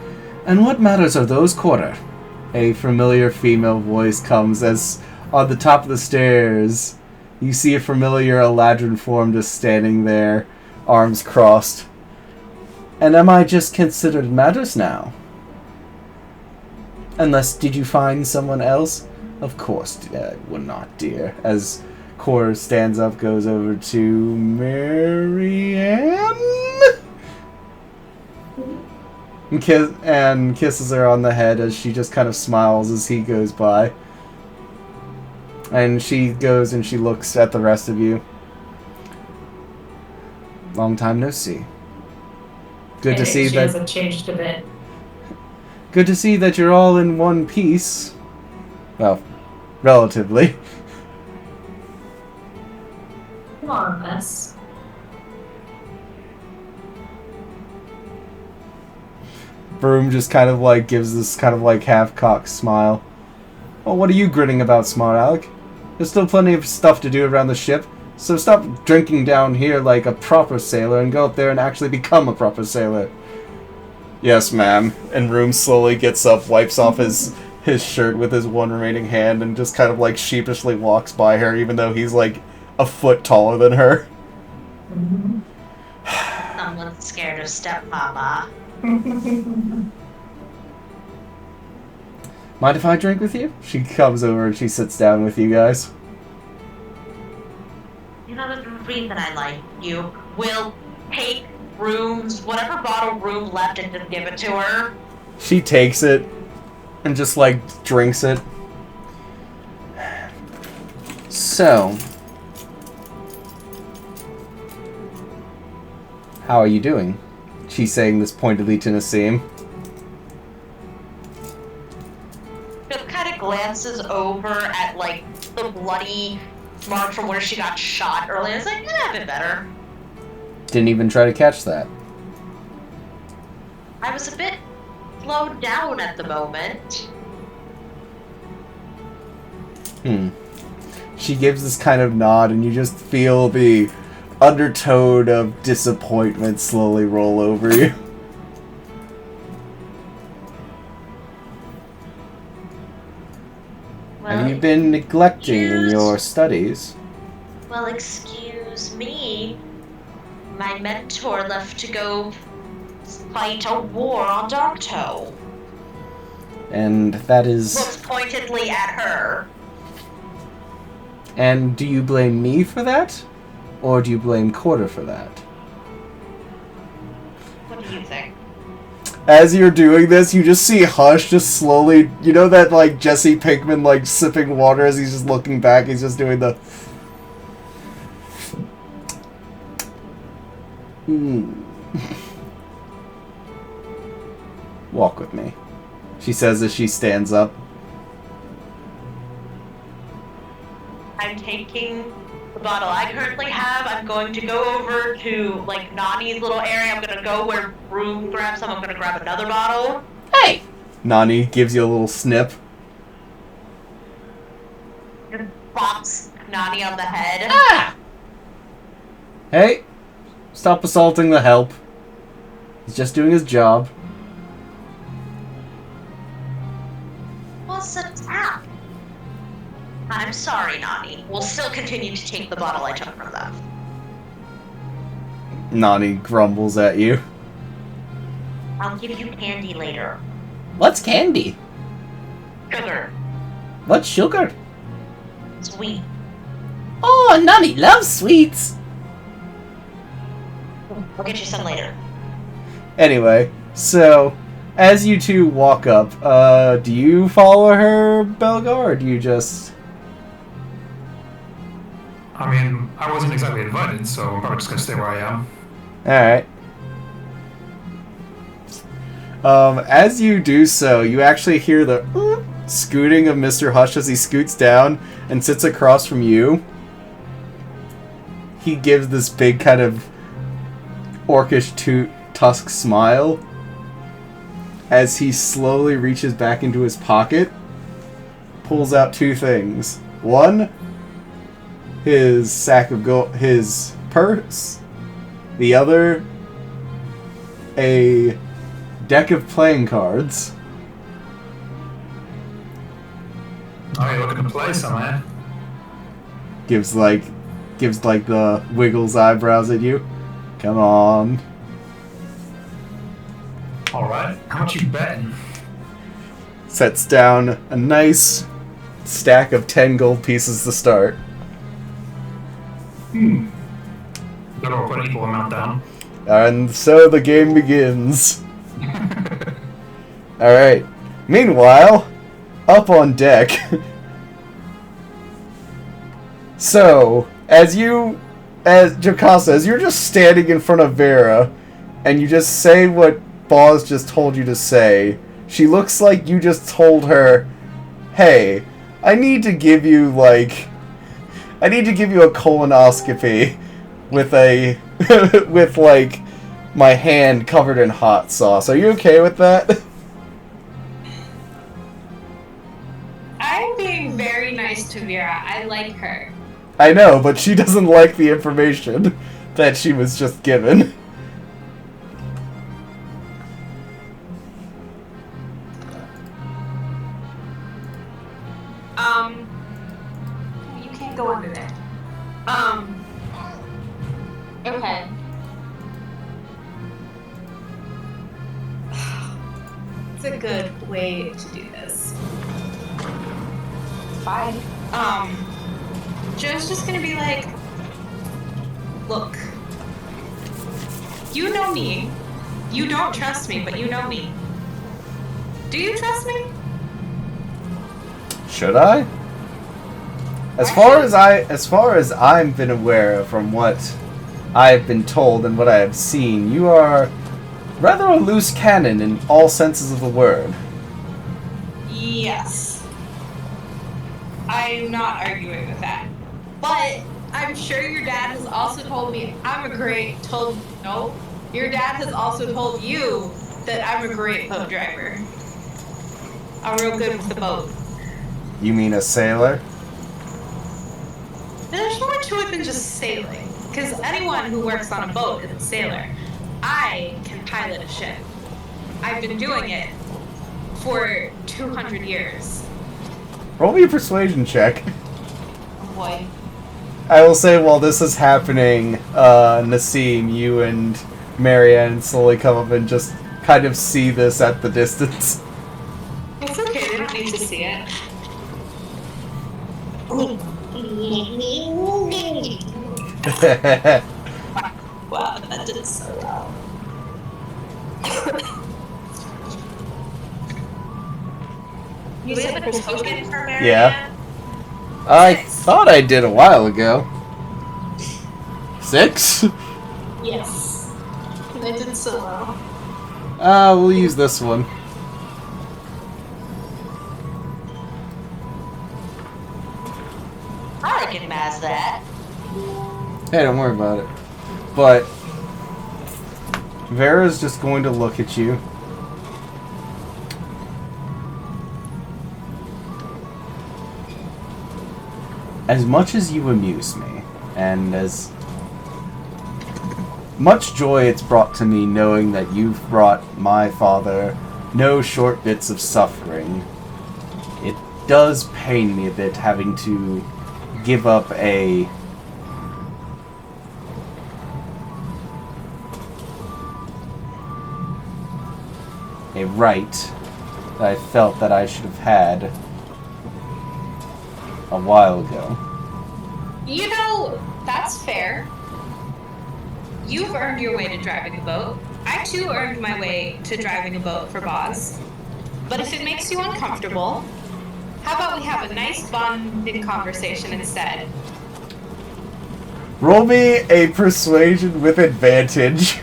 C: And what matters are those, Quarter? A familiar female voice comes as on the top of the stairs you see a familiar Eladrin form just standing there, arms crossed. And am I just considered matters now? Unless, did you find someone else? Of course, would not, dear. As Cor stands up, goes over to Marianne and kisses her on the head as she just kind of smiles as he goes by. And she goes and she looks at the rest of you. Long time no see. Good to see
B: she
C: that.
B: hasn't changed a bit.
C: Good to see that you're all in one piece. Well, relatively.
B: More or less.
C: Broom just kind of like gives this kind of like half-cocked smile. Well, what are you grinning about, smart Alec? There's still plenty of stuff to do around the ship, so stop drinking down here like a proper sailor and go up there and actually become a proper sailor. Yes, ma'am. And Room slowly gets up, wipes off his shirt with his one remaining hand, and just kind of like sheepishly walks by her, even though he's like a foot taller than her.
E: Someone's scared of stepmama.
C: Mind if I drink with you? She comes over and she sits down with you guys.
E: You know the reason I like you. We'll take Room's whatever bottle Room left and just give it to her.
C: She takes it and just like drinks it. So, how are you doing? She's saying this pointedly to Nassim.
E: Just kind of glances over at like the bloody mark from where she got shot earlier. It's like, a bit better.
C: Didn't even try to catch that.
E: I was a bit slowed down at the moment.
C: She gives this kind of nod, and you just feel the undertone of disappointment slowly roll over you. Have you been neglecting in your studies?
E: Well, excuse me. My mentor left to go fight a war on Darktow.
C: And that is...
E: Looks pointedly at her.
C: And do you blame me for that? Or do you blame Quarter for that?
E: What do you think?
C: As you're doing this, you just see Hush just slowly... You know that, like, Jesse Pinkman, like, sipping water as he's just looking back? He's just doing the... Walk with me, she says as she stands up.
E: I'm taking the bottle I currently have. I'm going to go over to, like, Nani's little area. I'm going to go where Broom grabs some. I'm going to grab another bottle. Hey!
C: Nani gives you a little snip.
E: Just bops Nani on the head.
C: Ah! Hey! Stop assaulting the help. He's just doing his job.
E: What's a tap? I'm sorry, Nani. We'll still continue to take the bottle I took from them.
C: Nani grumbles at you.
E: I'll give you candy later.
C: What's candy?
E: Sugar.
C: What's sugar?
E: Sweet.
C: Oh, Nani loves sweets!
E: I'll get you some later.
C: Anyway, so, as you two walk up, do you follow her, Belgar, or do you just...
A: I mean, I wasn't exactly invited, so I'm probably just gonna stay where I am.
C: Alright. As you do so, you actually hear the scooting of Mr. Hush as he scoots down and sits across from you. He gives this big kind of orcish tusk smile as he slowly reaches back into his pocket, pulls out two things. One, his sack of gold, his purse. The other, a deck of playing cards.
A: Oh, you're looking to play some, eh?
C: Gives like the wiggles eyebrows at you. Come on.
A: Alright, how much you betting?
C: Sets down a nice stack of 10 gold pieces to start.
A: Then we'll put an equal amount down.
C: And so the game begins. Alright. Meanwhile, up on deck. So, as Jocasta, as you're just standing in front of Vera, and you just say what Boz just told you to say, she looks like you just told her, hey, I need to give you a colonoscopy with with like my hand covered in hot sauce. Are you okay with that?
D: I'm being very nice to Vera. I like her.
C: I know, but she doesn't like the information that she was just given.
B: You can't go under there.
D: Okay. It's a good way to do this.
B: Fine.
D: Joe's just gonna be like, look, you know me. You don't trust me, but you know me. Do you trust me?
C: Should I? As far as I've been aware from what I've been told and what I have seen, you are rather a loose cannon in all senses of the word.
D: Yes. I'm not arguing with that. But I'm sure your dad has also told me your dad has also told you that I'm a great boat driver. I'm real good with the boat.
C: You mean a sailor?
D: There's more to it than just sailing, because anyone who works on a boat is a sailor. I can pilot a ship. I've been doing it for 200 years.
C: Roll me a persuasion check.
D: Oh boy.
C: I will say while this is happening, Nassim, you and Marianne slowly come up and just kind of see this at the distance.
D: It's okay, they don't need to see it. Wow, that did so well.
E: You said the token for Marianne?
C: Yeah. I thought I did a while ago. 6?
D: Yes. They did so well.
C: We'll use this one.
E: I recognize that.
C: Hey, don't worry about it. But Vera's just going to look at you. As much as you amuse me, and as much joy it's brought to me knowing that you've brought my father no short bits of suffering, it does pain me a bit having to give up a right that I felt that I should have had a while ago.
D: You know, that's fair. You've earned your way to driving a boat. I too earned my way to driving a boat for Boz. But if it makes you uncomfortable, how about we have a nice bonding conversation instead?
C: Roll me a persuasion with advantage.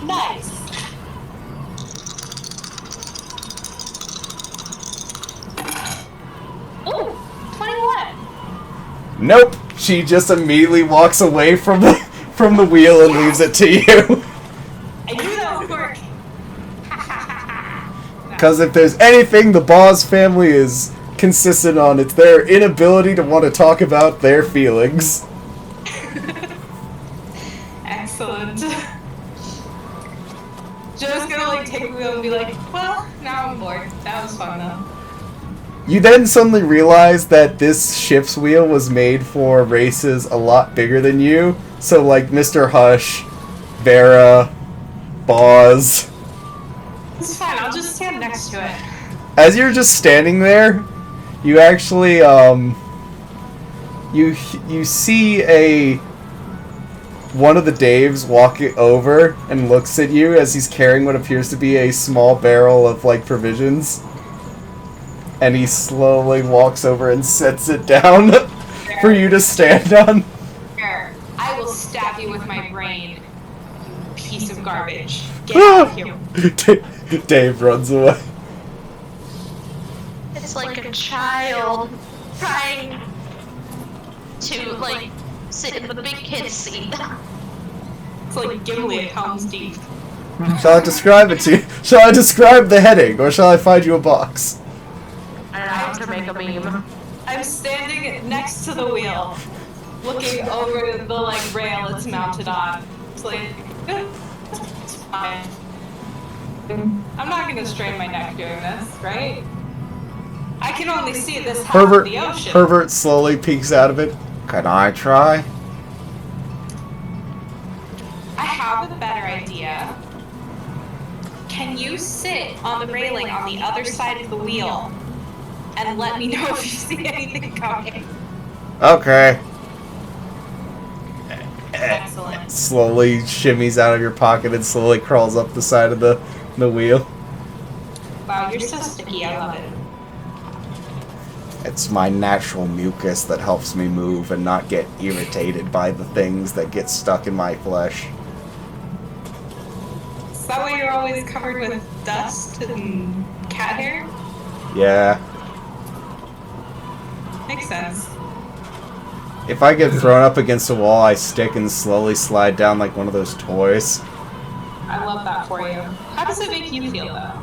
D: Nice. Ooh, 21.
C: Nope. She just immediately walks away from the wheel and leaves it to you.
D: I knew that would work.
C: Because if there's anything the Boz family is consistent on, it's their inability to want to talk about their feelings.
D: Excellent. Joe's gonna like take the wheel and be like, well, now I'm bored. That was fun though.
C: You then suddenly realize that this ship's wheel was made for races a lot bigger than you. So like Mr. Hush, Vera, Boz.
D: It's fine, I'll just stand next to it.
C: As you're just standing there, you actually you see one of the Daves walking over and looks at you as he's carrying what appears to be a small barrel of like provisions. And he slowly walks over and sets it down for you to stand on.
D: Here, I will stab you with my brain, you piece of garbage. Get out of here.
C: Dave runs away.
E: It's like a child trying to, like, sit in the big kid seat.
D: It's like Gimli at Helm's Deep.
C: Shall I describe it to you? Shall I describe the heading, or shall I find you a box?
E: I don't know how to make a meme.
D: I'm standing next to the wheel, looking over the like rail it's mounted on. It's like, it's fine. I'm not gonna strain my neck doing this, right? I can only see this half of the ocean.
C: Herbert slowly peeks out of it. Can I try?
D: I have a better idea. Can you sit on the railing on the other side of the wheel and let me know if you see anything coming?
C: Okay.
D: Excellent.
C: Slowly shimmies out of your pocket and slowly crawls up the side of the wheel.
D: Wow, you're so sticky. I love it.
C: It's my natural mucus that helps me move and not get irritated by the things that get stuck in my flesh.
D: Is that why you're always covered with dust and cat hair?
C: Yeah.
D: Makes sense.
C: If I get thrown up against a wall, I stick and slowly slide down like one of those toys.
D: I love that thought for you. How does it make you feel, though?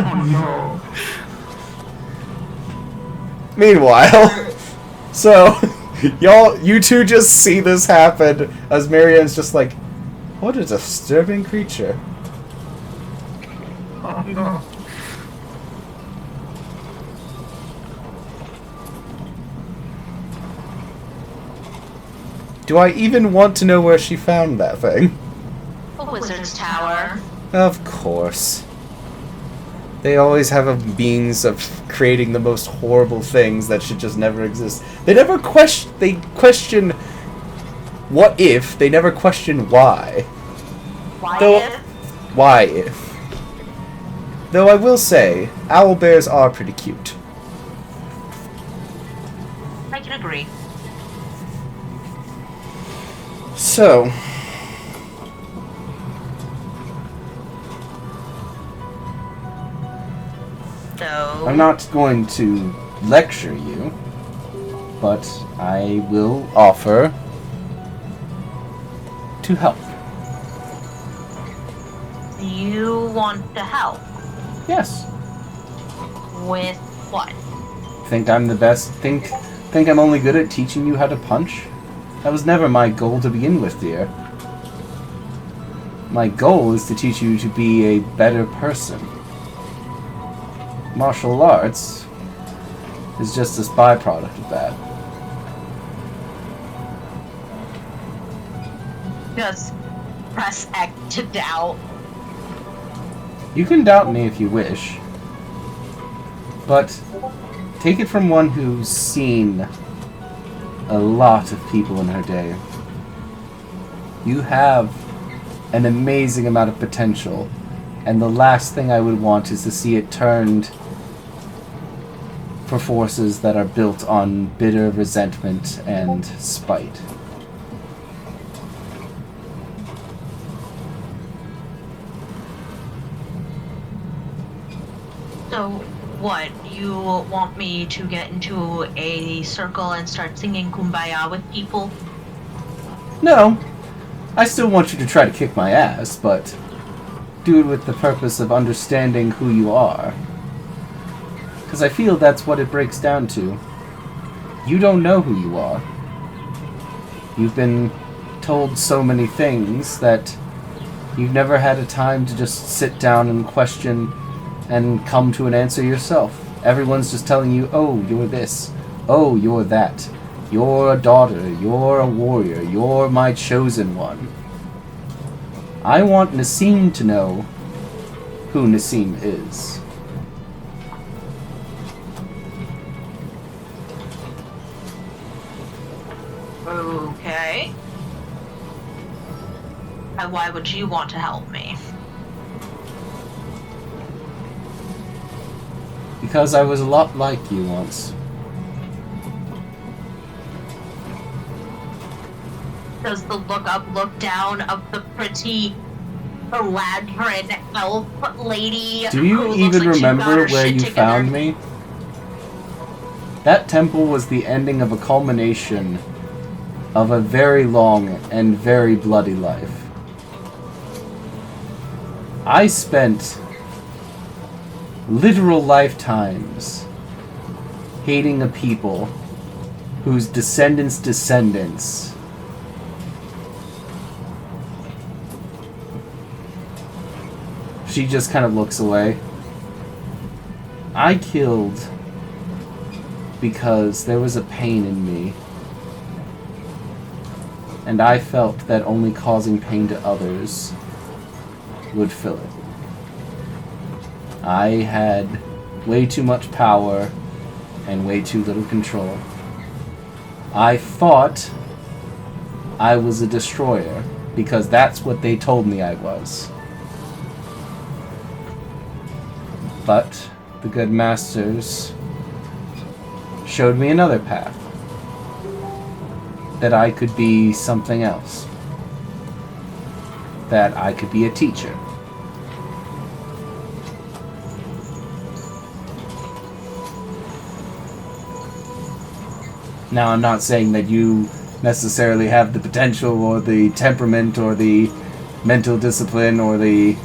A: Oh no.
C: Meanwhile, so you two just see this happen as Marianne's just like, what a disturbing creature.
A: Oh no.
C: Do I even want to know where she found that thing?
E: A wizard's tower.
C: Of course. They always have a means of creating the most horrible things that should just never exist. They never question what if, they never question why. Why if? Though I will say, owlbears are pretty cute.
E: I can agree.
C: So, I'm not going to lecture you, but I will offer to help.
E: You want to help?
C: Yes.
E: With what?
C: Think I'm the best? Think I'm only good at teaching you how to punch? That was never my goal to begin with, dear. My goal is to teach you to be a better person. Martial arts is just this byproduct of that.
E: Just press X to doubt.
C: You can doubt me if you wish, but take it from one who's seen a lot of people in her day. You have an amazing amount of potential, and the last thing I would want is to see it turned for forces that are built on bitter resentment and spite.
E: So, what? You want me to get into a circle and start singing Kumbaya with people?
C: No, I still want you to try to kick my ass, but do it with the purpose of understanding who you are. Because I feel that's what it breaks down to. You don't know who you are. You've been told so many things that you've never had a time to just sit down and question and come to an answer yourself. Everyone's just telling you, oh, you're this. Oh, you're that. You're a daughter. You're a warrior. You're my chosen one. I want Nassim to know who Nassim is.
E: Okay. And why would you want to help me?
C: Because I was a lot like you once.
E: Does the look up, look down of the pretty lantern elf lady?
C: Do you
E: who
C: even
E: looks like she got
C: remember
E: her
C: where
E: shit
C: you
E: together?
C: found me? That temple was the ending of a culmination of a very long and very bloody life. I spent literal lifetimes hating a people whose descendants' She just kind of looks away. I killed because there was a pain in me. And I felt that only causing pain to others would fill it. I had way too much power and way too little control. I thought I was a destroyer because that's what they told me I was. But the good masters showed me another path. That I could be something else. That I could be a teacher. Now, I'm not saying that you necessarily have the potential or the temperament or the mental discipline or the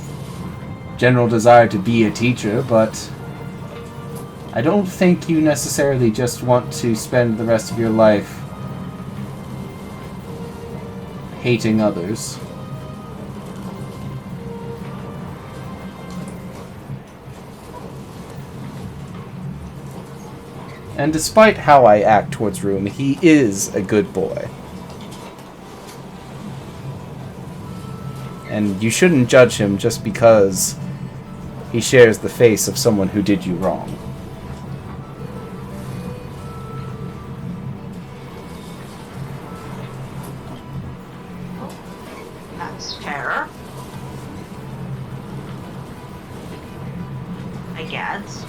C: general desire to be a teacher, but I don't think you necessarily just want to spend the rest of your life hating others. And despite how I act towards Rune, he is a good boy. And you shouldn't judge him just because he shares the face of someone who did you wrong.
E: That's fair. I guess.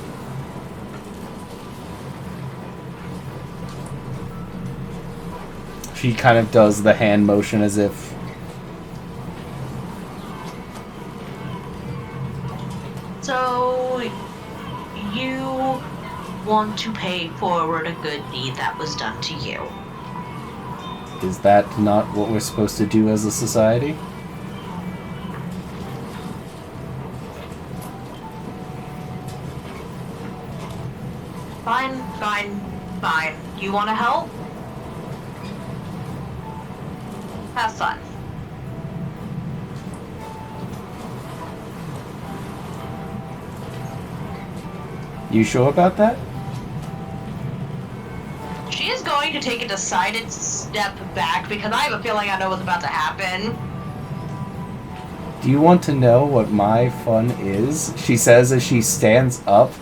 C: She kind of does the hand motion as if...
E: So, you want to pay forward a good deed that was done to you.
C: Is that not what we're supposed to do as a society?
E: Fine, fine, fine. You want to help? Have fun.
C: You sure about that?
E: She is going to take a decided step back because I have a feeling I know what's about to happen.
C: Do you want to know what my fun is? She says as she stands up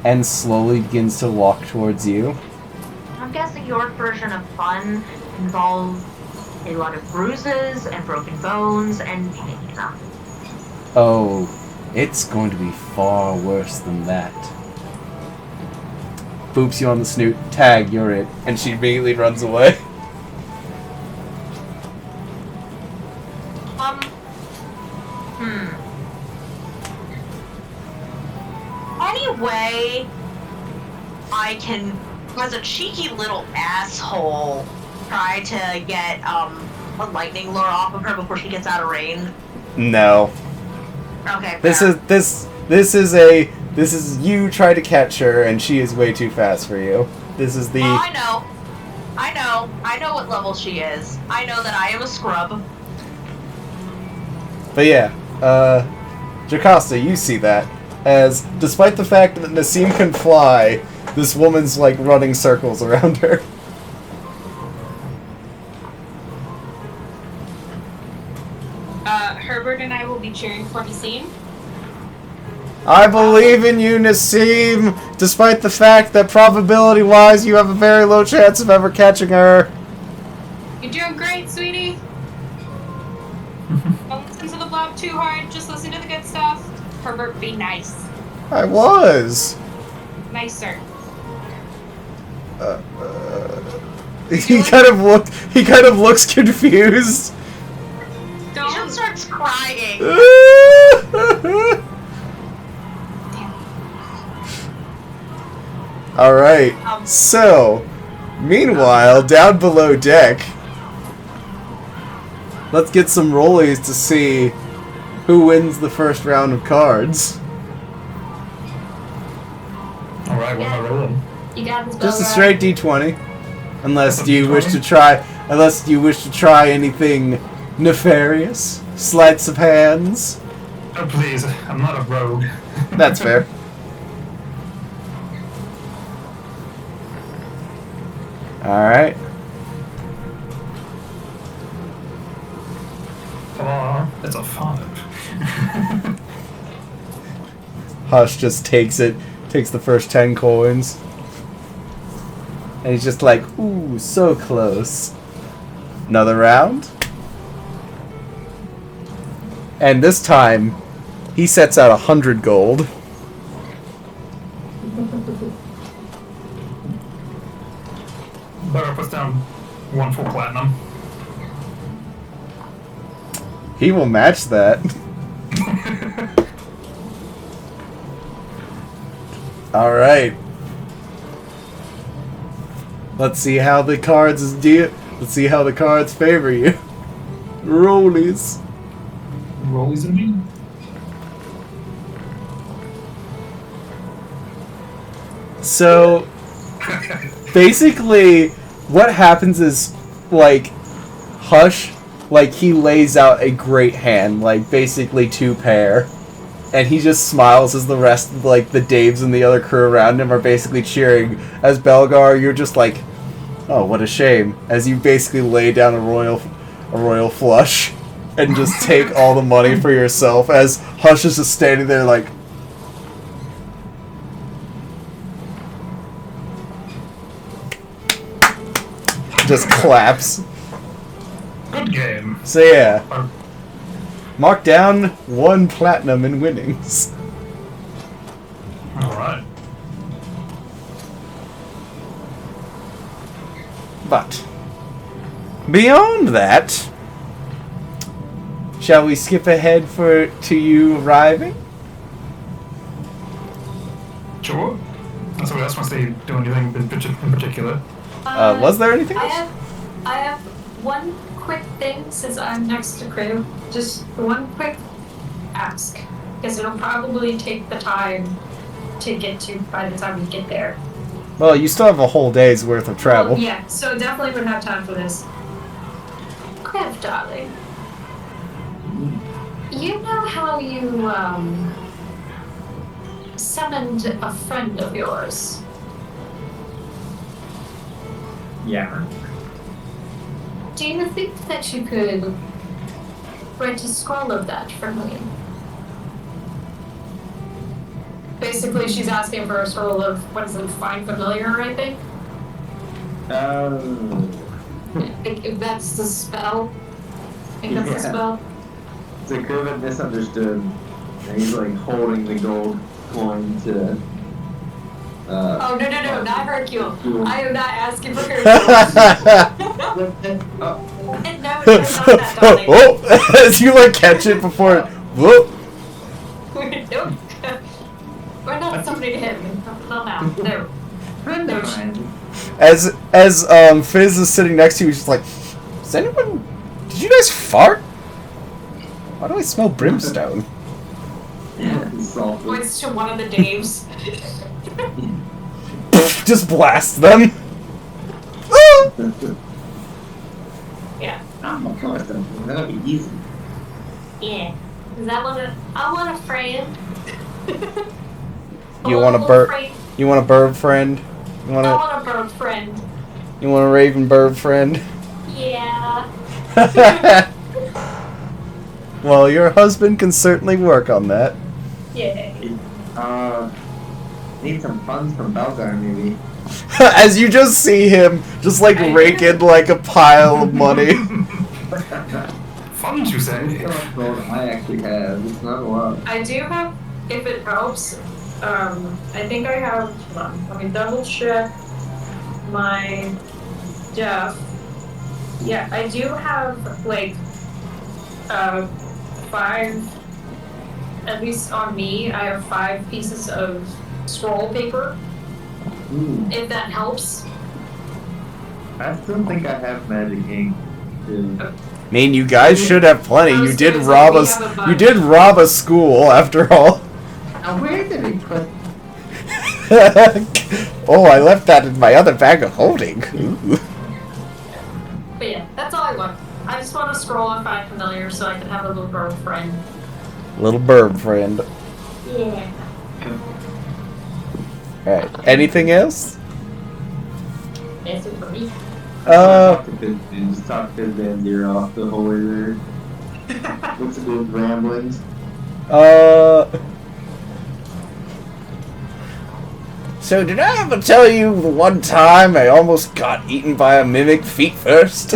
C: and slowly begins to walk towards you.
E: I'm guessing your version of fun involves a lot of bruises and broken bones and pain.
C: Oh, it's going to be far worse than that. Boops you on the snoot. Tag, you're it. And she immediately runs away.
E: Any way I can, as a cheeky little asshole, try to get a lightning lure off of her before she gets out of range?
C: No.
E: Okay.
C: This
E: fair.
C: is you try to catch her and she is way too fast for you. This is the...
E: Oh, I know what level she is. I know that I am a scrub.
C: But yeah, Jocasta, you see that. As, despite the fact that Nassim can fly, this woman's, like, running circles around her.
D: Herbert and I will be cheering for Nassim.
C: I believe in you, Nassim, despite the fact that probability-wise you have a very low chance of ever catching her.
D: You're doing great, sweetie. Don't listen to the blog too hard, just listen to the good stuff. Herbert, be nice.
C: I was.
D: Nicer.
C: He kind of looks confused.
E: He just starts crying.
C: Alright, so, meanwhile, down below deck, let's get some rollies to see who wins the first round of cards.
A: Alright, what am I rolling?
B: You got this,
C: Just a
B: Bella.
C: straight d20. Unless you wish to try anything nefarious. Sleights of hands.
A: Oh please, I'm not a rogue.
C: That's fair. Alright.
A: Come on, it's a 5.
C: Hush just takes the first 10 coins. And he's just like, ooh, so close. Another round. And this time, he sets out 100 gold.
A: Burrow puts down 1 full platinum.
C: He will match that. Alright. Let's see how the cards Let's see how the cards favor you. Rollies.
A: Rollies and me.
C: So, basically, what happens is, like, Hush, like, he lays out a great hand, like, basically 2 pair. And he just smiles as the rest of, like, the Daves and the other crew around him are basically cheering. As Belgar, you're just like, oh, what a shame. As you basically lay down a royal flush and just take all the money for yourself. As Hush is just standing there like, just claps.
A: Good game.
C: So yeah. Mark down 1 platinum in winnings.
A: Alright.
C: But beyond that, shall we skip ahead to you arriving?
A: Sure. Somebody else wants to do anything in particular.
C: Was there anything else?
B: I have one quick thing since I'm next to crew. Just one quick ask, because it'll probably take the time to get to by the time we get there.
C: Well, you still have a whole day's worth of travel.
B: Well, yeah, so definitely would have time for this. Crev, darling. You know how you, summoned a friend of yours?
F: Yeah.
B: Do you think that you could write a scroll of that for me? Basically, she's asking for a scroll of, what is it, Find Familiar, I think? If that's the spell. I think that's the spell.
F: So Kermit misunderstood, and he's like holding the gold coin to.
B: Oh, no, not Hercule. I am not asking for Hercule. No, it's not that, darling.
C: Oh, as you like catch it before. Whoop.
B: Nope. We're not summoning him. Not now. No.
F: Friend of mine.
C: As Fizz is sitting next to you, he's just like, is anyone? Did you guys fart? Why do I smell brimstone?
B: Points to one of the Daves.
C: Just blast them.
B: Yeah.
F: Oh, of course, that'll be easy.
B: Yeah. I want a friend.
C: You want a bird? You want a bird friend? You want
B: I want a bird friend.
C: You want a raven bird friend?
B: Yeah.
C: Well, your husband can certainly work on that.
B: Yeah.
F: Need some funds from Belgar, maybe.
C: As you just see him, just like rake in like a pile of money.
A: Funds, you say?
F: How much gold I actually have? It's not a lot.
B: I do have, if it helps, I think I have, hold on, let me double check my stuff. Yeah, I do have, like, 5, at least on me, I have 5 pieces of scroll paper, if that helps.
F: I still think I have magic ink. Too.
C: I mean, you guys should have plenty.
B: I
C: You
B: was
C: did
B: gonna say
C: rob
B: we
C: us.
B: have a
C: You
B: bunch.
C: did rob a school, after all.
F: Now, where did it put?
C: Oh, I left that in my other bag of holding. Ooh.
B: But yeah, that's all I want. I just want to scroll and find familiar so I can have a little bird friend.
C: Little bird friend.
B: Yeah.
C: Alright. Anything else?
B: That's it for me.
F: Just talk to Van Deer off the whole way there. What's the good ramblings?
C: So did I ever tell you the one time I almost got eaten by a mimic feet first?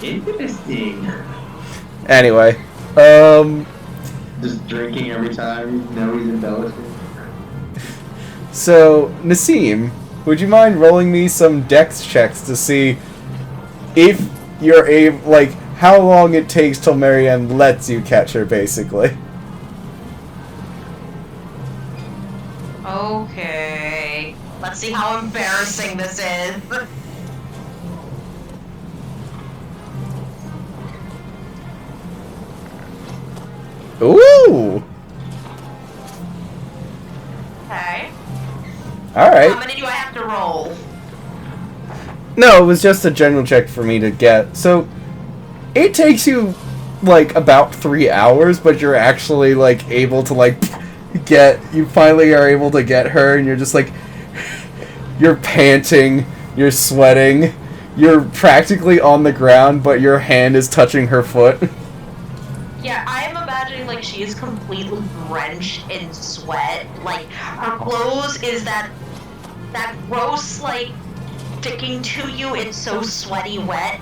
F: Interesting.
C: Anyway,
F: Just drinking every time you know he's embellishing.
C: so Nassim, would you mind rolling me some dex checks to see if you're able, like, how long it takes till Marianne lets you catch her, basically?
E: Okay. Let's Let's see how embarrassing this is.
C: Ooh!
E: Okay.
C: Alright.
E: How many do I have to roll?
C: No, it was just a general check for me to get. So, it takes you, like, about 3 hours, but you're actually, like, able to, like, you finally are able to get her, and you're just, like, you're panting, you're sweating, you're practically on the ground, but your hand is touching her foot.
E: Yeah, I am imagining, like, she is completely drenched in sweat. Like, her clothes is that gross, like, sticking to you, it's so sweaty wet.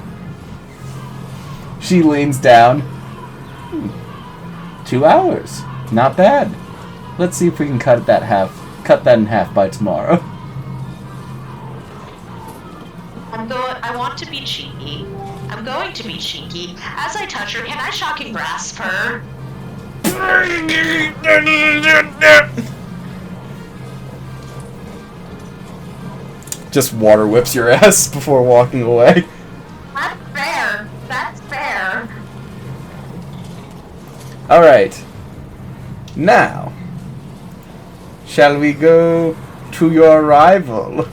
C: She leans down. 2 hours. Not bad. Let's see if we can cut that in half by tomorrow.
E: I want to be cheeky. I'm going to be cheeky. As I touch her, can I shocking grasp her?
C: Just water whips your ass before walking away.
E: That's fair. That's fair.
C: Alright. Now, shall we go to your rival?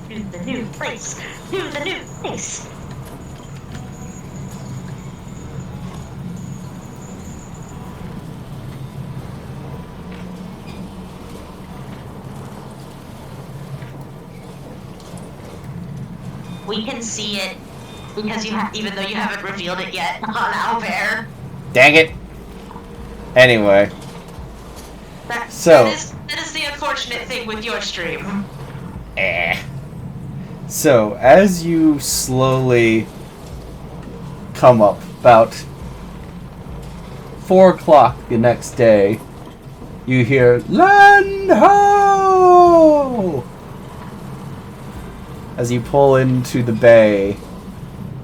E: To the new place. To the new place. We can see it because even though you haven't revealed it yet on Owlbear.
C: Dang it. Anyway.
E: That is the unfortunate thing with your stream.
C: So, as you slowly come up, about 4 o'clock the next day, you hear, "Land ho!" as you pull into the bay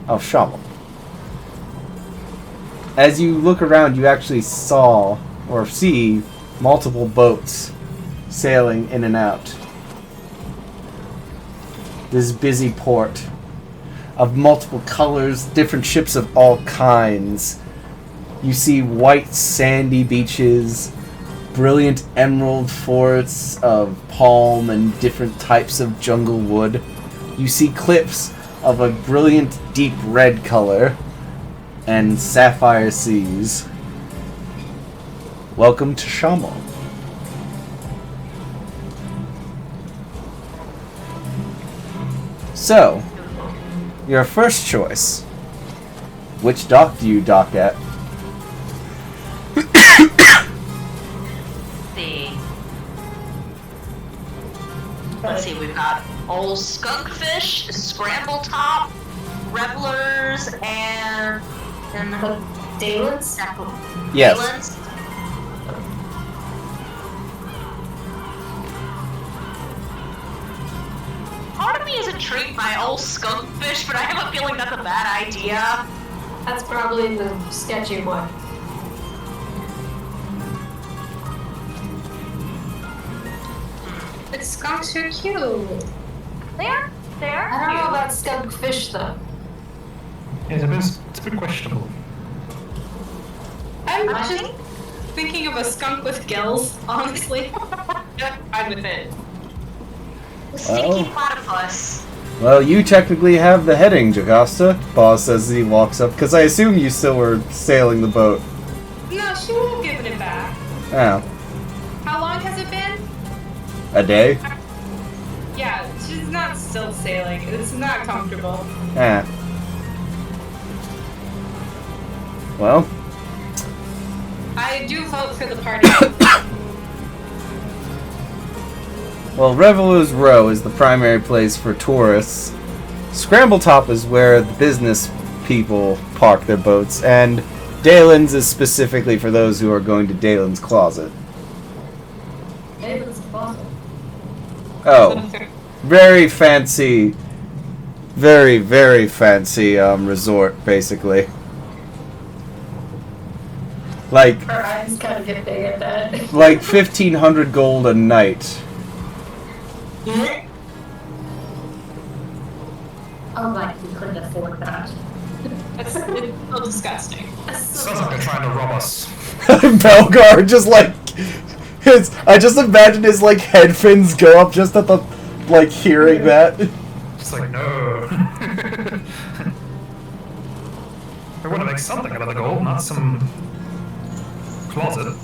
C: of Shammel. As you look around, you actually see multiple boats sailing in and out. This busy port of multiple colors, different ships of all kinds. You see white sandy beaches, brilliant emerald forests of palm and different types of jungle wood. You see cliffs of a brilliant deep red color and sapphire seas. Welcome to Shammel. So, your first choice. Which dock do you dock at?
E: Let's see, we've got Old Skunkfish, Scramble Top, Revelers, and
B: Daylins?
C: Yes.
E: Daylins. Part of me is intrigued by Old Skunkfish, but I have a feeling that's a bad idea.
B: That's probably the sketchy one.
D: But skunks are cute.
E: They are
B: I don't know about skunk fish though.
A: It's a bit questionable.
D: I'm just thinking of a skunk with gills, honestly. I'm with it.
E: The stinky
C: Oh.
E: platypus.
C: Well, you technically have the heading, Jocasta, Boss says as he walks up, because I assume you still were sailing the boat.
D: No, she would have given it back.
C: Oh.
D: How long has it been?
C: A day?
D: Yeah, she's not still sailing. It's not comfortable.
C: Ah. Well,
D: I do vote for the party.
C: well, Revelers Row is the primary place for tourists. Scramble Top is where the business people park their boats, and Dalen's is specifically for those who are going to Dalen's Closet.
B: Daylins closet.
C: Oh, very fancy, very, very fancy resort, basically. Like,
B: Our eyes kind of get big at that.
C: like 1,500 gold a night.
B: Oh my, we couldn't afford that.
D: It's so disgusting.
A: Sounds like they're trying to rob us.
C: Belgar just like I just imagine his like head fins go up just at the like hearing that.
A: It's like, no. We want to make something out of the gold, not some closet.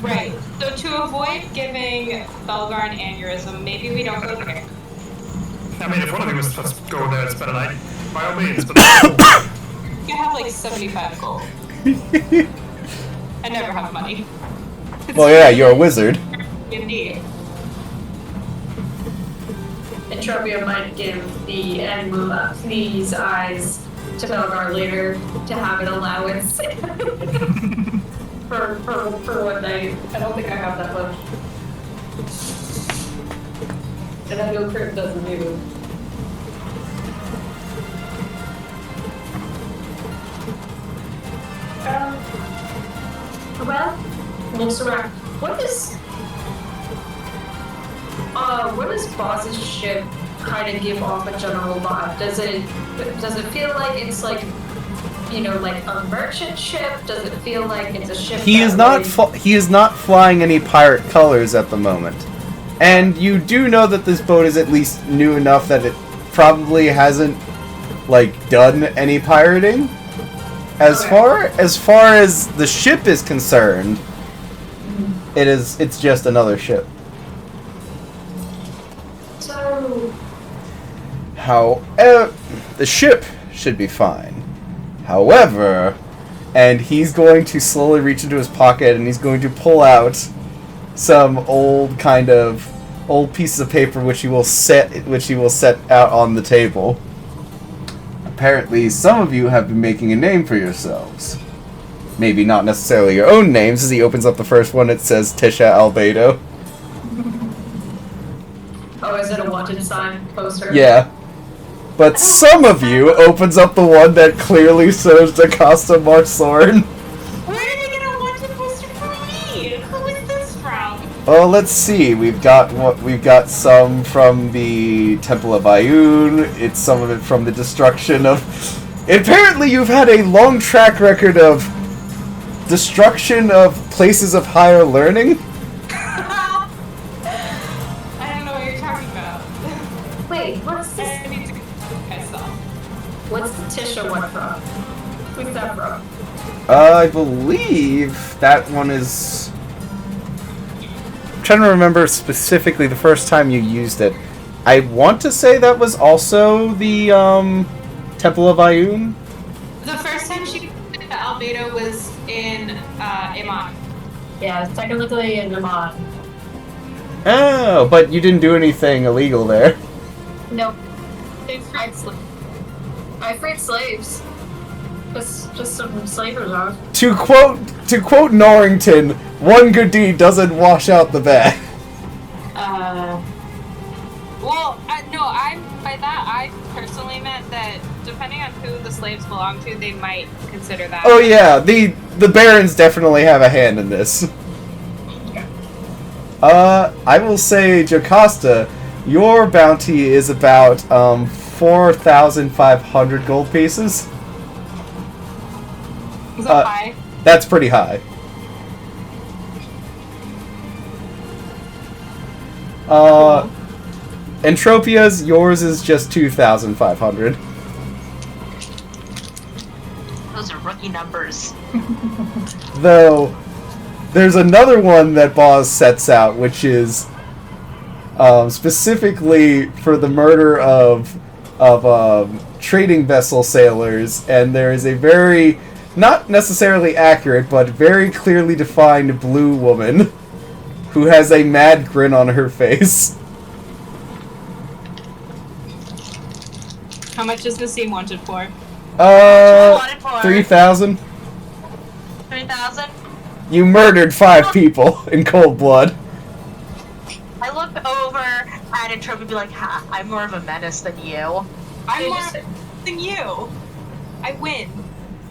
D: Right. So to avoid giving Belgar an aneurysm, maybe we don't go there.
A: I mean, if one of you was supposed to go there and spend a night, by all means, but
D: You have like 75 gold. I never have money.
C: Well, yeah, you're a wizard.
D: Indeed.
B: Entropia might give the these eyes to Belgar later to have an allowance for one night. I don't think I have that much. And I know Crypt doesn't either. Well, looks around. What does Boss's ship kind of give off a general vibe? Does it feel like it's like, you know, like a merchant ship? Does it feel like it's a ship?
C: He is not flying any pirate colors at the moment. And you do know that this boat is at least new enough that it probably hasn't like done any pirating. As far as the ship is concerned, it's just another ship.
B: So,
C: However, the ship should be fine. However, and he's going to slowly reach into his pocket and he's going to pull out some old pieces of paper which he will set out on the table. Apparently, some of you have been making a name for yourselves. Maybe not necessarily your own names. As he opens up the first one, it says Tisha Albedo.
B: oh, is it a wanted sign poster?
C: Yeah. But some of you opens up the one that clearly shows Jocasta Marsorn.
D: Where did they get a wanted poster for me? Who is this from?
C: Oh, let's see. We've got some from the Temple of Ayun. It's some of it from the destruction of. Apparently, you've had a long track record of destruction of places of higher learning.
D: I don't know what you're talking about.
B: Wait, what's this?
D: I need to go myself.
B: What's the Tisha one from? Who's that from?
C: I believe that one is. I'm trying to remember specifically the first time you used it. I want to say that was also the Temple of Ayun.
D: The first time she did the Albedo was in Iman.
B: Yeah, it's technically in Naman.
C: Oh, but you didn't do anything illegal there.
B: Nope.
D: They freed slaves.
B: I freed slaves. Just some slavers on.
C: To quote Norrington, one good deed doesn't wash out the bad.
D: Well, I personally meant that depending on who the slaves belong to, they might consider that.
C: Oh yeah, the barons definitely have a hand in this. I will say, Jocasta, your bounty is about 4,500 gold pieces.
D: Is that high?
C: That's pretty high. Entropia's, yours is just 2,500.
E: Those are rookie numbers.
C: Though, there's another one that Boz sets out, which is specifically for the murder of trading vessel sailors, and there is a very, not necessarily accurate, but very clearly defined blue woman who has a mad grin on her face.
D: How much is the scene wanted for?
C: 3,000.
E: 3,000?
C: You murdered 5 people in cold blood.
E: I look over at Entropy and be like, ha, I'm more of a menace than you.
D: I'm more than you. I win.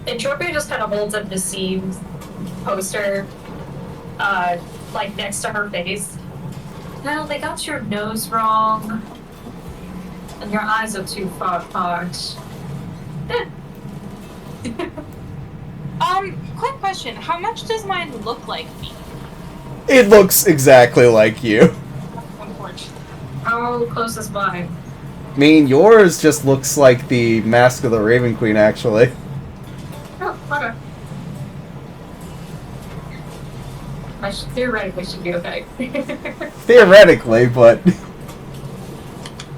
B: Entropia just kind of holds up the seams poster, like next to her face. No, they got your nose wrong, and your eyes are too far apart.
D: Quick question. How much does mine look like me?
C: It looks exactly like you.
B: Unfortunately. How close is mine?
C: I mean, yours just looks like the Mask of the Raven Queen, actually.
B: Oh, okay. I theoretically should be okay.
C: Theoretically, but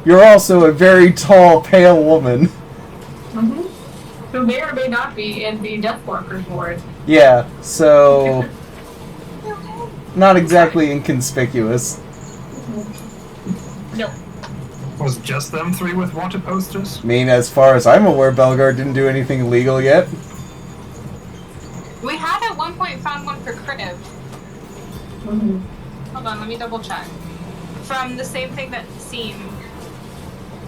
C: you're also a very tall, pale woman.
B: Mm-hmm. Who may or may not be in the Deathwalker's ward.
C: Yeah, so not exactly inconspicuous.
B: Nope.
A: Was it just them three with wanted posters?
C: I mean, as far as I'm aware, Belgar didn't do anything illegal yet.
D: We had at one point found one for Criv.
B: Mm-hmm.
D: Hold on, let me double check. From the same thing that seemed.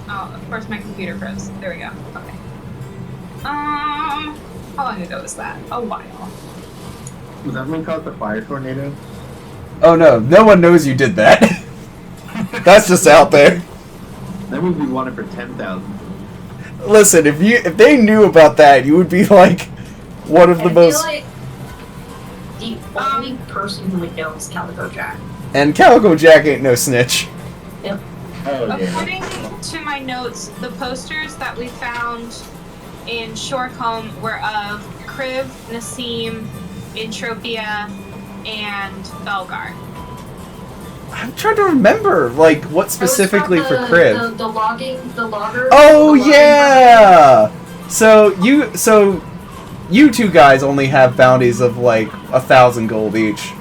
D: Oh, of course my computer froze. There we go. Okay. How long ago was that? A while.
F: Was that when we called the fire tornado?
C: Oh no one knows you did that. That's just out there.
F: That would be wanted for 10,000.
C: Listen, if they knew about that, you would be like one of the most.
B: I feel like the only person who would know is Calico Jack.
C: And Calico Jack ain't no snitch.
B: Yep.
F: Oh, yeah.
D: According to my notes, the posters that we found in Shorecombe were of Kriv, Nassim, Entropia, and Belgar.
C: I'm trying to remember, like, what specifically for Crib.
B: The logger.
C: Oh
B: the logging
C: yeah! So you two guys only have bounties of like 1,000 gold each.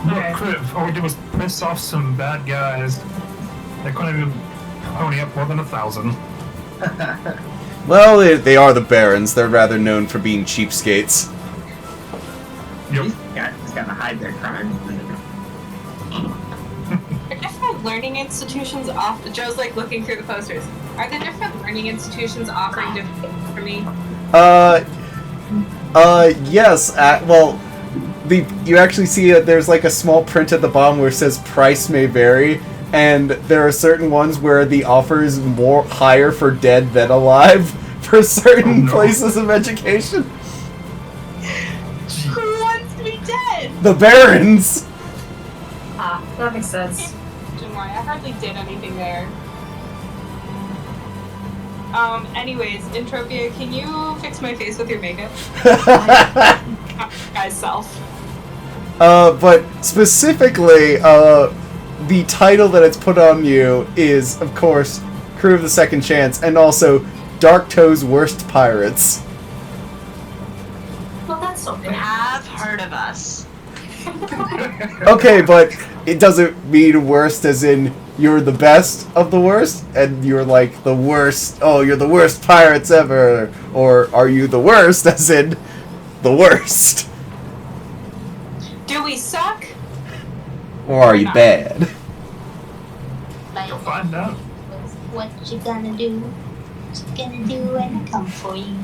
A: No, Criv. All we did was piss off some bad guys. They couldn't even pony up more than 1,000.
C: Well, they are the Barons. They're rather known for being cheapskates.
A: Yep.
F: These guys just gotta hide their crimes.
D: Are different learning institutions Joe's like looking through the posters. Are the different learning institutions offering different things for me?
C: Yes. Well, you actually see that there's like a small print at the bottom where it says price may vary, and there are certain ones where the offer is more higher for dead than alive for certain places of education.
D: Who wants to be dead?
C: The Barons.
B: Ah, that makes sense.
D: Why I hardly did anything there. Anyways, Entropia, can you fix my face with your makeup? Guy's self.
C: But specifically, the title that it's put on you is, of course, Crew of the Second Chance, and also Darktow's Worst Pirates.
B: Well, that's something.
E: You have heard of us.
C: Okay, but it doesn't mean worst as in you're the best of the worst, and you're like the worst, oh, you're the worst pirates ever, or are you the worst as in the worst?
D: Do we suck?
C: Or are you bad?
A: You'll find out.
G: What you gonna do? What you gonna do when I come for you?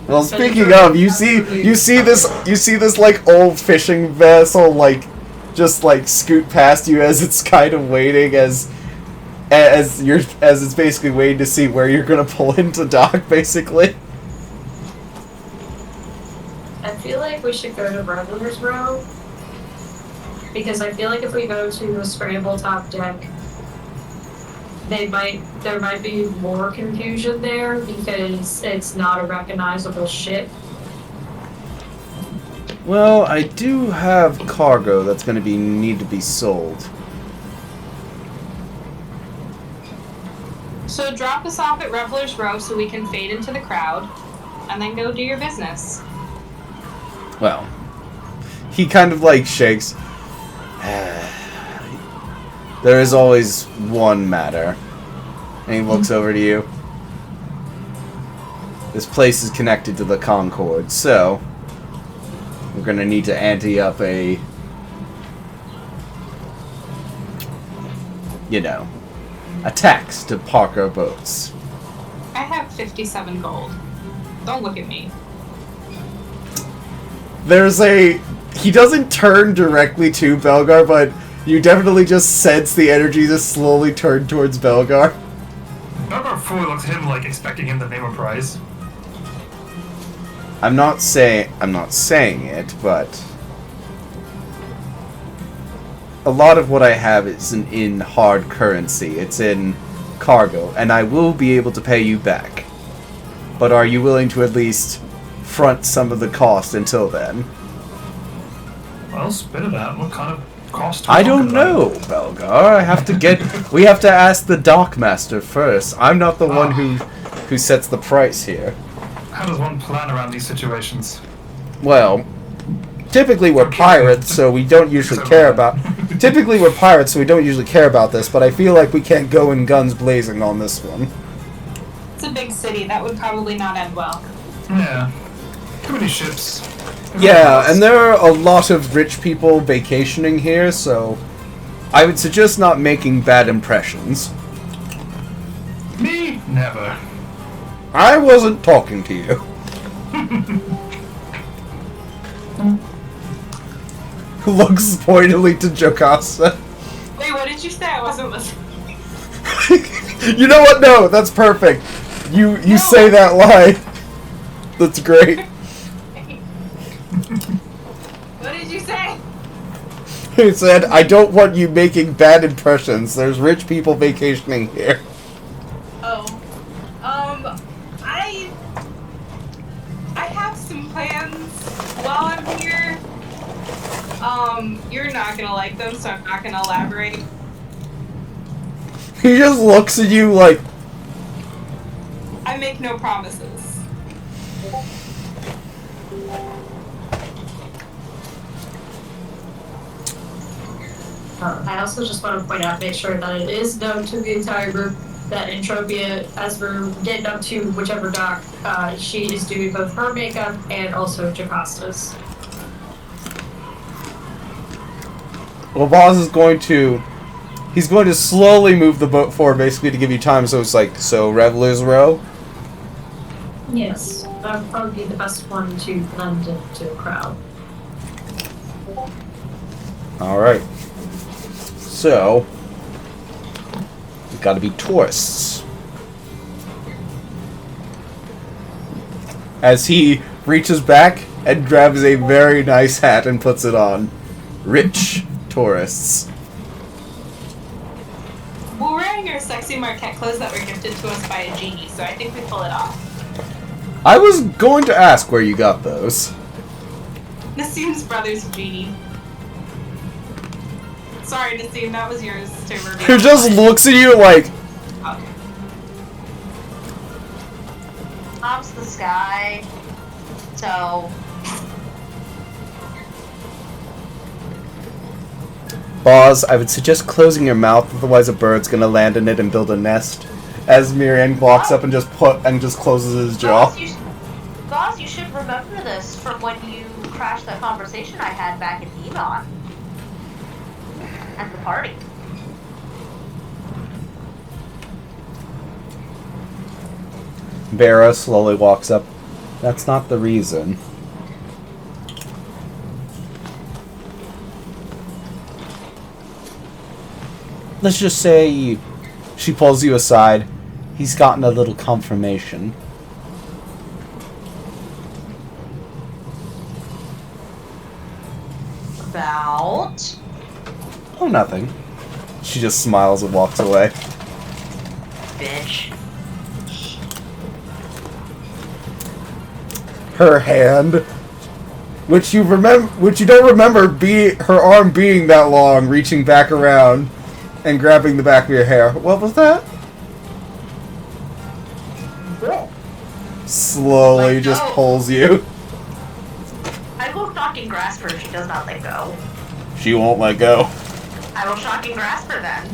C: Well, speaking of, you see this like old fishing vessel like just like scoot past you as it's kind of waiting as it's basically waiting to see where you're gonna pull into dock, basically.
B: I feel like we should go to Reveler's Row, because I feel like if we go to the scramble top deck, there might be more confusion there because it's not a recognizable ship.
C: Well, I do have cargo that's going to need to be sold.
D: So drop us off at Reveler's Row so we can fade into the crowd, and then go do your business.
C: Well, he kind of like shakes. There is always one matter. And he looks over to you. This place is connected to the Concord, so we're gonna need to ante up a, a tax to park our boats.
D: I have 57 gold. Don't look at me.
C: He doesn't turn directly to Belgar, but you definitely just sense the energy just slowly turn towards Belgar.
A: Belgar fully looks at him like expecting him to name a prize.
C: I'm not saying it, but a lot of what I have isn't in hard currency. It's in cargo, and I will be able to pay you back. But are you willing to at least front some of the cost until then?
A: Well, spit it out. What kind of cost?
C: I don't know, Belgar. We have to ask the Dockmaster first. I'm not the one who sets the price here.
A: How does one plan around these situations?
C: Well, typically we're pirates, so we don't usually care about. Typically we're pirates, so we don't usually care about this. But I feel like we can't go in guns blazing on this one.
D: It's a big city. That would probably not end well.
A: Yeah. Too many ships.
C: Yeah, and there are a lot of rich people vacationing here, so I would suggest not making bad impressions.
A: Me? Never.
C: I wasn't talking to you. Looks pointedly to Jocasta.
D: Wait, what did you say? I wasn't listening.
C: You know what? No, that's perfect. You
D: No.
C: say that line. That's great.
D: What did you say?
C: He said, I don't want you making bad impressions. There's rich people vacationing here.
D: Oh. I have some plans while I'm here. You're not gonna like them, so I'm not gonna elaborate.
C: He just looks at you like,
D: I make no promises.
B: I also just want to point out, make sure that it is known to the entire group that Entropia, as we're getting up to whichever dock, she is doing both her makeup and also Jocasta's.
C: well, Boz is going to... He's going to slowly move the boat forward, basically, to give you time, so it's like, so Revelers Row?
B: Yes, that would probably be the best one to blend into a crowd.
C: Alright. So, we've got to be tourists. As he reaches back and grabs a very nice hat and puts it on. Rich tourists.
D: We're wearing our sexy Marquette clothes that were gifted to us by a genie, so I think we pull it off.
C: I was going to ask where you got those.
D: Nassim's brother's genie. Sorry, Nassim, that was yours to reveal.
C: He just looks at you like,
D: Okay.
E: Tom's the sky. So
C: Boz, I would suggest closing your mouth, otherwise a bird's gonna land in it and build a nest. As Miriam walks up and just closes his jaw.
E: Boss, you should remember this from when you crashed that conversation I had back in Enon. At the party.
C: Vera slowly walks up. That's not the reason. Let's just say she pulls you aside. He's gotten a little confirmation.
E: About?
C: Oh, nothing. She just smiles and walks away.
E: Bitch.
C: Her hand, which you don't remember, her arm being that long, reaching back around and grabbing the back of your hair. What was that? Slowly
E: Let
C: just
E: go.
C: pulls you.
E: I will shock and grasp her if she does not let go.
C: She won't let go.
E: I will shock and grasp her then.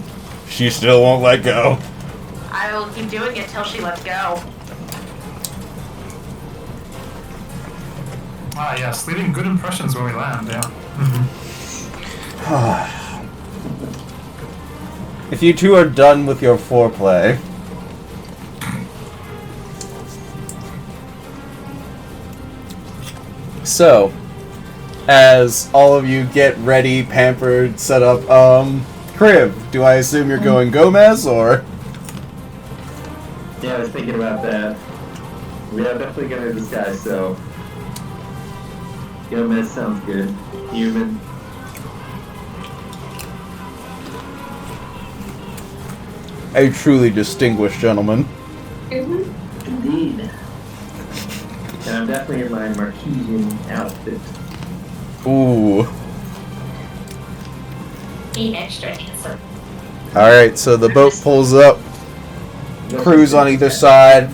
C: She still won't let go.
E: I will keep doing it till she lets go.
A: Ah, yes, leaving good impressions when we land, yeah.
C: If you two are done with your foreplay, So, as all of you get ready, pampered, set up, Crib, do I assume you're going Gomez, or?
H: Yeah, I was thinking about that. We are definitely going to disguise, so... Gomez sounds good. Human.
C: A truly distinguished gentleman.
H: Indeed. And I'm definitely in my Marquesian outfit.
C: Ooh.
B: Be extra handsome.
C: Alright, so the boat pulls up. Crews on either side,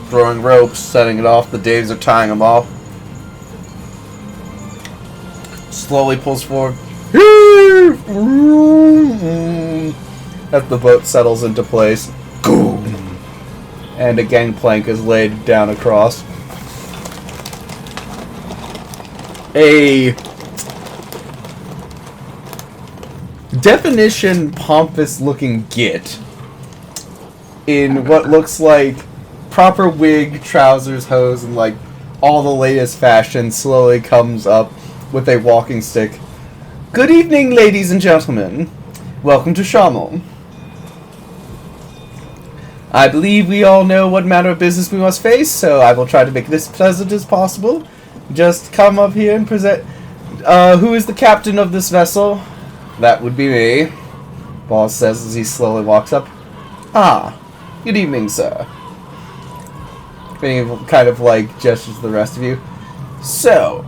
C: throwing ropes, setting it off. The Daves are tying them off. Slowly pulls forward. As the boat settles into place. And a gangplank is laid down across. A definition pompous looking git in what looks like proper wig, trousers, hose, and like all the latest fashion slowly comes up with a walking stick. Good evening, ladies and gentlemen. Welcome to Shammel. I believe we all know what matter of business we must face, so I will try to make this pleasant as possible. Just come up here and present... who is the captain of this vessel? That would be me. Boss says as he slowly walks up. Ah, good evening, sir. He kind of like gestures to the rest of you. So,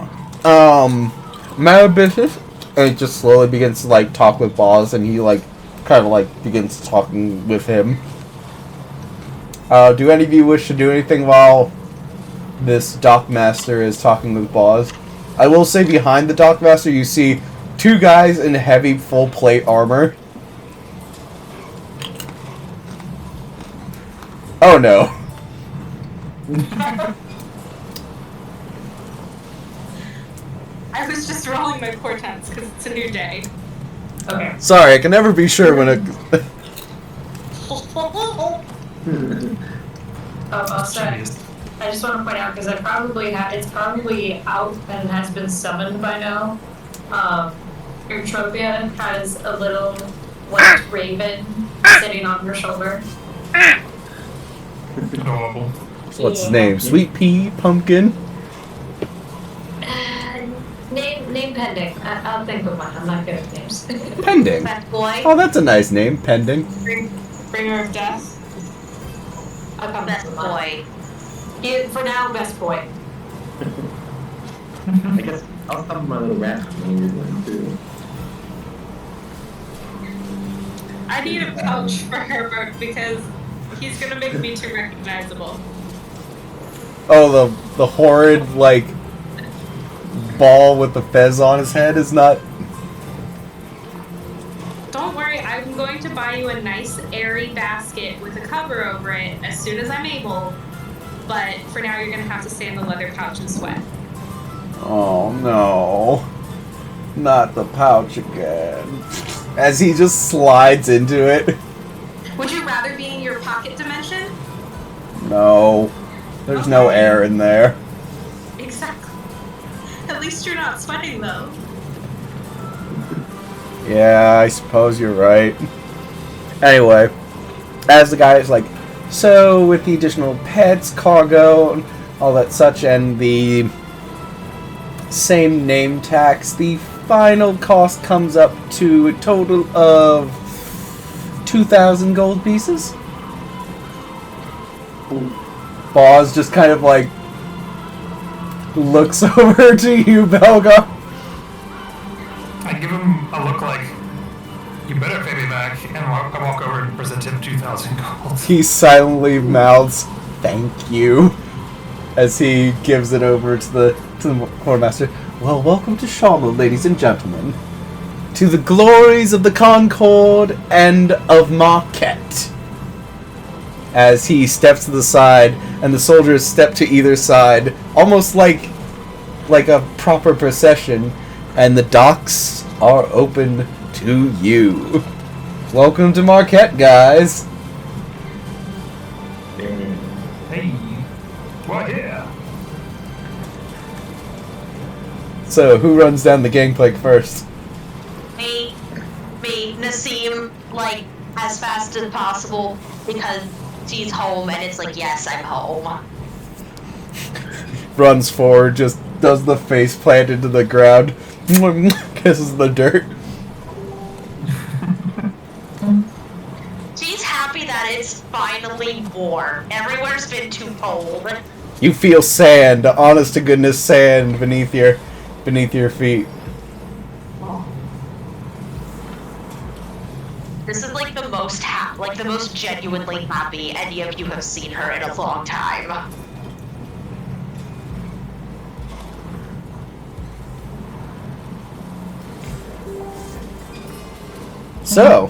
C: matter of business? And he just slowly begins to like talk with Boss, and he like kind of like begins talking with him. Do any of you wish to do anything while this dockmaster is talking with Boz? I will say behind the dockmaster you see two guys in heavy full plate armor. Oh no.
D: I was just rolling my portents because it's a new day.
B: Okay.
C: Sorry, I can never be sure when it...
B: Also, I just want to point out, because it's probably out and has been summoned by now. Eutropia has a little white raven sitting on her shoulder.
A: Adorable.
C: What's his name? Sweet Pea? Pumpkin?
B: Name pending. I'll think of one. I'm not good at names.
C: Pending.
E: Best boy.
C: Oh, that's a nice name. Pending.
D: Bringer of death.
B: I'll come
E: Best
B: up with one.
E: boy.
B: For now, best boy.
H: I guess I'll stop my little rat one too.
D: I need a pouch for Herbert because he's gonna make me too recognizable.
C: Oh, the horrid, like, ball with the fez on his head is not...
D: Don't worry, I'm going to buy you a nice airy basket with a cover over it as soon as I'm able. But for now, you're gonna have to stay in the leather pouch and sweat.
C: Oh, no. Not the pouch again. As he just slides into it.
D: Would you rather be in your pocket dimension?
C: No. There's no air in there.
D: Exactly. At least you're not sweating, though.
C: Yeah, I suppose you're right. Anyway, as the guy is like, so with the additional pets, cargo, all that such, and the same name tax, the final cost comes up to a total of 2,000 gold pieces. Boz just kind of like looks over to you, Belga.
A: I give him a look like, you better pay me back, and I walk over and present him 2,000 gold.
C: He silently mouths, "Thank you," as he gives it over to the quartermaster. Well, welcome to Shammel, ladies and gentlemen, to the glories of the Concord and of Marquette. As he steps to the side, and the soldiers step to either side, almost like a proper procession, and the docks are open to you. Welcome to Marquette, guys.
A: Hey, what here?
C: So, who runs down the gangplank first?
E: Me, Nassim, like, as fast as possible, because she's home, and it's like, yes, I'm home.
C: Runs forward, just does the face plant into the ground, kisses the dirt.
E: She's happy that it's finally warm. Everywhere's been too cold.
C: You feel sand, honest to goodness sand beneath your feet.
E: This is like the most genuinely happy any of you have seen her in a long time.
C: So,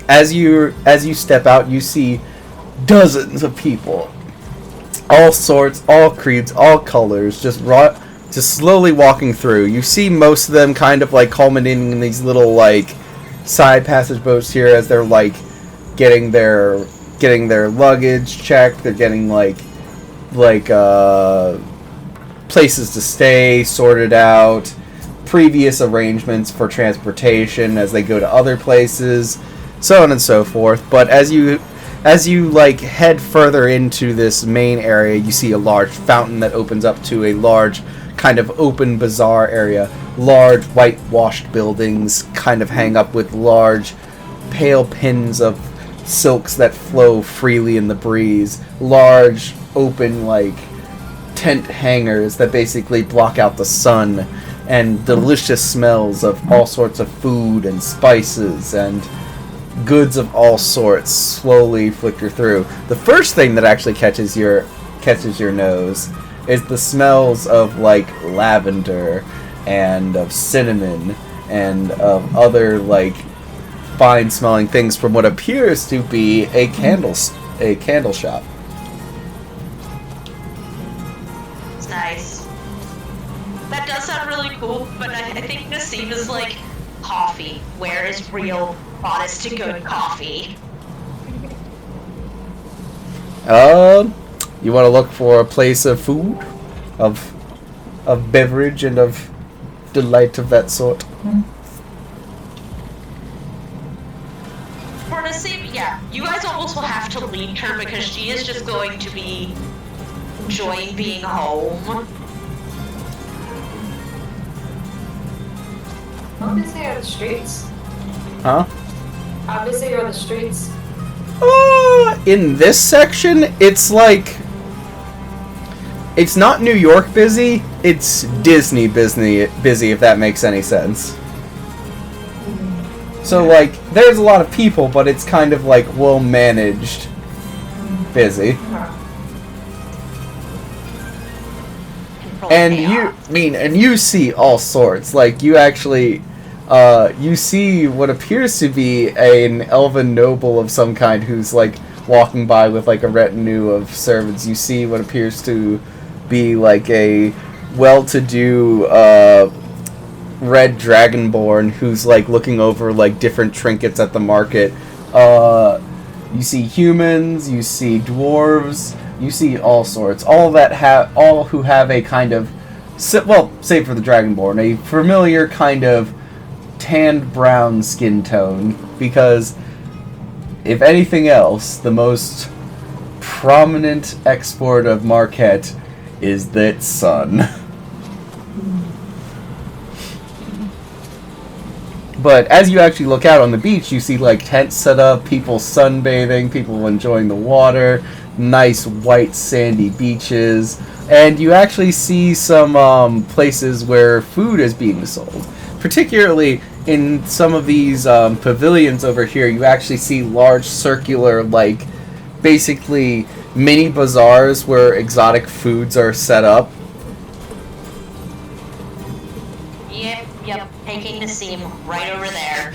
C: as you step out, you see dozens of people, all sorts, all creeds, all colors, just slowly walking through. You see most of them kind of like culminating in these little like side passage boats here as they're like getting their luggage checked. They're getting like places to stay sorted out, previous arrangements for transportation as they go to other places, so on and so forth. But as you like head further into this main area, you see a large fountain that opens up to a large kind of open bazaar area. Large whitewashed buildings kind of hang up with large pale pins of silks that flow freely in the breeze. Large open like tent hangers that basically block out the sun, and delicious smells of all sorts of food and spices and goods of all sorts slowly flicker through. The first thing that actually catches your nose is the smells of like lavender and of cinnamon and of other like fine smelling things from what appears to be a candle shop.
E: It's nice. That does sound really cool, but I think Nassim is like, coffee. Where is real, honest to good coffee?
C: You want to look for a place of food, of beverage, and of delight of that sort?
E: For Nassim, yeah, you guys almost will have to lead her because she is just going to be enjoying being home.
B: How busy are the streets?
C: Huh?
B: How busy are the streets?
C: In this section, it's like... It's not New York busy, it's Disney busy, if that makes any sense. So, like, there's a lot of people, but it's kind of, like, well-managed busy. And you see all sorts. Like, you actually, you see what appears to be an elven noble of some kind who's, like, walking by with, like, a retinue of servants. You see what appears to be, like, a well-to-do, red dragonborn who's, like, looking over, like, different trinkets at the market. You see humans, you see dwarves, you see all sorts. All who have a kind of, well, save for the dragonborn, a familiar kind of tanned brown skin tone. Because, if anything else, the most prominent export of Marquette is that sun. But as you actually look out on the beach, you see like tents set up, people sunbathing, people enjoying the water, nice white sandy beaches, and you actually see some places where food is being sold. Particularly in some of these pavilions over here, you actually see large circular, like, basically mini bazaars where exotic foods are set up.
E: Yep, taking Nassim right over there.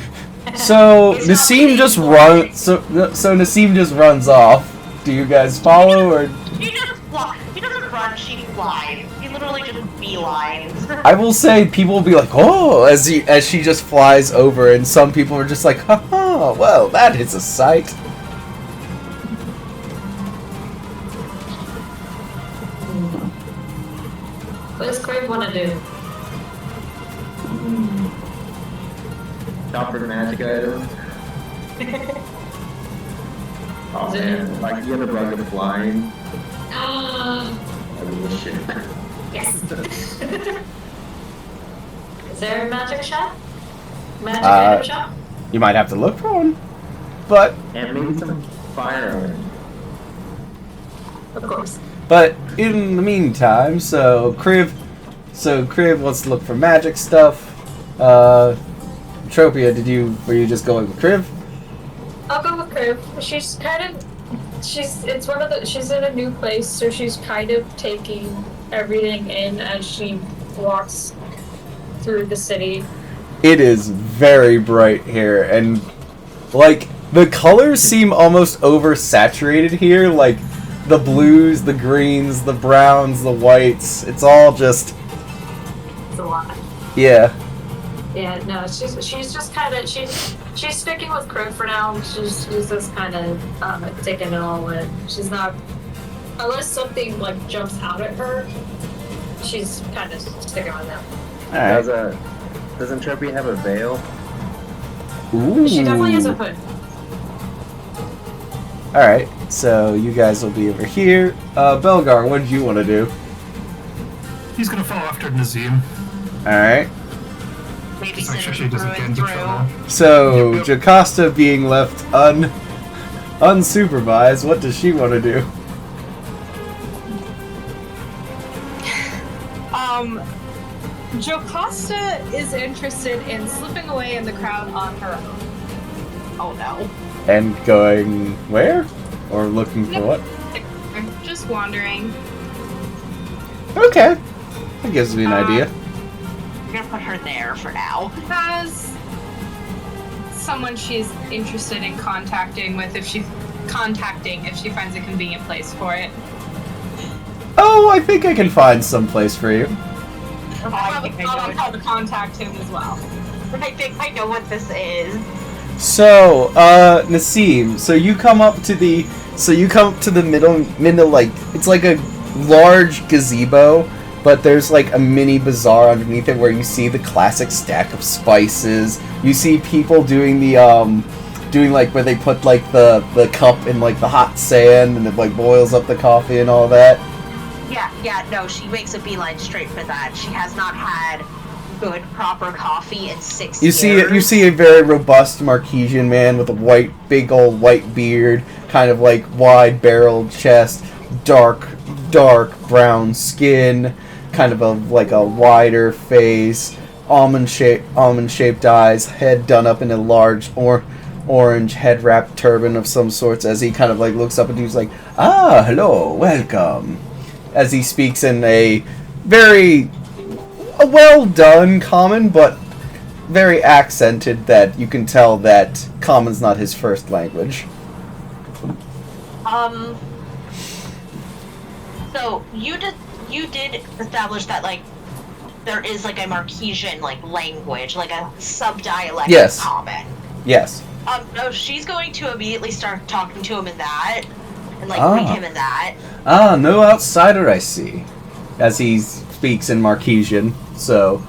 C: So Nassim just runs. So Nassim just runs off. Do you guys follow, or?
E: She doesn't run. She flies. She literally just beelines.
C: I will say people will be like, "Oh," as she just flies over, and some people are just like, "Haha, well, that is a sight."
B: What does Crave want to do?
H: Shop for magic items. Oh man, like you ever brought the flying? I mean, shit.
B: Yes. Is there a magic shop? Magic item shop?
C: You might have to look for one, but
H: And maybe some fire.
B: Of course.
C: But in the meantime, so Crib wants to look for magic stuff. Tropia, were you just going with Crib?
B: I'll go with Crib. She's in a new place, so she's kind of taking everything in as she walks through the city.
C: It is very bright here, and like the colors seem almost oversaturated here, like the blues, the greens, the browns, the whites. It's all just
B: It's a lot.
C: yeah.
B: Yeah, no, she's just kind of she's sticking with Crib for now. She's just kind of taking it all in. She's not, unless something like jumps out at her, she's kind of sticking with them.
C: All right.
H: Doesn't Tropia have a veil?
C: Ooh.
B: She definitely has a hood.
C: All right. So you guys will be over here. Belgar, what did you want to do?
A: He's gonna follow after Nazim.
C: All right.
E: Maybe
A: Just make sure she
E: sitting
A: doesn't get
E: through
A: into
E: and
A: trouble.
C: So
A: Yep.
C: Jocasta being left unsupervised, what does she want to do?
D: Jocasta is interested in slipping away in the crowd on her own. Oh no.
C: And going where? Or looking for what?
D: Just wandering.
C: Okay. That gives me an idea.
E: I'm gonna put her there for now.
D: Has someone she's interested in contacting if she finds a convenient place for it.
C: Oh, I think I can find some place for you.
E: I
D: I'll
E: think I know
D: have how to contact him as well.
E: I think I know what this is.
C: So, Nassim, so you come up to the middle, like, it's like a large gazebo, but there's like a mini bazaar underneath it where you see the classic stack of spices. You see people doing doing like where they put like the cup in like the hot sand and it like boils up the coffee and all that.
E: Yeah, no, she makes a beeline straight for that. She has not had good, proper coffee in 6 years.
C: You see a very robust Marquesian man with a big old white beard, kind of like wide-barreled chest, dark brown skin, kind of like a wider face, almond-shaped eyes, head done up in a large orange head-wrapped turban of some sorts. As he kind of like looks up and he's like, "Ah, hello, welcome." As he speaks in a very well done common, but very accented, that you can tell that common's not his first language.
E: So you did establish that like there is like a Marquesian like language, like a sub-dialect
C: Yes.
E: of Common.
C: Yes.
E: No, she's going to immediately start talking to him in that, and like
C: Ah.
E: greet him in that.
C: Ah, no outsider, I see. As he speaks in Marquesian. So,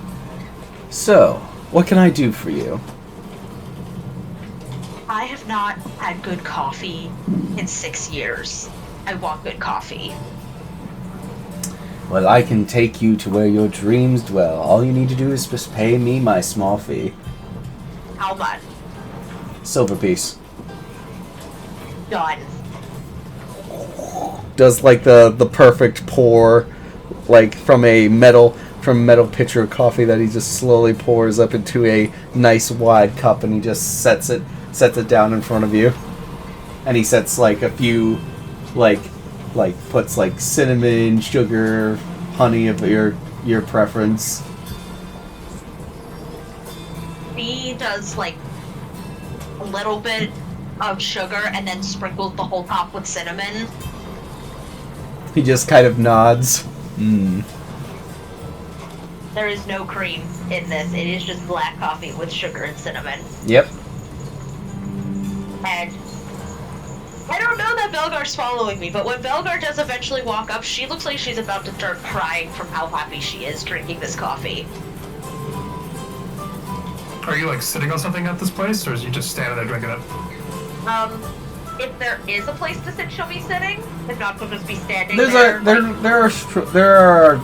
C: what can I do for you?
E: I have not had good coffee in 6 years. I want good coffee.
C: Well, I can take you to where your dreams dwell. All you need to do is just pay me my small fee.
E: How much?
C: Silver piece.
E: Done.
C: Does like the perfect pour, like from metal pitcher of coffee that he just slowly pours up into a nice wide cup, and he just sets it down in front of you. And he sets like a few, like puts like cinnamon, sugar, honey of your preference.
E: He does like a little bit of sugar and then sprinkles the whole top with cinnamon.
C: He just kind of nods.
E: There is no cream in this. It is just black coffee with sugar and cinnamon.
C: Yep.
E: And I don't know that Belgar's following me, but when Belgar does eventually walk up, she looks like she's about to start crying from how happy she is drinking this coffee.
A: Are you like sitting on something at this place, or is you just standing there drinking it?
E: If there is a place to sit, she'll be sitting. If not, she'll just be standing
C: There are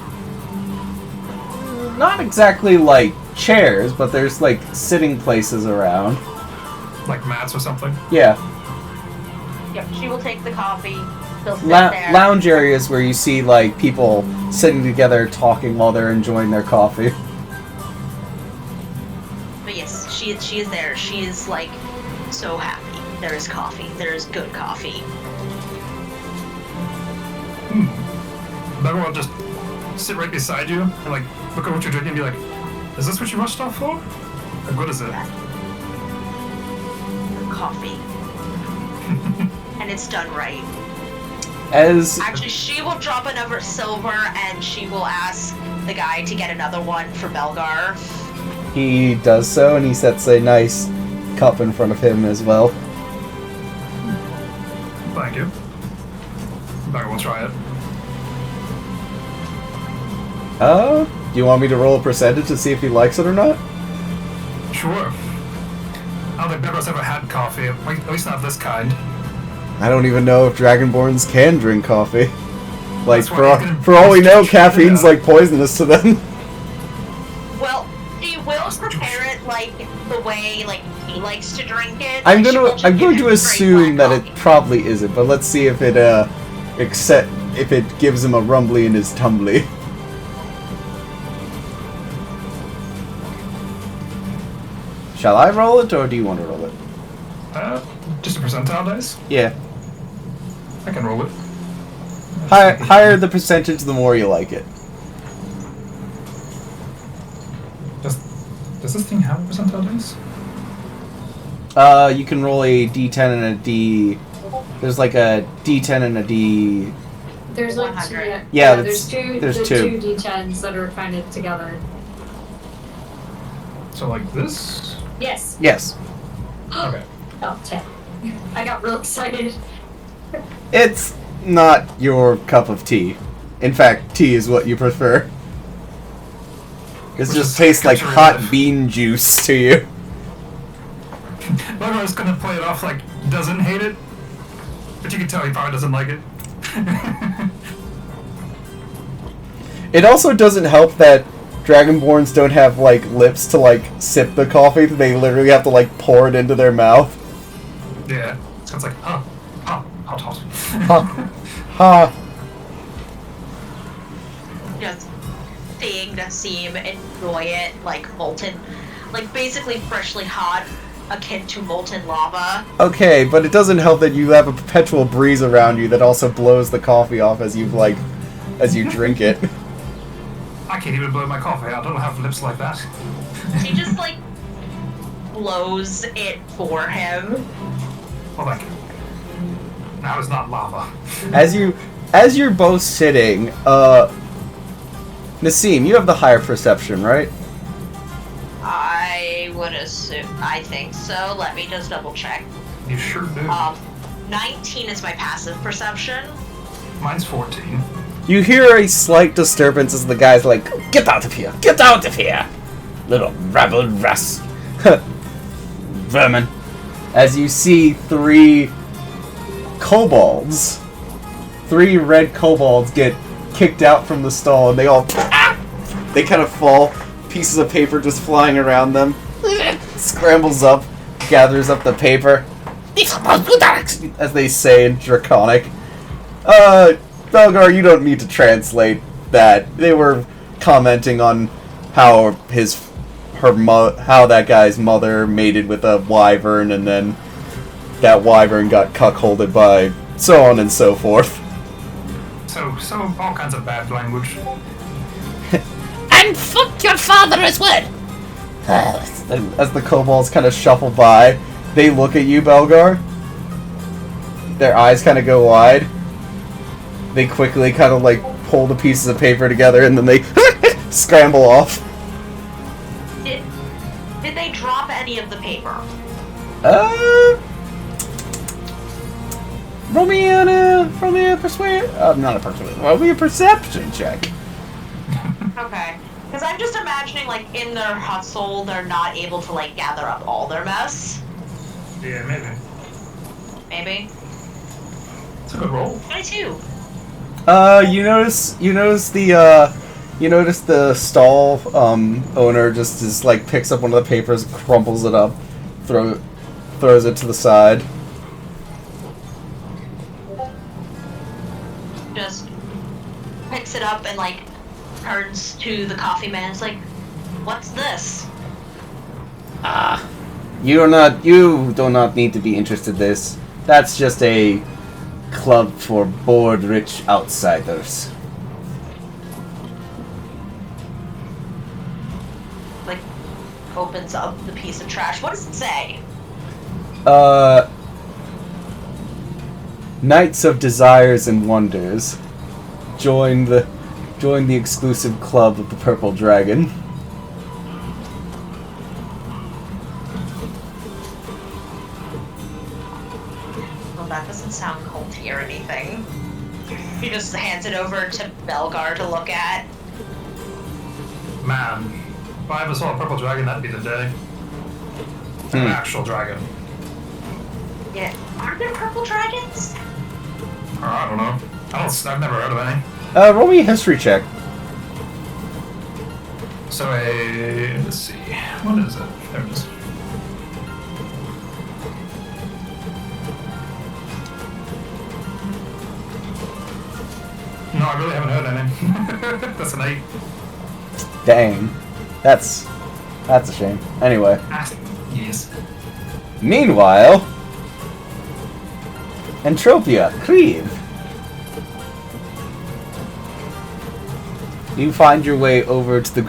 C: not exactly like chairs, but there's like sitting places around.
A: Like mats or something?
C: Yeah.
E: Yep, she will take the coffee. She'll sit there.
C: Lounge areas where you see like people sitting together talking while they're enjoying their coffee.
E: But yes, she is there. She is like so happy. There is coffee. There is good coffee.
A: Maybe I'll just sit right beside you and like look at what you're drinking and be like, is this what you rushed off for? Like, what is it?
E: Coffee. And it's done right. Actually, she will drop another silver and she will ask the guy to get another one for Belgar.
C: He does so, and he sets a nice cup in front of him as well.
A: Thank you. Maybe we'll try it.
C: Do you want me to roll a percentage to see if he likes it or not?
A: Sure. I don't think Bever's ever had coffee, at least not this kind.
C: I don't even know if Dragonborns can drink coffee. Like,
A: That's
C: for all we know, caffeine's like poisonous to them.
E: Well, she will prepare it like the way like he likes to drink it.
C: I'm
E: Like, she won't just
C: going
E: give
C: to
E: him
C: assume
E: straight
C: that
E: black
C: it
E: coffee.
C: probably isn't, but let's see if it if it gives him a rumbly in his tumbly. Shall I roll it, or do you want to roll it?
A: Just a percentile dice?
C: Yeah.
A: I can roll it.
C: Higher the percentage, the more you like it.
A: Does this thing have a percentile dice?
C: You can roll a D10 and a D. There's like a D10 and a D.
B: There's like
E: 100.
C: Yeah,
B: there's two.
C: there's
B: the
C: two.
B: two D10s that are kind of together.
A: So like this?
B: Yes.
C: Yes.
A: Okay.
B: Oh, 10. I got real excited.
C: It's not your cup of tea. In fact, tea is what you prefer. It
A: Which
C: just
A: is
C: tastes like
A: country
C: hot
A: life.
C: bean juice to you.
A: Bever is gonna play it off like doesn't hate it, but you can tell he probably doesn't like it.
C: It also doesn't help that Dragonborns don't have like lips to like sip the coffee. They literally have to like pour it into their mouth.
A: Yeah. So it's like, hot.
C: Ha ha.
E: Just seeing Nassim enjoy it like molten, like basically freshly hot, akin to molten lava.
C: Okay, but it doesn't help that you have a perpetual breeze around you that also blows the coffee off as you drink it.
A: I can't even blow my coffee. I don't have lips like that.
E: She just like blows it for him.
A: Well, thank you. Now it's not lava.
C: As you're both sitting, Nassim, you have the higher perception, right?
E: I would assume. I think so. Let me just double check.
A: You sure do.
E: 19 is my passive perception.
A: Mine's 14.
C: You hear a slight disturbance as the guy's like, "Get out of here! Get out of here! Little rabble rust! Vermin!" As you see three red kobolds get kicked out from the stall, and they all they kind of fall, pieces of paper just flying around them. Scrambles up, gathers up the paper, as they say in Draconic. Belgar, you don't need to translate that. They were commenting on how how that guy's mother mated with a wyvern, and then that wyvern got cuckolded by so on and so forth.
A: So all kinds of bad language.
G: And fuck your father as well.
C: As the kobolds kind of shuffle by, they look at you, Belgar. Their eyes kind of go wide. They quickly kind of like pull the pieces of paper together, and then they scramble off.
E: Did they drop any of the paper?
C: Roll me a persuade. Not a persuade. Roll me a perception check.
E: Okay. Because I'm just imagining, like, in their hustle, they're not able to, like, gather up all their mess.
A: Yeah, maybe.
E: Maybe.
A: It's a good roll.
E: 22.
C: You notice the stall owner just is like picks up one of the papers, crumples it up, throws it to the side.
E: Just picks it up and like turns to the coffee man. It's like, what's this?
C: You do not need to be interested in this. That's just a club for bored rich outsiders.
E: Like, opens up the piece of trash. What does it say?
C: Knights of Desires and Wonders. Join the exclusive club of the Purple Dragon.
E: Well, that doesn't sound culty or anything. He just hands it over to Belgar to look at.
A: Man, if I ever saw a purple dragon, that'd be the day. An actual dragon.
E: Yeah. Are there purple dragons?
A: I don't know. I've never heard of any.
C: Roll me a history check.
A: So let's see. What is it? There it is. No, I really haven't heard any. That's an 8.
C: Dang. That's a shame. Anyway.
A: Yes.
C: Meanwhile, Entropia, Creve. You find your way over to a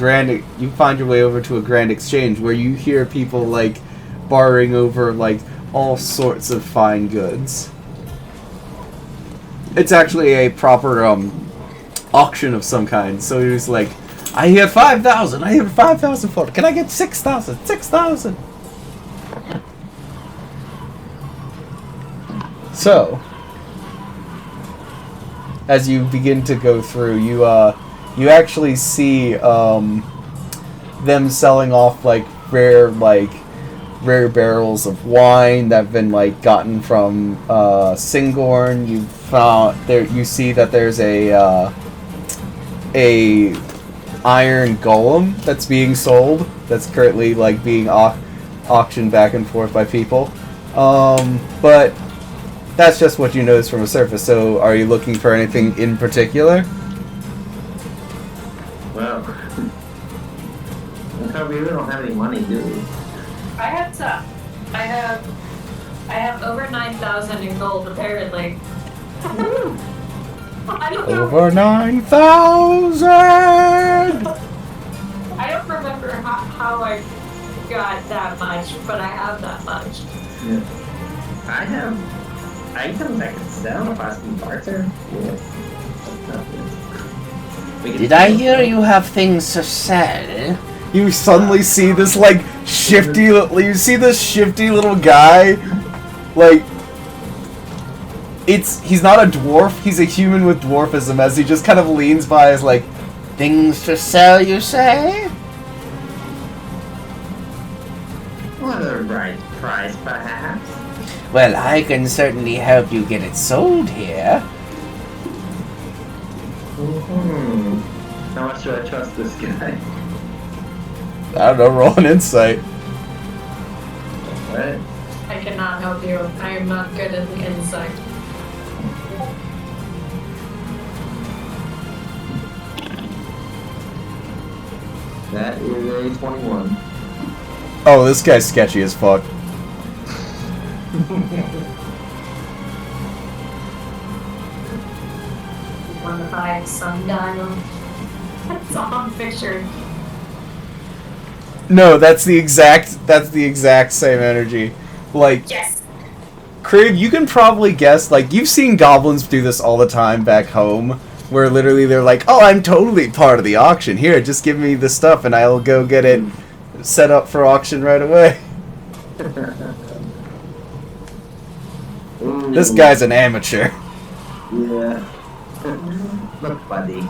C: grand exchange where you hear people like bartering over like all sorts of fine goods. It's actually a proper auction of some kind. So he was like, I hear 5,000. I hear 5,000 for it. Can I get 6,000? 6,000. So, as you begin to go through, you actually see them selling off like rare barrels of wine that have been like gotten from Singorn. You see that there's a iron golem that's being sold. That's currently like being auctioned back and forth by people. But that's just what you notice from a surface. So, are you looking for anything in particular?
H: Well, we really don't have any money, do we?
B: I have some. I have over 9,000 in gold, apparently. I don't know.
C: Over 9,000!
B: I don't remember how I got that much, but I have that much.
H: Yeah. I have items I can sell if I can barter. Yeah.
C: Did I hear you have things to sell? You suddenly see this like shifty little guy, like he's not a dwarf, he's a human with dwarfism, as he just kind of leans by as like, things to sell, you say?
H: What a right price, perhaps.
C: Well, I can certainly help you get it sold here.
H: How much do I trust this guy?
C: I don't know, roll an insight.
H: What?
B: I cannot help you. I am not good at the insight.
H: That is a 21.
C: Oh, this guy's sketchy as fuck.
B: Want to buy sundial? That's all I'm picturing.
C: No, that's the exact same energy. Like,
B: Yes.
C: Craig, you can probably guess, like, you've seen goblins do this all the time back home, where literally they're like, oh, I'm totally part of the auction. Here, just give me the stuff and I'll go get it set up for auction right away.
H: Ooh,
C: This guy's an amateur.
H: Yeah. Look, buddy.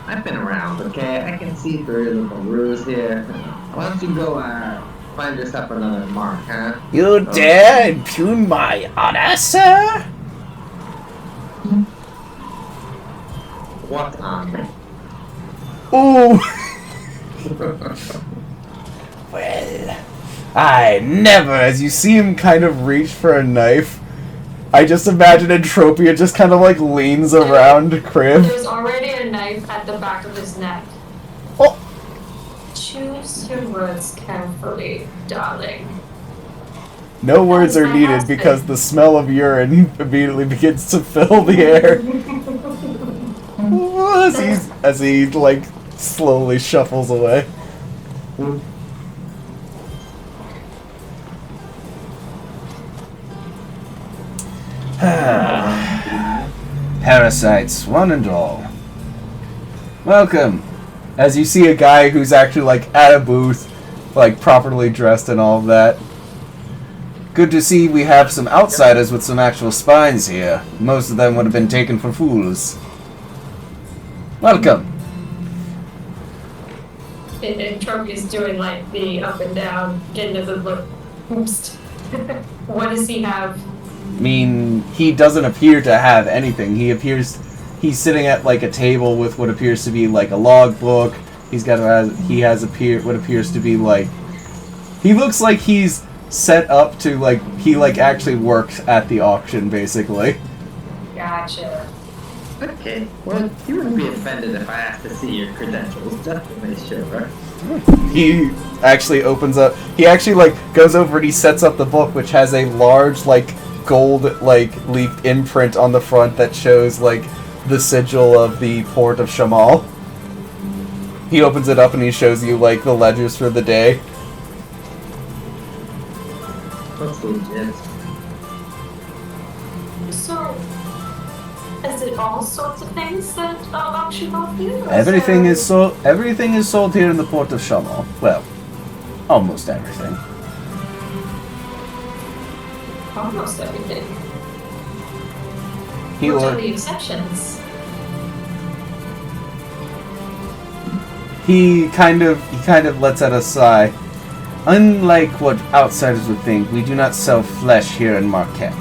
H: I've been around, okay? I can see through your little ruse here. Why don't you go, find yourself another mark, huh?
C: You dare impugn my honor, sir?
H: What honor?
C: Ooh. Well, I never, as you see him kind of reach for a knife, I just imagine Entropia just kind of like leans around Crib.
B: There's already a knife at the back of his neck.
C: Oh.
B: Choose your words carefully, darling.
C: No words are needed because the smell of urine immediately begins to fill the air. as he like slowly shuffles away. Parasites, one and all. Welcome. As you see a guy who's actually like at a booth, like properly dressed and all of that. Good to see we have some outsiders with some actual spines here. Most of them would have been taken for fools. Welcome.
B: And Tropius doing like the up and down, getting to the look. Oops. What does he have?
C: I mean, he doesn't appear to have anything. He's sitting at like a table with what appears to be like a logbook. What appears to be like, he looks like he's set up to like, he like actually works at the auction basically.
B: Gotcha.
H: Okay, well, you wouldn't be offended if I asked to see your credentials, definitely sure.
C: He actually opens up, he actually like goes over and he sets up the book, which has a large like gold like leaf imprint on the front that shows like the sigil of the port of Shammel. He opens it up and he shows you like the ledgers for the day.
H: That's legit.
B: So, is it all sorts of things that are auction off here?
C: Everything is sold here in the port of Shammel. Well, almost everything.
B: Almost everything.
C: He
B: What are
C: look.
B: the exceptions?
C: He kind of lets out a sigh. Unlike what outsiders would think, we do not sell flesh here in Marquette.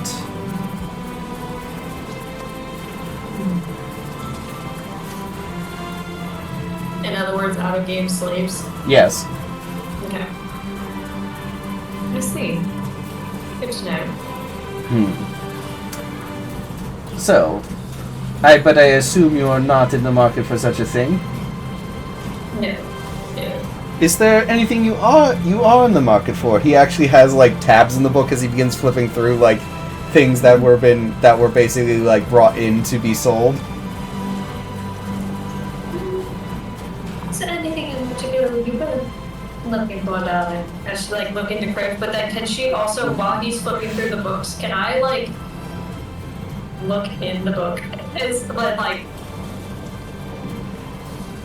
B: In other words, out of game slaves.
C: Yes.
B: Okay. I see. Good to know.
C: So, but I assume you are not in the market for such a thing.
B: No.
C: Is there anything you are in the market for? He actually has like tabs in the book as he begins flipping through like things that were basically like brought in to be sold.
B: Is there anything in particular you've been looking for, darling? I should like look into Crave, but then can she also, while he's flipping through the books, can I like look in the book? It's like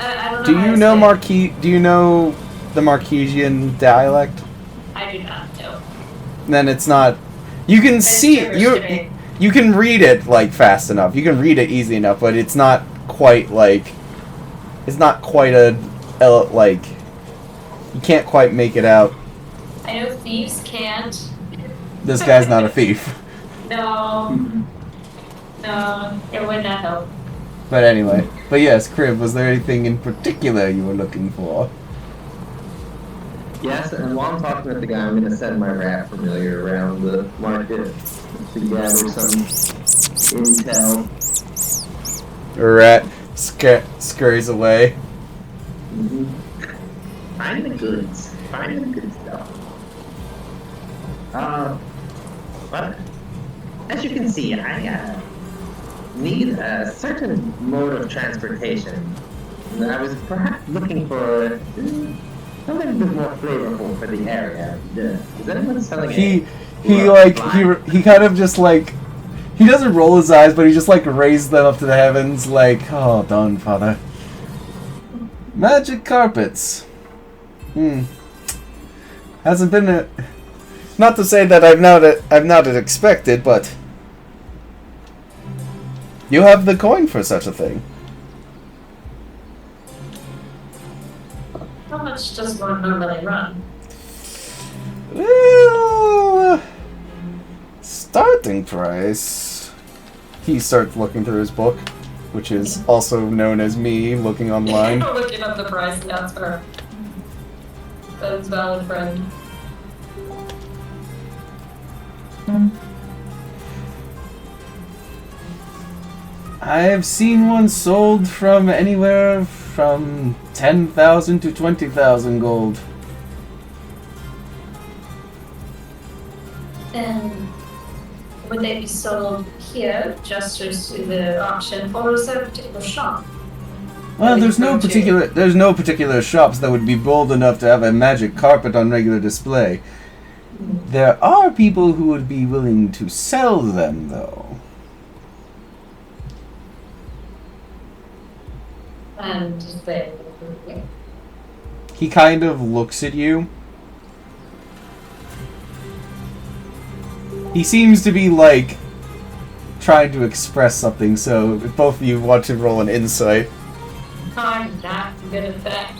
B: I don't know.
C: Do you know the Marquesian dialect?
B: I do not know.
C: Then it's not. You can see you can read it like fast enough. You can read it easy enough, but it's not quite like. It's not quite like. You can't quite make it out.
B: I know thieves can't.
C: This guy's not a thief.
B: No, it would not help.
C: But anyway. But yes, Crib, was there anything in particular you were looking for?
H: Yes, and while I'm talking with the guy, I'm going to send my rat familiar around the market to gather some intel.
C: Rat scurries away.
H: Find the goods. Find the good stuff. But as you can see, I need a certain mode of transportation. And I was perhaps looking for something a bit more flavorful for the area. Is anyone selling
C: He kind of just like, he doesn't roll his eyes, but he just like raises them up to the heavens like, oh, done, father. Magic carpets. Hasn't been not to say that I've not expected, but You have the coin for such a thing.
B: How much does one normally run?
C: Well, starting price. He starts looking through his book, which is also known as me looking online.
B: Looking up the price, that's fair. That is valid, friend.
C: I've seen one sold from anywhere from 10,000 to 20,000 gold.
B: And would they be sold here, just as to the auction, or is there a particular shop?
C: Well, there's no particular shops that would be bold enough to have a magic carpet on regular display. There are people who would be willing to sell them, though.
B: And they...
C: He kind of looks at you. He seems to be, like, trying to express something, so if both of you want to roll an insight.
B: I'm not good at that.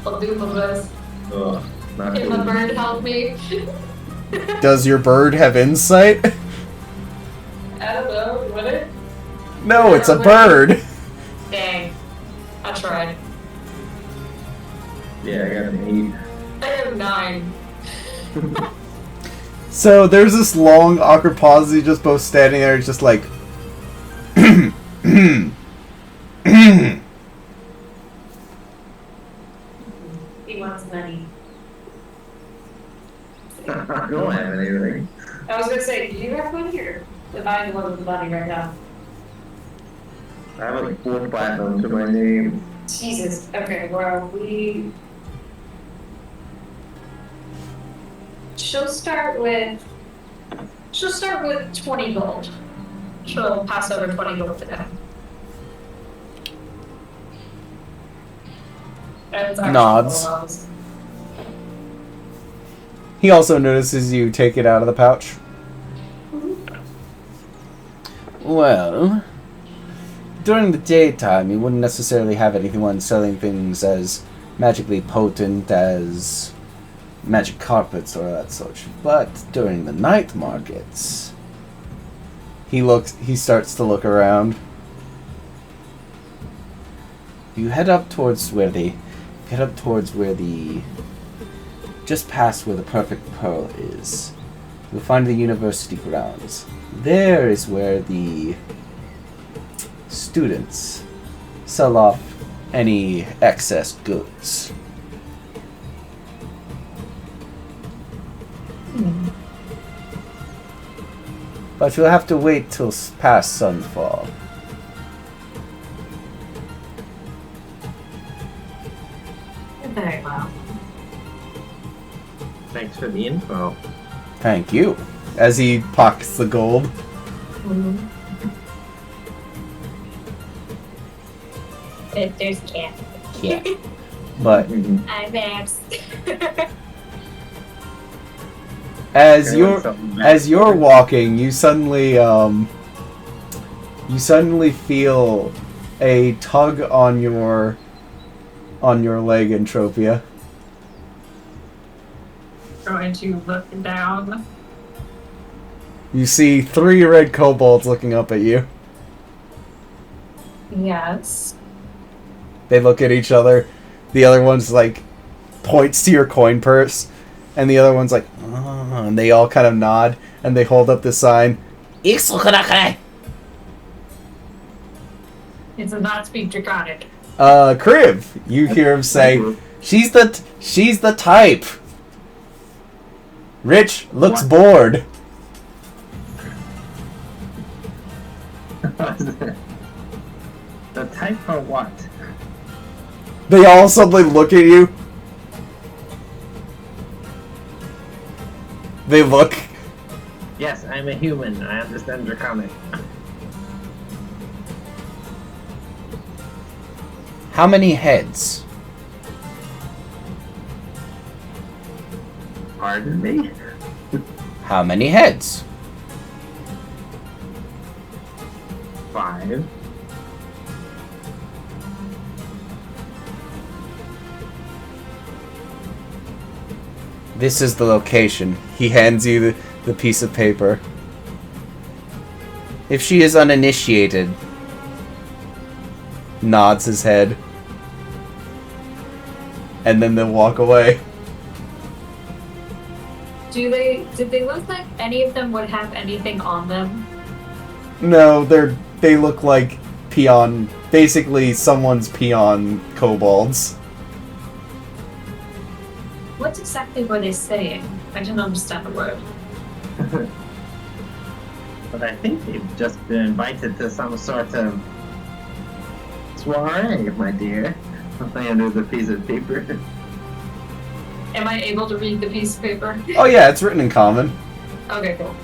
B: I'll do my best.
H: Oh, not
B: Can my
H: good.
B: bird help me?
C: Does your bird have insight?
B: I don't know, would it?
C: No, it's a bird.
B: Dang. I tried.
H: Yeah, I got an
B: I have 9.
C: So there's this long, awkward pause. He's just both standing there, just like.
B: He wants money.
H: 8. I don't have anything.
B: I was gonna say, do you have money or am I the one with the money right now?
H: I have like 4 platinum to my name.
B: Jesus. Okay, well, She'll start with 20 gold. She'll pass over 20 gold to them. That's actually
C: Nods.
B: what I was-
C: He also notices you take it out of the pouch. Well, during the daytime, you wouldn't necessarily have anyone selling things as magically potent as magic carpets or that such. But during the night markets, he starts to look around. You head up towards where the just past where the perfect pearl is. You'll find the university grounds. There is where the students sell off any excess goods. But you'll have to wait till past sunfall.
B: Very well.
H: Thanks for the info.
C: Thank you. As he pockets the gold.
G: There's a cat.
C: Yeah. But
G: I'm Babs.
C: as
H: Anyone
C: you're walking, you suddenly feel a tug on your leg, Entropia.
B: Going to look down.
C: You see 3 red kobolds looking up at you.
B: Yes.
C: They look at each other. The other one's like points to your coin purse, and the other one's like, oh, and they all kind of nod and they hold up the sign.
B: It does not speak Draconic.
C: Crib, you hear him say, she's the type. Rich looks bored.
H: The type for what?
C: They all suddenly look at you. They look.
H: Yes, I'm a human. I understand Draconic.
C: How many heads?
H: Pardon me?
C: How many heads?
H: 5.
C: This is the location. He hands you the piece of paper. If she is uninitiated, nods his head, and then they'll walk away.
B: Did they look like any of them would have anything on them?
C: No, they look like peon, basically someone's peon kobolds.
B: What exactly were they saying? I didn't understand the word.
H: But I think they've just been invited to some sort of soiree, my dear. Something under the piece of paper.
B: Am I able to read the piece of paper?
C: Oh yeah, it's written in common.
B: Okay, cool.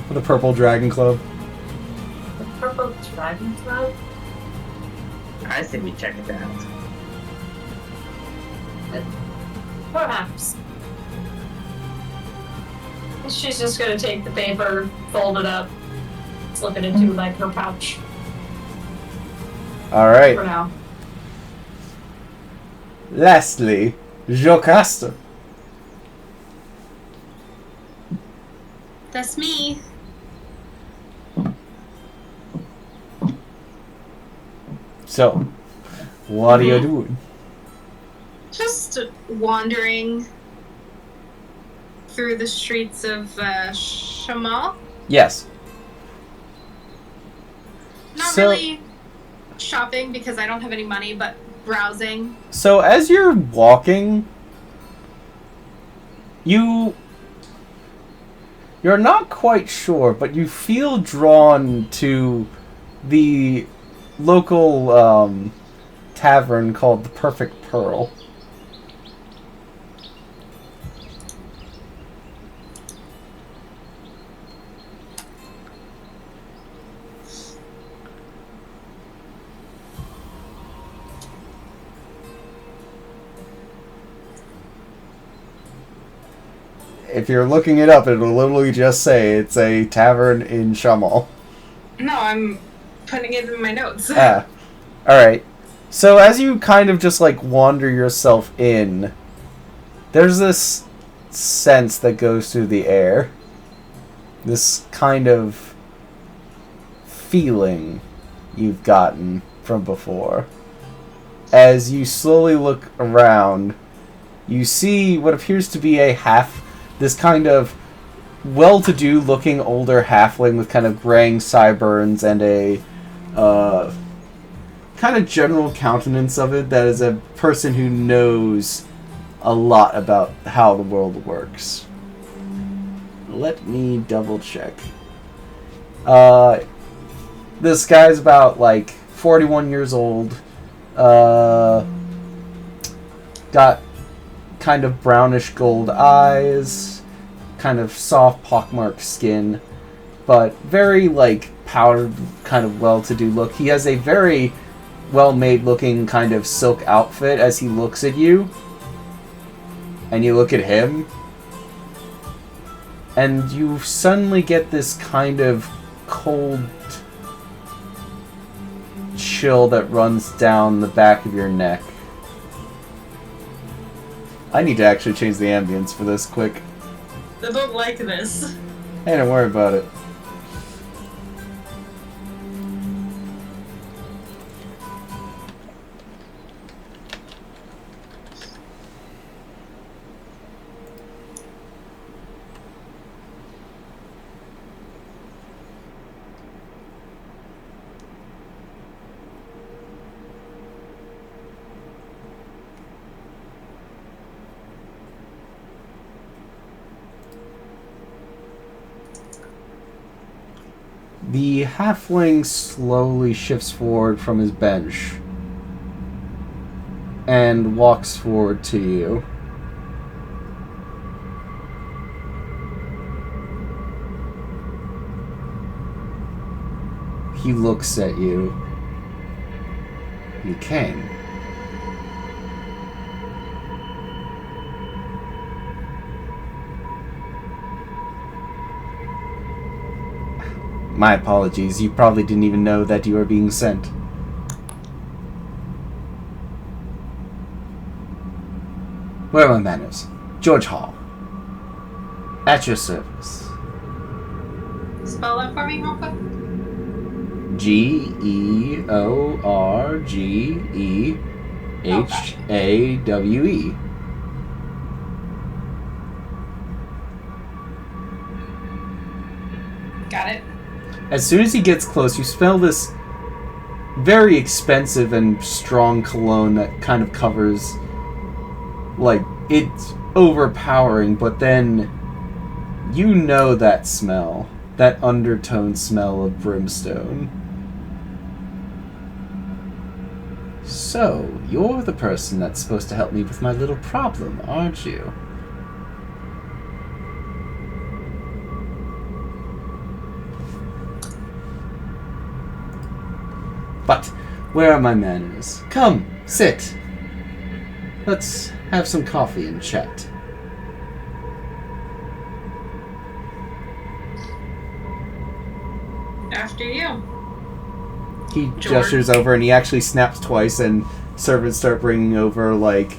C: For the Purple Dragon Club.
B: The Purple Dragon Club?
H: I say we check it out.
B: Perhaps. She's just gonna take the paper, fold it up, slip it into like her pouch
C: Alright.
B: for now.
C: Lastly, Jocasta.
D: That's me.
C: So, what are you doing?
D: Just wandering through the streets of Shammel.
C: Yes.
D: Not
C: So-
D: really shopping because I don't have any money, but browsing.
C: So as you're walking, you're not quite sure, but you feel drawn to the local tavern called the Perfect Pearl. If you're looking it up, it'll literally just say it's a tavern in Shammel.
D: No, I'm putting it in my notes.
C: Ah. Alright. So as you kind of just like wander yourself in, there's this sense that goes through the air. This kind of feeling you've gotten from before. As you slowly look around, you see what appears to be this kind of well-to-do looking older halfling with kind of graying sideburns and a kind of general countenance of it that is a person who knows a lot about how the world works. Let me double check. This guy's about like 41 years old. Got kind of brownish gold eyes, kind of soft pockmarked skin, but very like powdered, kind of well-to-do look. He has a very well-made looking kind of silk outfit as he looks at you, and you look at him, and you suddenly get this kind of cold chill that runs down the back of your neck. I need to actually change the ambience for this quick.
D: I don't like this.
C: Hey, don't worry about it. The halfling slowly shifts forward from his bench and walks forward to you. He looks at you. You came. My apologies. You probably didn't even know that you were being sent. Where are my manners? George Hall. At your service.
D: Spell that for me real quick.
C: Georghehawe.
D: Got it.
C: As soon as he gets close, you smell this very expensive and strong cologne that kind of covers, like, it's overpowering, but then you know that smell, that undertone smell of brimstone. So, you're the person that's supposed to help me with my little problem, aren't you? But, where are my manners? Come, sit. Let's have some coffee and chat.
D: After you.
C: He
D: George.
C: gestures over and he actually snaps twice and servants start bringing over, like,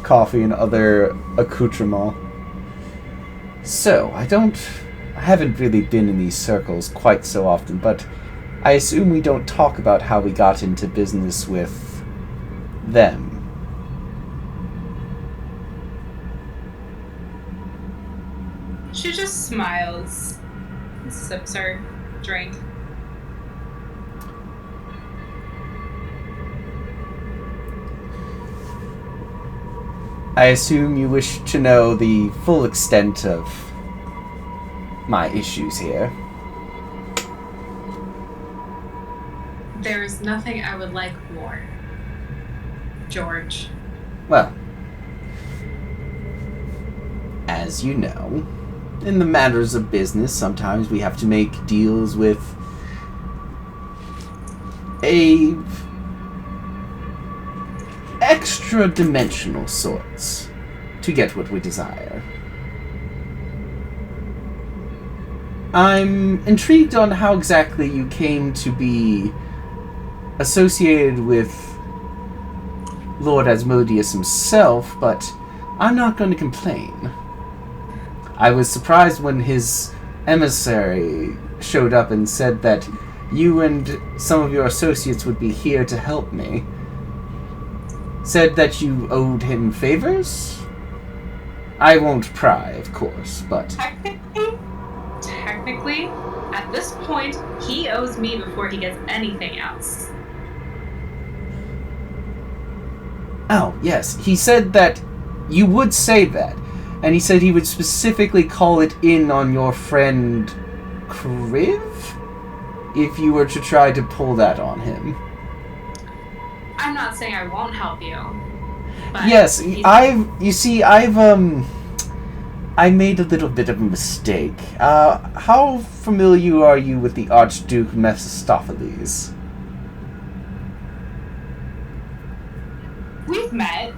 C: coffee and other accoutrements. So, I haven't really been in these circles quite so often, but I assume we don't talk about how we got into business with them.
D: She just smiles. Sips her drink.
C: I assume you wish to know the full extent of my issues here.
D: There is nothing I would like more. George.
C: Well, as you know, in the matters of business, sometimes we have to make deals with a extra-dimensional sorts to get what we desire. I'm intrigued on how exactly you came to be associated with Lord Asmodeus himself, but I'm not going to complain. I was surprised when his emissary showed up and said that you and some of your associates would be here to help me. Said that you owed him favors? I won't pry, of course, but...
D: Technically, at this point, he owes me before he gets anything else.
C: Oh, yes. He said that you would say that. And he said he would specifically call it in on your friend Kriv if you were to try to pull that on him.
D: I'm not saying I won't help you. But
C: Yes, I made a little bit of a mistake. How familiar are you with the Archduke Mephistopheles?
D: We've met.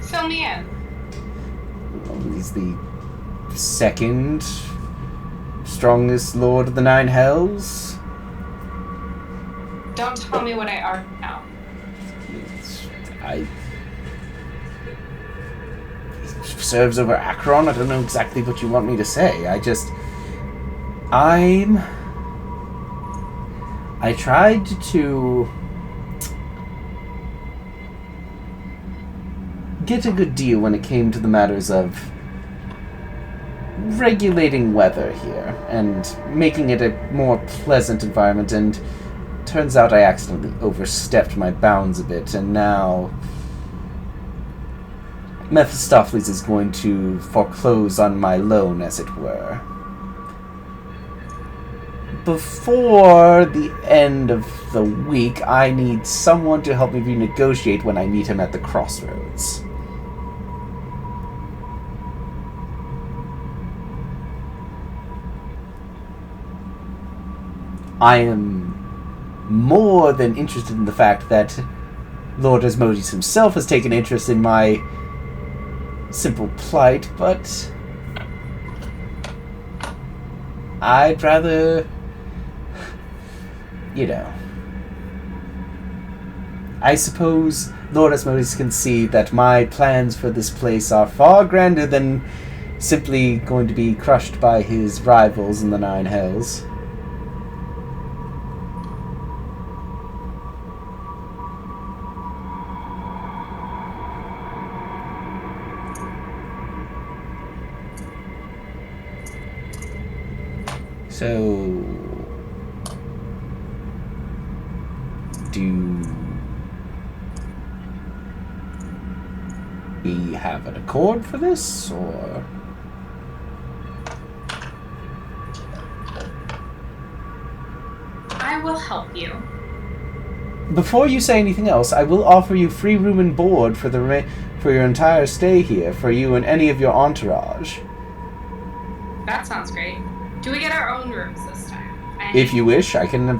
D: Fill me in.
C: Well, he's the second strongest Lord of the Nine Hells.
D: Don't tell me what I already know.
C: He serves over Akron. I don't know exactly what you want me to say. I tried to get a good deal when it came to the matters of regulating weather here and making it a more pleasant environment, and turns out I accidentally overstepped my bounds a bit, and now Mephistopheles is going to foreclose on my loan, as it were. Before the end of the week, I need someone to help me renegotiate when I meet him at the crossroads. I am more than interested in the fact that Lord Asmodeus himself has taken interest in my simple plight, but I'd rather you know, I suppose Lord Asmodeus can see that my plans for this place are far grander than simply going to be crushed by his rivals in the Nine Hells. So, do we have an accord for this, or?
D: I will help you.
C: Before you say anything else, I will offer you free room and board for for your entire stay here, for you and any of your entourage.
D: That sounds great. Do we get our own rooms this time?
C: If you wish, I can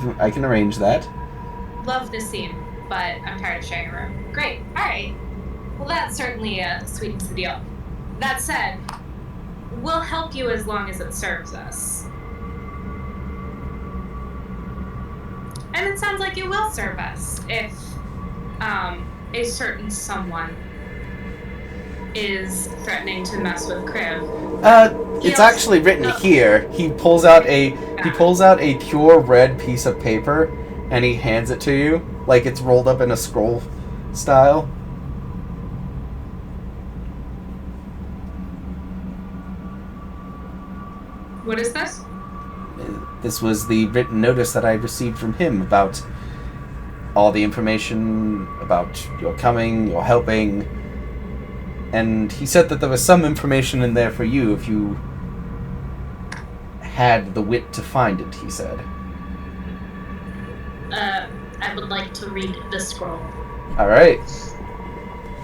C: arrange that.
D: Love this scene, but I'm tired of sharing a room. Great. All right. Well, that certainly sweetens the deal. That said, we'll help you as long as it serves us. And it sounds like it will serve us if a certain someone is threatening to mess with Kriv.
C: It's actually written here. He pulls out a pure red piece of paper and he hands it to you, like it's rolled up in a scroll style.
D: What is this?
C: This was the written notice that I received from him about all the information about your coming, your helping, and he said that there was some information in there for you if you had the wit to find it, he said.
E: I would like to read the scroll.
C: Alright.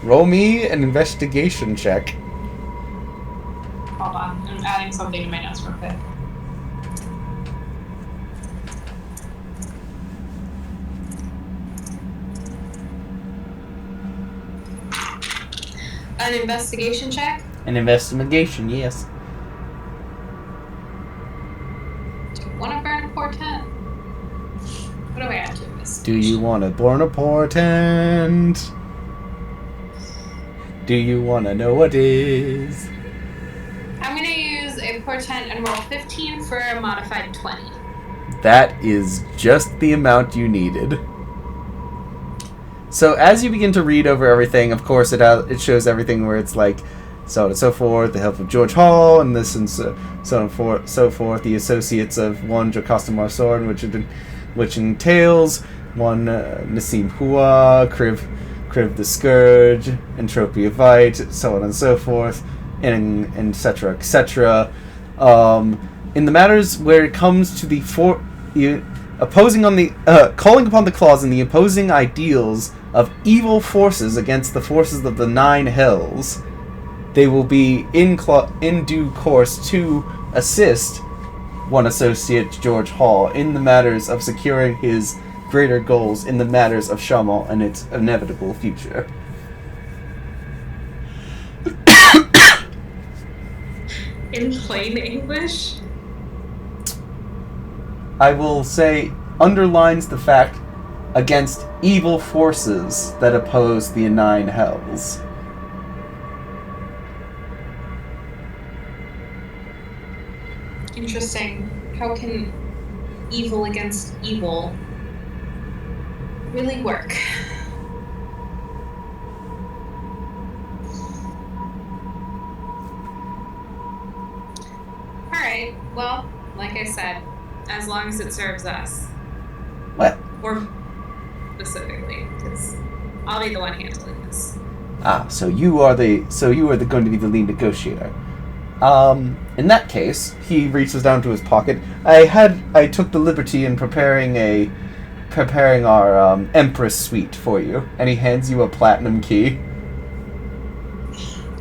C: Roll me an investigation check.
D: Hold on. I'm adding something to my notes real quick. An investigation check?
C: An investigation, yes.
D: Do you want to burn a portent? What do I add to this?
C: Do you want to burn a portent? Do you want to know what is?
D: I'm going to use a portent and roll 15 for a modified 20.
C: That is just the amount you needed. So as you begin to read over everything, of course it shows everything where it's like so on and so forth, the help of George Hall, and this and so on and so forth, the associates of one Jocasta Marsorn, which entails one Nassim Hua, Kriv the Scourge, Entropia Vite, so on and so forth, and etc. etc. In the matters where it comes to the calling upon the clause in the opposing ideals of evil forces against the forces of the Nine Hells, they will be in due course to assist one associate George Hall in the matters of securing his greater goals in the matters of Shammel and its inevitable future.
D: In plain English?
C: I will say underlines the fact against evil forces that oppose the Nine Hells.
D: Interesting. How can evil against evil really work? Alright, well, like I said, as long as it serves us.
C: What?
D: Or specifically, because I'll be the one handling this.
C: So you are going to be the lead negotiator. In that case, he reaches down to his pocket. I took the liberty in preparing our Empress suite for you, and he hands you a platinum key.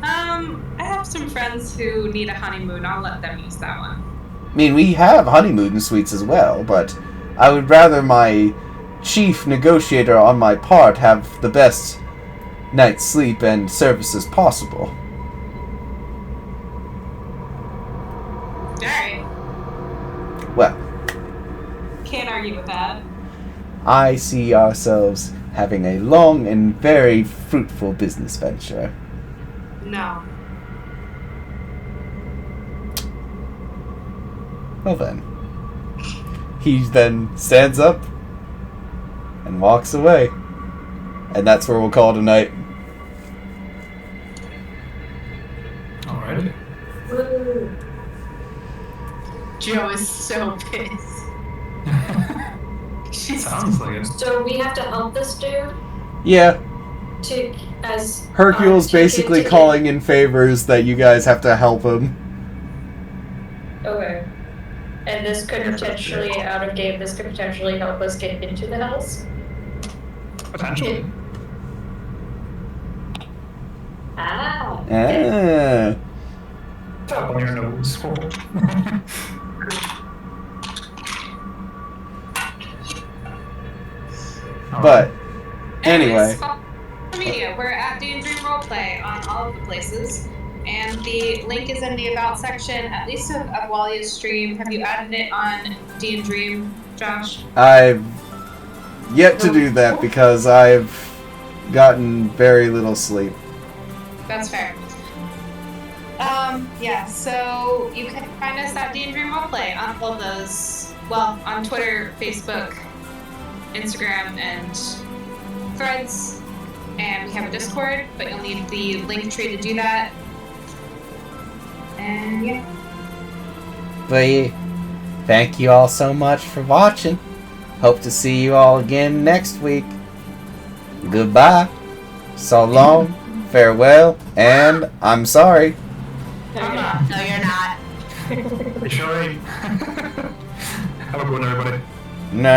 D: I have some friends who need a honeymoon. I'll let them use that one.
C: I mean, we have honeymoon suites as well, but I would rather my chief negotiator on my part have the best night's sleep and services possible.
D: Alright.
C: Well,
D: Can't argue with that.
C: I see ourselves having a long and very fruitful business venture.
D: No.
C: Well then. He then stands up and walks away. And that's where we'll call it a night.
A: Alrighty.
B: Woo.
D: Joe is so pissed. She's
A: Sounds like it.
B: So we have to help this dude
C: Yeah,
B: to as
C: Hercule's
B: to get
C: basically
B: to
C: calling in favors that you guys have to help him.
B: Okay. And this could potentially, out of game, this could potentially help us get into the Hells.
A: Potentially.
B: Ah.
C: Ah.
A: Tap on your nose.
C: But, anyway.
D: Social media, we're at D&D Roleplay on all of the places. And the link is in the About section, at least of Walia's stream. Have you added it on D&D Dream, Josh?
C: I've yet to do that because I've gotten very little sleep.
D: That's fair. Yeah, so you can find us at D&D Roleplay on all of those. Well, on Twitter, Facebook, Instagram, and Threads. And we have a Discord, but you'll need the link tree to do that. And yeah.
C: But yeah, thank you all so much for watching. Hope to see you all again next week. Goodbye. So long. Farewell. And I'm sorry.
D: I'm not.
E: No, you're not.
A: You sure ain't. Have a good one, everybody.
C: No.